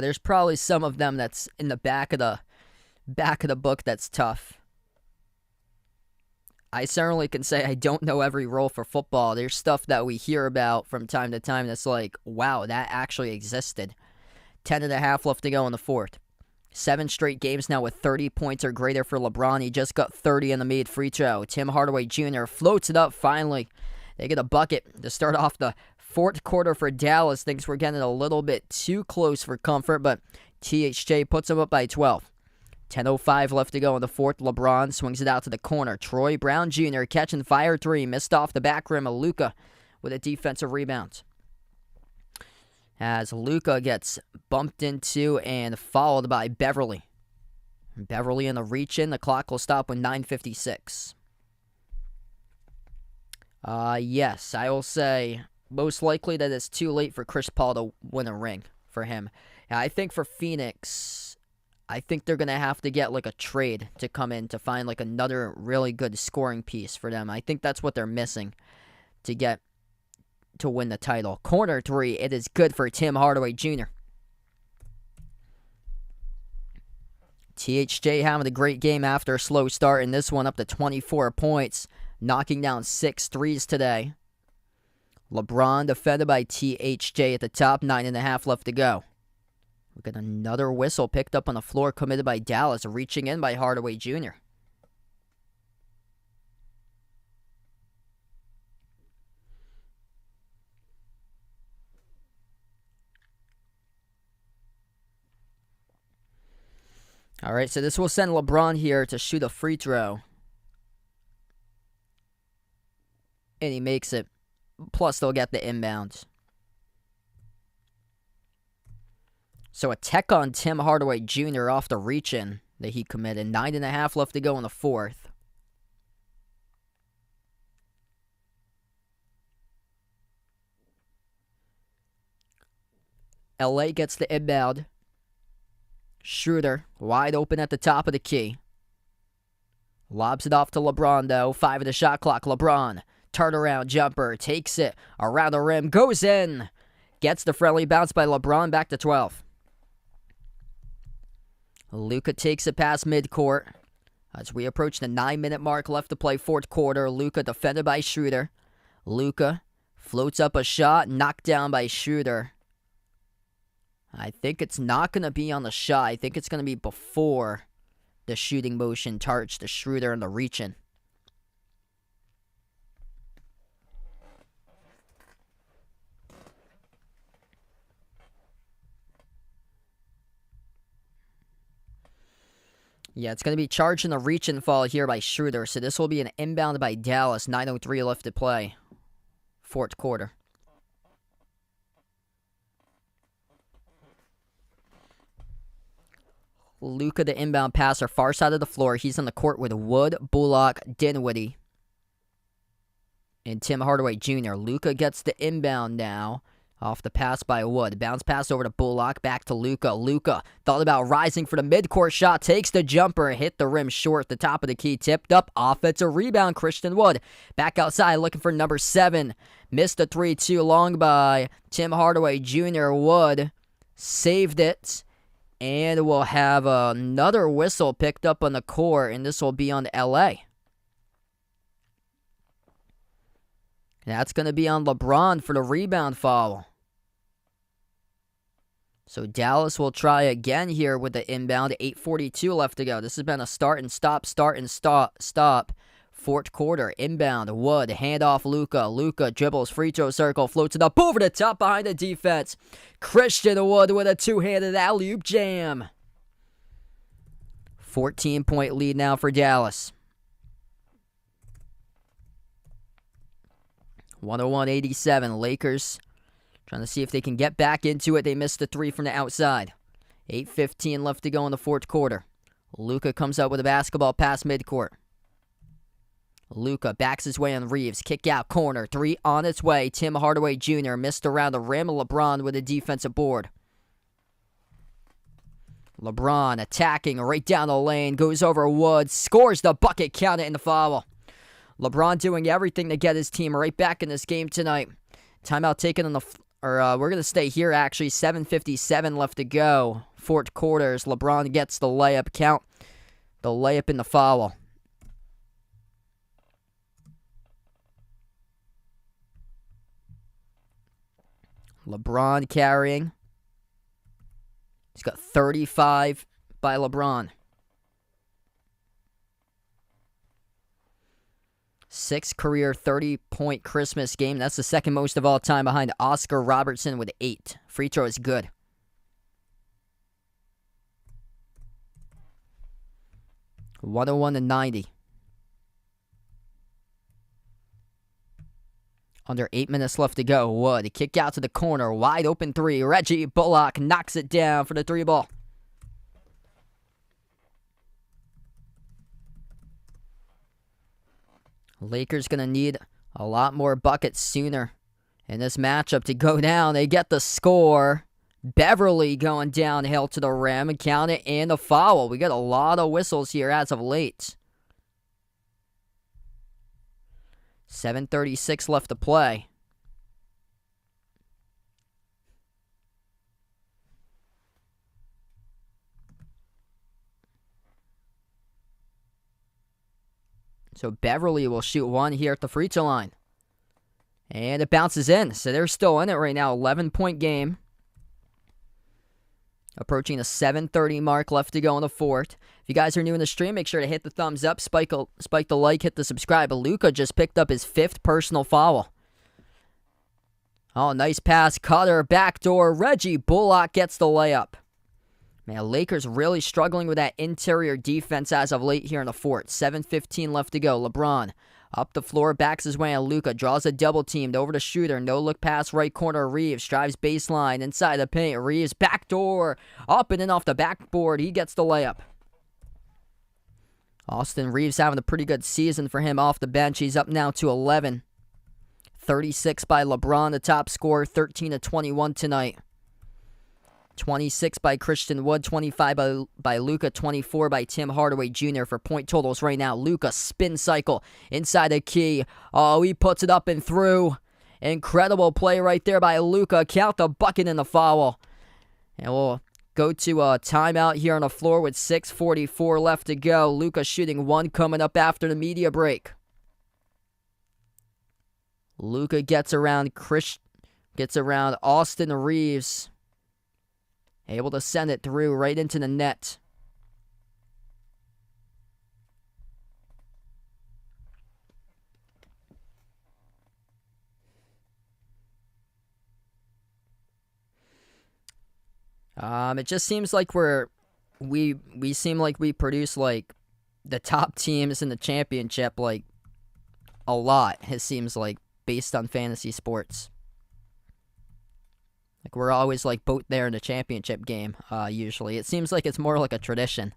A: There's probably some of them that's in the back of the book that's tough. I certainly can say I don't know every rule for football. There's stuff that we hear about from time to time that's like, wow, that actually existed. 10.5 left to go in the fourth. 7 straight games now with 30 points or greater for LeBron. He just got 30 in the made free throw. Tim Hardaway Jr. floats it up finally. They get a bucket to start off the fourth quarter for Dallas. Things were getting a little bit too close for comfort, but THJ puts them up by 12. 10:05 left to go in the fourth. LeBron swings it out to the corner. Troy Brown Jr. catching fire 3. Missed off the back rim of Luka with a defensive rebound. As Luka gets bumped into and followed by Beverly. Beverly in the reach in. The clock will stop with 9:56. Yes, I will say most likely that it's too late for Chris Paul to win a ring for him. I think for Phoenix, I think they're going to have to get like a trade to come in to find like another really good scoring piece for them. I think that's what they're missing to get to win the title. Corner 3, it is good for Tim Hardaway Jr. THJ having a great game after a slow start in this one, up to 24 points, knocking down 6 threes today. LeBron defended by THJ at the top, 9.5 left to go. We got another whistle picked up on the floor committed by Dallas, reaching in by Hardaway Jr. All right, so this will send LeBron here to shoot a free throw. And he makes it. Plus, they'll get the inbounds. So a tech on Tim Hardaway Jr. off the reach-in that he committed. 9.5 left to go in the fourth. LA gets the inbound. Schroeder, wide open at the top of the key. Lobs it off to LeBron, though. 5 of the shot clock. LeBron, turnaround jumper, takes it around the rim, goes in. Gets the friendly bounce by LeBron, back to 12. Luka takes it past midcourt. As we approach the 9-minute mark left to play fourth quarter, Luka defended by Schroeder. Luka floats up a shot, knocked down by Schroeder. I think it's not going to be on the shot. I think it's going to be before the shooting motion touch the Schroeder and the reach-in. Yeah, it's going to be charged in the reach-in fall here by Schroeder. So this will be an inbound by Dallas. 9:03 left to play. Fourth quarter. Luka, the inbound passer, far side of the floor. He's on the court with Wood, Bullock, Dinwiddie, and Tim Hardaway Jr. Luka gets the inbound now. Off the pass by Wood. Bounce pass over to Bullock. Back to Luka. Luka thought about rising for the midcourt shot. Takes the jumper. Hit the rim short. The top of the key. Tipped up. Offensive rebound. Christian Wood. Back outside looking for number 7. Missed the 3 too long by Tim Hardaway Jr. Wood saved it. And we'll have another whistle picked up on the court. And this will be on LA. That's going to be on LeBron for the rebound foul. So Dallas will try again here with the inbound. 8:42 left to go. This has been a start and stop. Fourth quarter, inbound, Wood, handoff, Luka. Luka dribbles, free throw circle, floats it up over the top behind the defense. Christian Wood with a two-handed alley-oop jam. 14-point lead now for Dallas. 101-87, Lakers trying to see if they can get back into it. They missed the 3 from the outside. 8:15 left to go in the fourth quarter. Luka comes out with a basketball pass midcourt. Luka backs his way on Reeves. Kick out corner. 3 on its way. Tim Hardaway Jr. missed around the rim. LeBron with a defensive board. LeBron attacking right down the lane. Goes over Wood. Scores the bucket. Count it in the foul. LeBron doing everything to get his team right back in this game tonight. Timeout taken on the... we're going to stay here, actually. 7:57 left to go. Fourth quarters. LeBron gets the layup. Count the layup in the foul. LeBron carrying. He's got 35 by LeBron. 6 career 30-point Christmas game. That's the second most of all time behind Oscar Robertson with 8. Free throw is good. (101-90). Under 8 minutes left to go. Wood, kick out to the corner. Wide open 3. Reggie Bullock knocks it down for the 3 ball. Lakers going to need a lot more buckets sooner in this matchup to go down. They get the score. Beverly going downhill to the rim and count it in the foul. We got a lot of whistles here as of late. 7:36 left to play. So Beverly will shoot 1 here at the free throw line. And it bounces in. So they're still in it right now. 11-point game. Approaching the 7:30 mark left to go in the fourth. If you guys are new in the stream, make sure to hit the thumbs up, spike the like, hit the subscribe. But Luka just picked up his 5th personal foul. Oh, nice pass. Cutter, backdoor. Reggie Bullock gets the layup. Man, Lakers really struggling with that interior defense as of late here in the fourth. 7:15 left to go. LeBron up the floor, backs his way on Luka, draws a double teamed over to shooter. No look pass right corner. Reeves drives baseline inside the paint. Reeves backdoor up and in off the backboard. He gets the layup. Austin Reeves having a pretty good season for him off the bench. He's up now to 11. 36 by LeBron, the top scorer. 13-21 tonight. 26 by Christian Wood, 25 by Luka, 24 by Tim Hardaway Jr. for point totals right now. Luka spin cycle inside the key. Oh, he puts it up and through. Incredible play right there by Luka. Count the bucket in the foul. And we'll go to a timeout here on the floor with 6:44 left to go. Luka shooting 1 coming up after the media break. Luka gets around Austin Reeves. Able to send it through right into the net. It just seems like we seem like we produce like the top teams in the championship like a lot. It seems like based on fantasy sports. Like, we're always, like, both there in the championship game, usually. It seems like it's more like a tradition.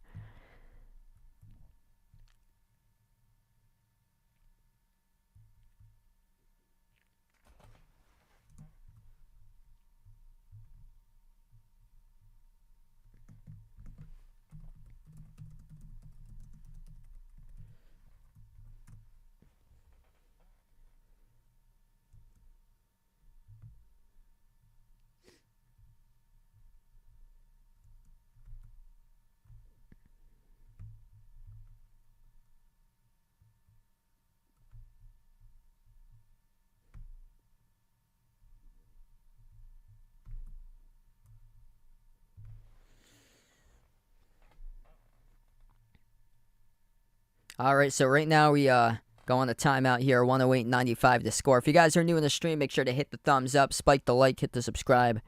A: All right, so right now we go on a timeout here, 108.95 to score. If you guys are new in the stream, make sure to hit the thumbs up, spike the like, hit the subscribe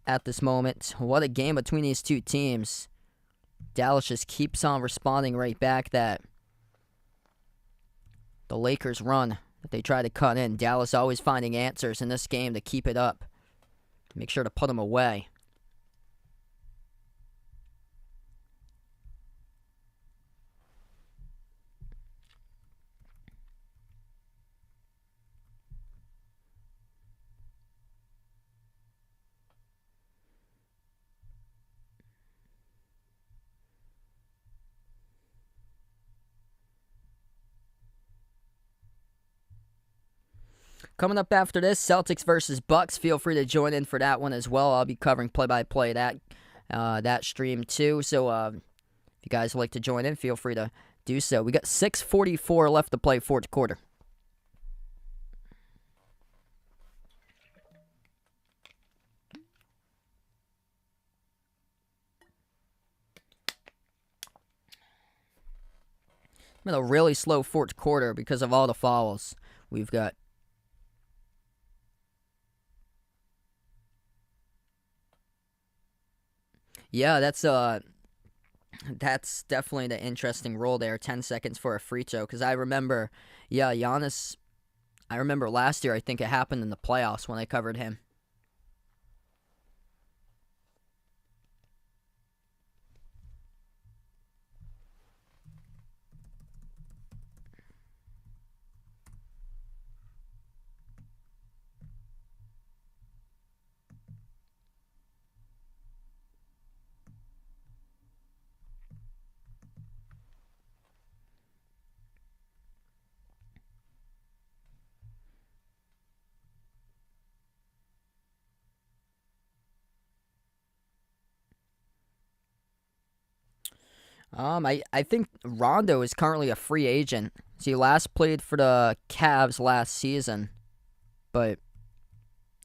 A: at this moment. What a game between these two teams. Dallas just keeps on responding right back that the Lakers run that they try to cut in. Dallas always finding answers in this game to keep it up. Make sure to put them away. Coming up after this, Celtics versus Bucks. Feel free to join in for that one as well. I'll be covering play-by-play that stream too. So if you guys would like to join in, feel free to do so. We got 6:44 left to play fourth quarter. Been a really slow fourth quarter because of all the fouls we've got. Yeah, that's definitely the interesting rule there. 10 seconds for a free throw. Because I remember, Giannis. I remember last year. I think it happened in the playoffs when I covered him. I think Rondo is currently a free agent. So he last played for the Cavs last season, but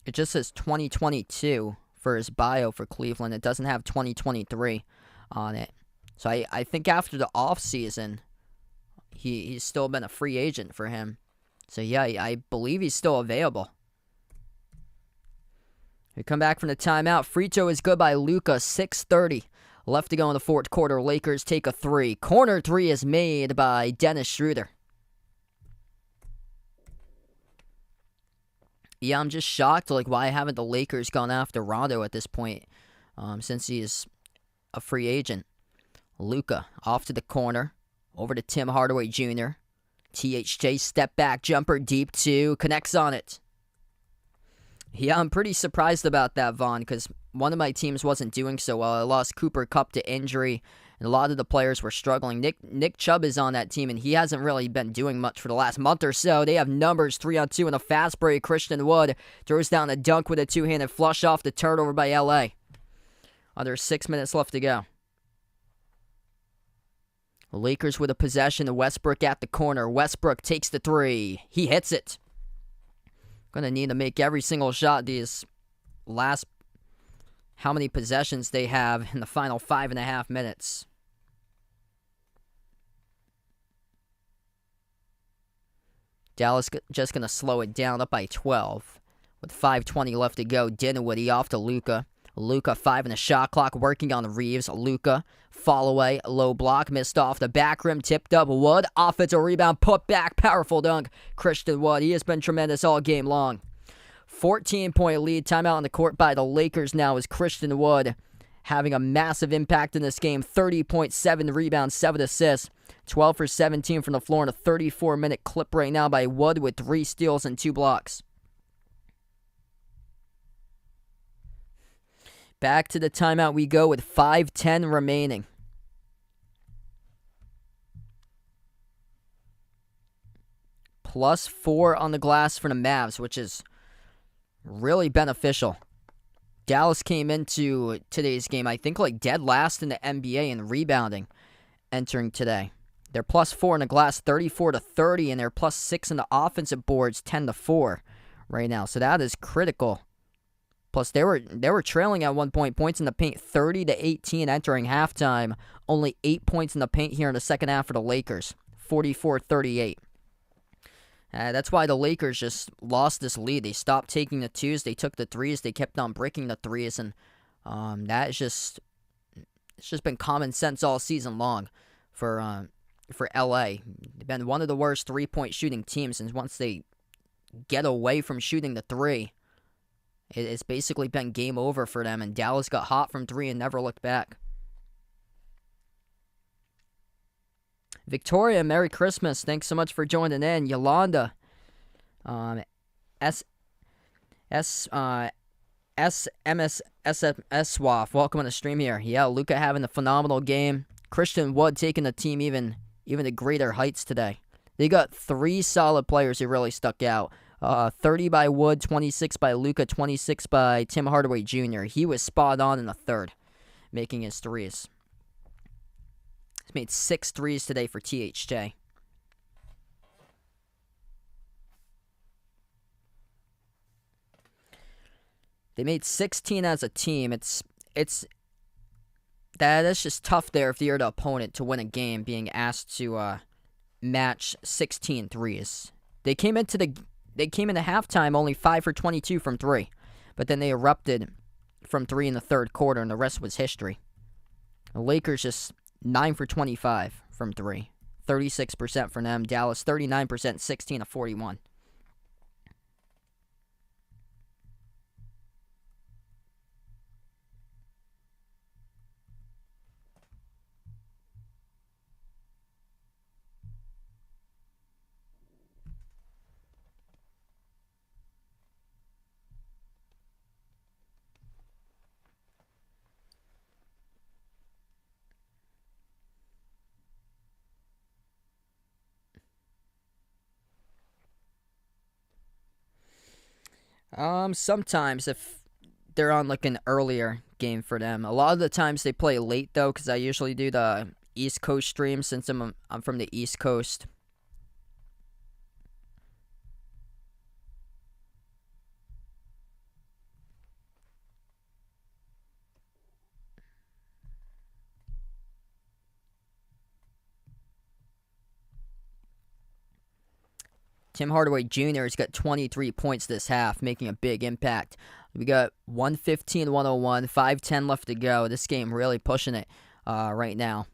A: it just says 2022 for his bio for Cleveland. It doesn't have 2023 on it. So I think after the offseason, he's still been a free agent for him. So yeah, I believe he's still available. We come back from the timeout. Free throw is good by Luka. 6:30 left to go in the fourth quarter. Lakers take a three. Corner three is made by Dennis Schroeder. Yeah, I'm just shocked. Why haven't the Lakers gone after Rondo at this point? Since he is a free agent. Luka off to the corner. Over to Tim Hardaway Jr. THJ step back jumper deep two. Connects on it. Yeah, I'm pretty surprised about that, Vaughn, because one of my teams wasn't doing so well. I lost Cooper Kupp to injury, and a lot of the players were struggling. Nick Chubb is on that team, and he hasn't really been doing much for the last month or so. They have numbers 3-on-2 in a fast break. Christian Wood throws down a dunk with a two-handed flush off the turnover by L.A. Under 6 minutes left to go. The Lakers with a possession. Westbrook at the corner. Westbrook takes the three. He hits it. Going to need to make every single shot these last how many possessions they have in the final 5.5 minutes. Dallas just going to slow it down, up by 12. With 5:20 left to go, Dinwiddie off to Luka. Luka 5 in the shot clock, working on Reeves. Luka, fall away, low block, missed off the back rim, tipped up. Wood, offensive rebound, put back, powerful dunk. Christian Wood, he has been tremendous all game long. 14-point lead, timeout on the court by the Lakers now is Christian Wood having a massive impact in this game. 30.7 rebounds, 7 assists, 12 for 17 from the floor in a 34-minute clip right now by Wood with 3 steals and 2 blocks. Back to the timeout we go with 5:10 remaining. +4 on the glass for the Mavs, which is really beneficial. Dallas came into today's game, I think, dead last in the NBA in rebounding entering today. They're +4 on the glass, 34-30, and they're +6 in the offensive boards, 10-4 right now. So that is critical. Plus, they were trailing at one point, points in the paint, 30-18 entering halftime. Only 8 points in the paint here in the second half for the Lakers. 44-38. That's why the Lakers just lost this lead. They stopped taking the twos. They took the threes. They kept on breaking the threes. And that is just... It's just been common sense all season long for LA. They've been one of the worst three-point shooting teams, and once they get away from shooting the three, it's basically been game over for them, and Dallas got hot from three and never looked back. Victoria, Merry Christmas. Thanks so much for joining in. Yolanda, SMSSWAF, welcome on the stream here. Yeah, Luka having a phenomenal game. Christian Wood taking the team even to greater heights today. They got three solid players who really stuck out. 30 by Wood, 26 by Luka, 26 by Tim Hardaway Jr. He was spot on in the third, making his threes. He's made 6 threes today for THJ. They made 16 as a team. That's just tough there if you're the opponent to win a game, being asked to match 16 threes. They came into halftime only 5 for 22 from three, but then they erupted from three in the third quarter, and the rest was history. The Lakers just 9 for 25 from three, 36% for them. Dallas 39%, 16 of 41. Sometimes if they're on like an earlier game for them. A lot of the times they play late though, because I usually do the East Coast stream since I'm from the East Coast. Tim Hardaway Jr. has got 23 points this half, making a big impact. We got 115-101, 5:10 left to go. This game really pushing it right now.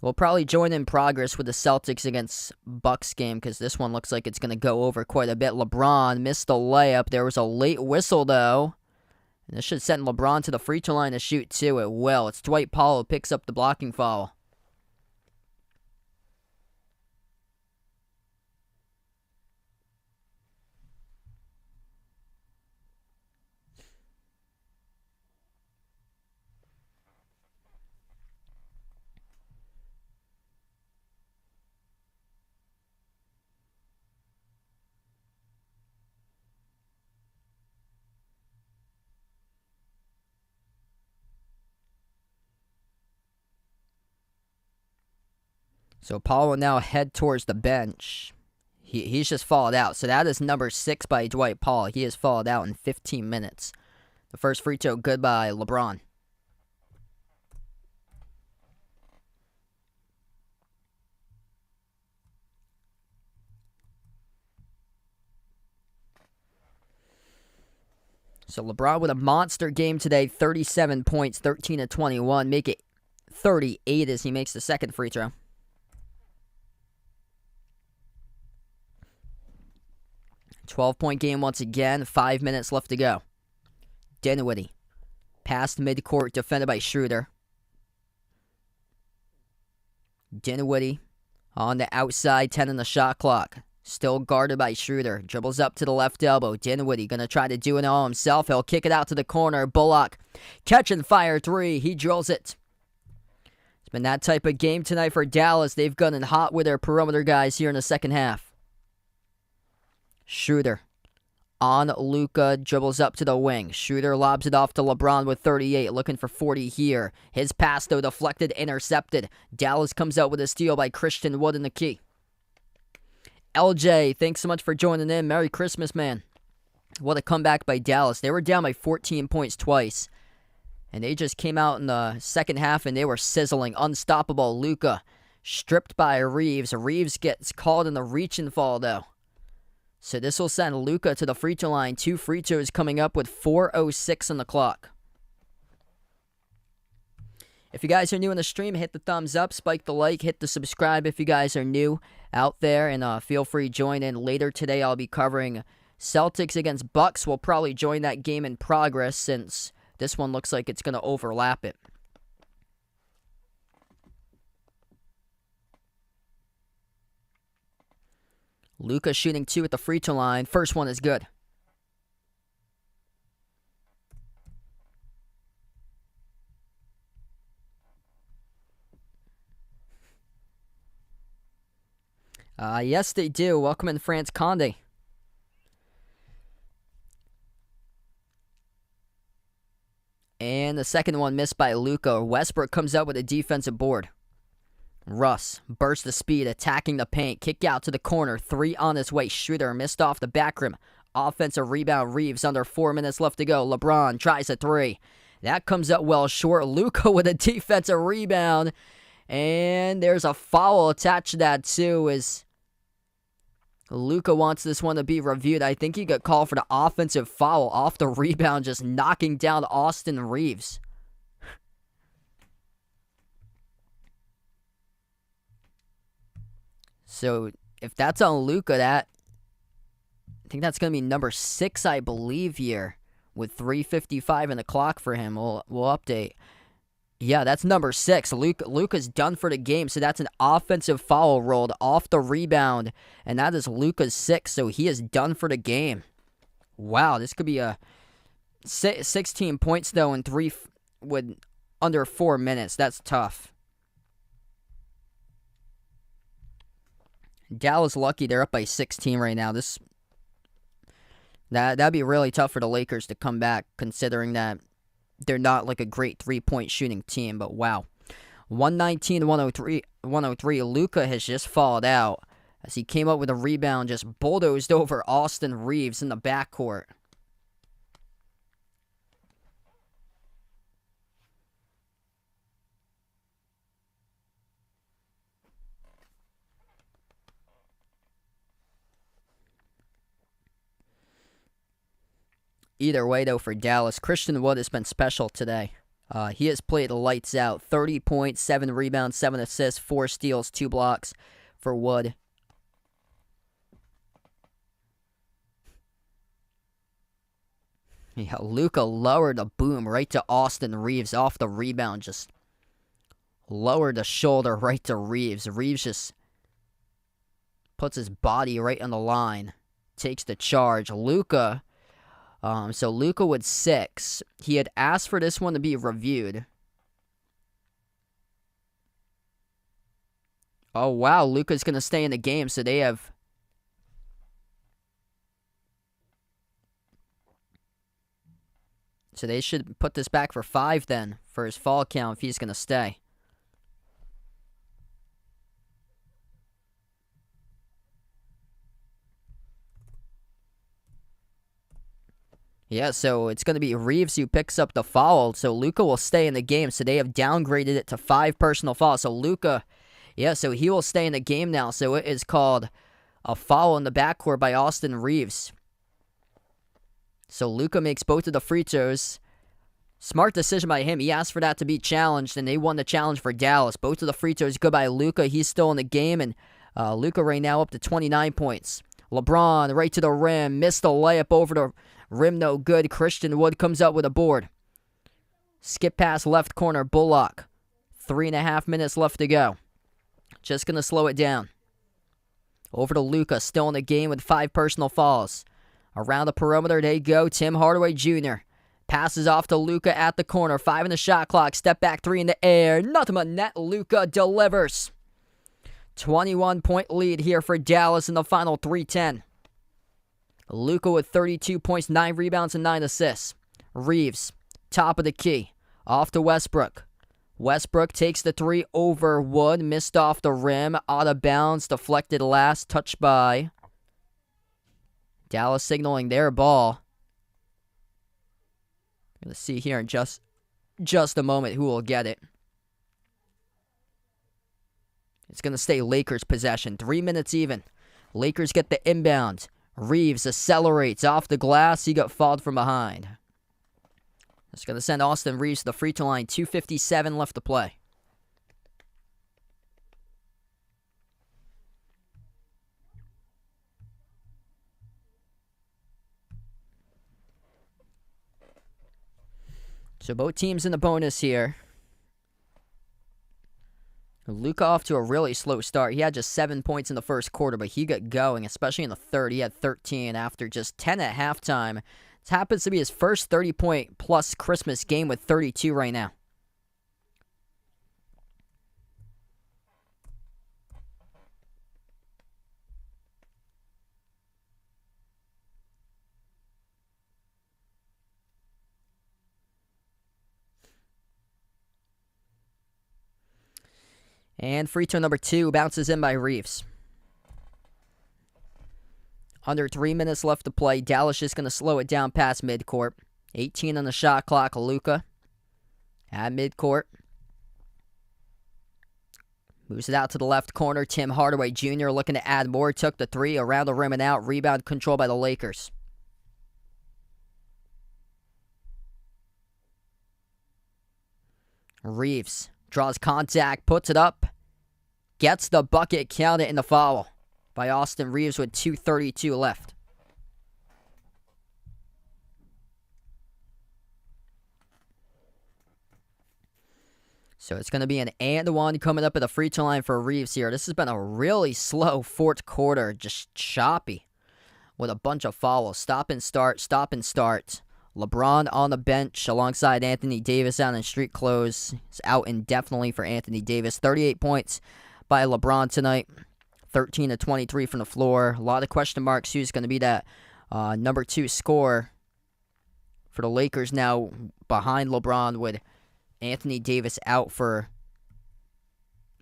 A: We'll probably join in progress with the Celtics against Bucks game because this one looks like it's going to go over quite a bit. LeBron missed the layup. There was a late whistle, though. And this should send LeBron to the free throw line to shoot, too. It will. It's Dwight Powell who picks up the blocking foul. So Paul will now head towards the bench. He's just fouled out. So that is number 6 by Dwight Powell. He has fouled out in 15 minutes. The first free throw good by LeBron. So LeBron with a monster game today. 37 points, 13 of 21. Make it 38 as he makes the second free throw. 12-point game once again. 5 minutes left to go. Dinwiddie. Past midcourt, defended by Schroeder. Dinwiddie on the outside, 10 on the shot clock. Still guarded by Schroeder. Dribbles up to the left elbow. Dinwiddie going to try to do it all himself. He'll kick it out to the corner. Bullock. Catch and fire three. He drills it. It's been that type of game tonight for Dallas. They've gotten hot with their perimeter guys here in the second half. Schroeder on Luka, dribbles up to the wing. Schroeder lobs it off to LeBron with 38, looking for 40 here. His pass, though, deflected, intercepted. Dallas comes out with a steal by Christian Wood in the key. LJ, thanks so much for joining in. Merry Christmas, man. What a comeback by Dallas. They were down by 14 points twice. And they just came out in the second half and they were sizzling. Unstoppable. Luka stripped by Reeves. Reeves gets called in the reach and fall, though. So this will send Luka to the free throw line. 2 free throws coming up with 4:06 on the clock. If you guys are new in the stream, hit the thumbs up, spike the like, hit the subscribe if you guys are new out there, and feel free to join in. Later today, I'll be covering Celtics against Bucks. We'll probably join that game in progress since this one looks like it's going to overlap it. Luka shooting 2 at the free throw line. First one is good. Yes, they do. Welcome in, France Conde. And the second one missed by Luka. Westbrook comes up with a defensive board. Russ, burst of speed, attacking the paint. Kick out to the corner. 3 on his way. Schroeder missed off the back rim. Offensive rebound. Reeves under 4 minutes left to go. LeBron tries a 3. That comes up well short. Luka with a defensive rebound. And there's a foul attached to that too, as Luka wants this one to be reviewed. I think he got called for the offensive foul off the rebound, just knocking down Austin Reeves. So if that's on Luka, I think that's going to be number 6, I believe, here, with 3:55 in the clock for him. We'll update. Yeah, that's number 6. Luka's done for the game, so that's an offensive foul rolled off the rebound, and that is Luka's 6, so he is done for the game. Wow, this could be a 16 points, though, in with under 4 minutes. That's tough. Dallas lucky they're up by 16 right now. That'd be really tough for the Lakers to come back, considering that they're not like a great 3-point shooting team, but wow. 119-103. Luka has just fallen out as he came up with a rebound, just bulldozed over Austin Reeves in the backcourt. Either way, though, for Dallas, Christian Wood has been special today. He has played lights out. 30 points, 7 rebounds, 7 assists, 4 steals, 2 blocks for Wood. Yeah, Luka lowered a boom right to Austin Reeves off the rebound. Just lowered the shoulder right to Reeves. Reeves just puts his body right on the line. Takes the charge. Luka... So Luka with 6. He had asked for this one to be reviewed. Oh, wow. Luka's going to stay in the game, so they have... So they should put this back for 5 then, for his fall count if he's going to stay. Yeah, so it's going to be Reeves who picks up the foul, so Luka will stay in the game, so they have downgraded it to 5 personal fouls. So Luka, yeah, so he will stay in the game now, so it is called a foul in the backcourt by Austin Reeves. So Luka makes both of the free throws. Smart decision by him. He asked for that to be challenged, and they won the challenge for Dallas. Both of the free throws go by Luka. He's still in the game, and Luka right now up to 29 points. LeBron right to the rim, missed the layup over the rim, no good. Christian Wood comes up with a board. Skip pass left corner, Bullock. 3.5 minutes left to go. Just going to slow it down. Over to Luka, still in the game with 5 personal fouls. Around the perimeter they go. Tim Hardaway Jr. passes off to Luka at the corner. 5 in the shot clock. Step back 3 in the air. Nothing but net. Luka delivers. 21-point lead here for Dallas in the final 3:10. Luka with 32 points, 9 rebounds, and 9 assists. Reeves, top of the key. Off to Westbrook. Westbrook takes the 3 over Wood. Missed off the rim. Out of bounds. Deflected last. Touched by Dallas signaling their ball. Let's see here in just just a moment who will get it. It's going to stay Lakers possession. 3 minutes even. Lakers get the inbound. Reeves accelerates off the glass. He got fouled from behind. It's going to send Austin Reeves to the free throw line. 2:57 left to play. So both teams in the bonus here. Luka off to a really slow start. He had just 7 points in the first quarter, but he got going, especially in the third. He had 13 after just 10 at halftime. This happens to be his first 30-point plus Christmas game with 32 right now. And free throw number 2 bounces in by Reeves. Under 3 minutes left to play. Dallas just going to slow it down past midcourt. 18 on the shot clock. Luka at midcourt. Moves it out to the left corner. Tim Hardaway Jr. looking to add more. Took the 3 around the rim and out. Rebound control by the Lakers. Reeves draws contact, puts it up, gets the bucket, counted in the foul by Austin Reeves with 2:32 left. So it's going to be an and one coming up at the free throw line for Reeves here. This has been a really slow fourth quarter, just choppy with a bunch of fouls. Stop and start, stop and start. LeBron on the bench alongside Anthony Davis out in street clothes. It's out indefinitely for Anthony Davis. 38 points by LeBron tonight. 13 to 23 from the floor. A lot of question marks. Who's going to be that number 2 scorer for the Lakers now behind LeBron with Anthony Davis out for...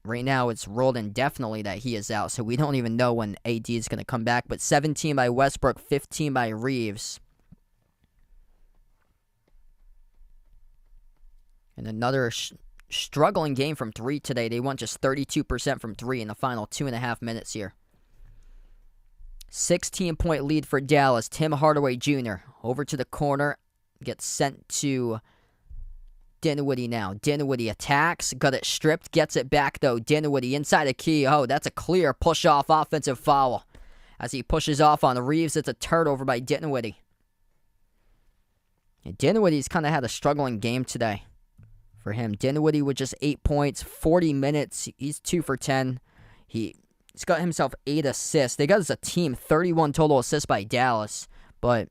A: Right now it's rolled indefinitely that he is out. So we don't even know when AD is going to come back. But 17 by Westbrook, 15 by Reeves. And another struggling game from 3 today. They won just 32% from 3 in the final 2.5 minutes here. 16-point lead for Dallas. Tim Hardaway Jr. over to the corner. Gets sent to Dinwiddie now. Dinwiddie attacks. Got it stripped. Gets it back though. Dinwiddie inside the key. Oh, that's a clear push-off offensive foul. As he pushes off on Reeves, it's a turnover by Dinwiddie. And Dinwiddie's kind of had a struggling game today. For him, Dinwiddie with just 8 points, 40 minutes. He's 2 for 10. He's got himself 8 assists. They got as a team 31 total assists by Dallas. But,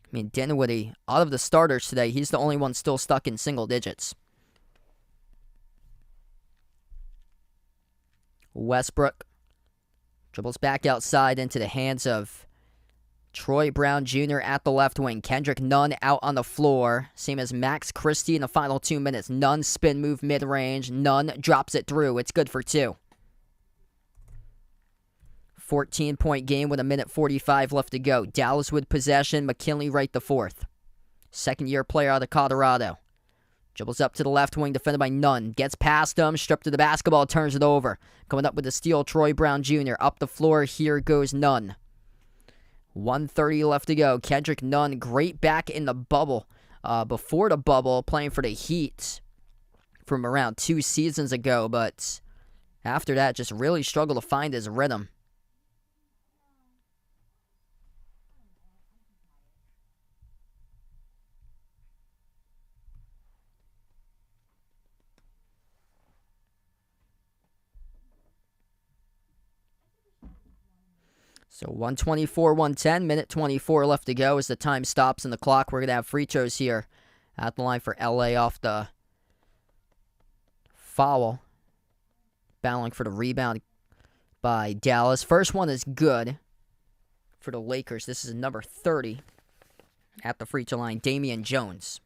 A: I mean, Dinwiddie, out of the starters today, he's the only one still stuck in single digits. Westbrook dribbles back outside into the hands of Troy Brown Jr. at the left wing. Kendrick Nunn out on the floor. Same as Max Christie in the final 2 minutes. Nunn spin move mid-range. Nunn drops it through. It's good for 2. 14-point game with 1:45 left to go. Dallas with possession. McKinley right the 4th. Second-year player out of Colorado. Dribbles up to the left wing, defended by Nunn. Gets past him, stripped to the basketball, turns it over. Coming up with the steal, Troy Brown Jr. Up the floor, here goes Nunn. 1:30 left to go. Kendrick Nunn, great back in the bubble. Before the bubble, playing for the Heat from around 2 seasons ago. But after that, just really struggled to find his rhythm. So 124, 110, minute 24 left to go as the time stops and the clock. We're going to have free throws here at the line for LA off the foul. Battling for the rebound by Dallas. First one is good for the Lakers. This is number 30 at the free throw line, Damian Jones.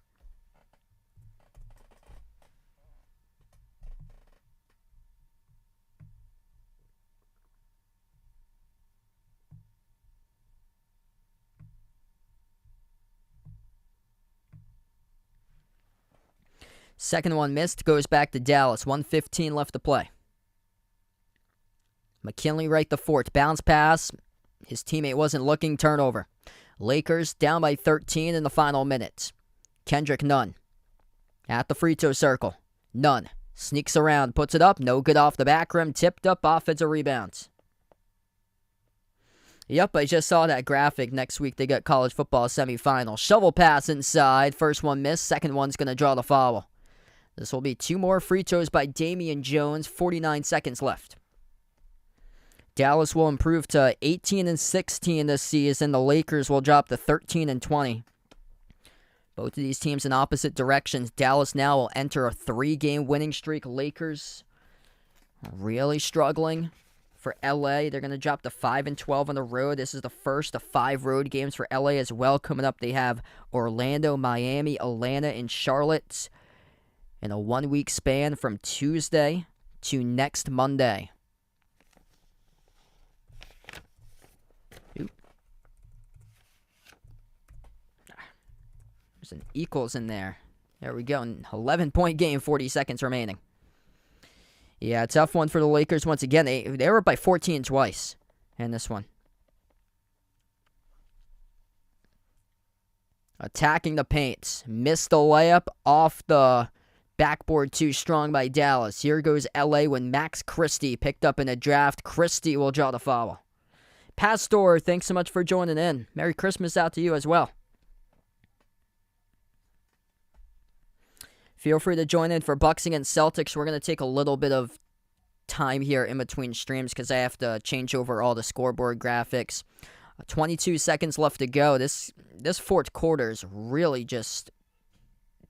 A: Second one missed, goes back to Dallas. 1:15 left to play. McKinley right to Fort. Bounce pass. His teammate wasn't looking. Turnover. Lakers down by 13 in the final minutes. Kendrick Nunn. At the free throw circle. Nunn. Sneaks around. Puts it up. No good off the back rim. Tipped up. Offensive rebounds. Yep, I just saw that graphic. Next week they got college football semifinal. Shovel pass inside. First one missed. Second one's going to draw the foul. This will be 2 more free throws by Damian Jones. 49 seconds left. Dallas will improve to 18-16 this season. The Lakers will drop to 13-20. Both of these teams in opposite directions. Dallas now will enter a 3-game winning streak. Lakers really struggling. For LA, they're going to drop to 5-12 on the road. This is the first of 5 road games for LA as well. Coming up, they have Orlando, Miami, Atlanta, and Charlotte in a 1-week span from Tuesday to next Monday. There's an equals in there. There we go. 11-point game, 40 seconds remaining. Yeah, tough one for the Lakers once again. They were up by 14 twice in this one. Attacking the paint. Missed the layup off the backboard too strong by Dallas. Here goes LA when Max Christie picked up in a draft. Christie will draw the foul. Pastor, thanks so much for joining in. Merry Christmas out to you as well. Feel free to join in for Bucks against Celtics. We're going to take a little bit of time here in between streams because I have to change over all the scoreboard graphics. 22 seconds left to go. This fourth quarter's really just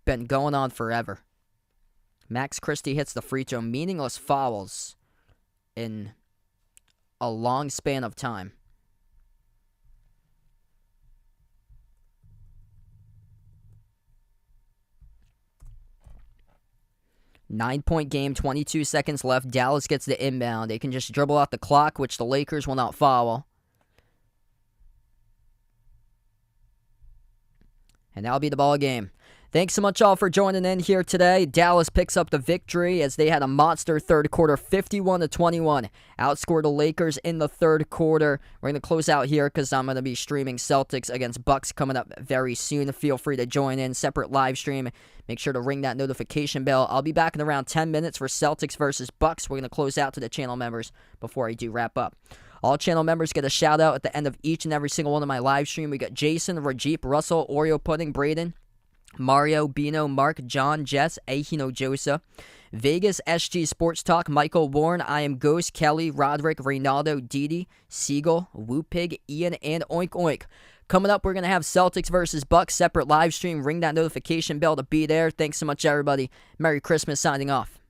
A: been going on forever. Max Christie hits the free throw. Meaningless fouls in a long span of time. Nine-point game, 22 seconds left. Dallas gets the inbound. They can just dribble out the clock, which the Lakers will not foul. And that'll be the ball game. Thanks so much all for joining in here today. Dallas picks up the victory as they had a monster third quarter, 51-21. Outscored the Lakers in the third quarter. We're going to close out here because I'm going to be streaming Celtics against Bucks coming up very soon. Feel free to join in. Separate live stream. Make sure to ring that notification bell. I'll be back in around 10 minutes for Celtics versus Bucks. We're going to close out to the channel members before I do wrap up. All channel members get a shout out at the end of each and every single one of my live stream. We got Jason, Rajeep, Russell, Oreo Pudding, Braden, Mario, Bino, Mark, John, Jess, Ahino, Josa, Vegas, SG Sports Talk, Michael Warren, I Am Ghost, Kelly, Roderick, Reynaldo, Didi, Siegel, Woo Pig, Ian, and Oink Oink. Coming up, we're going to have Celtics versus Bucks, separate live stream. Ring that notification bell to be there. Thanks so much, everybody. Merry Christmas, signing off.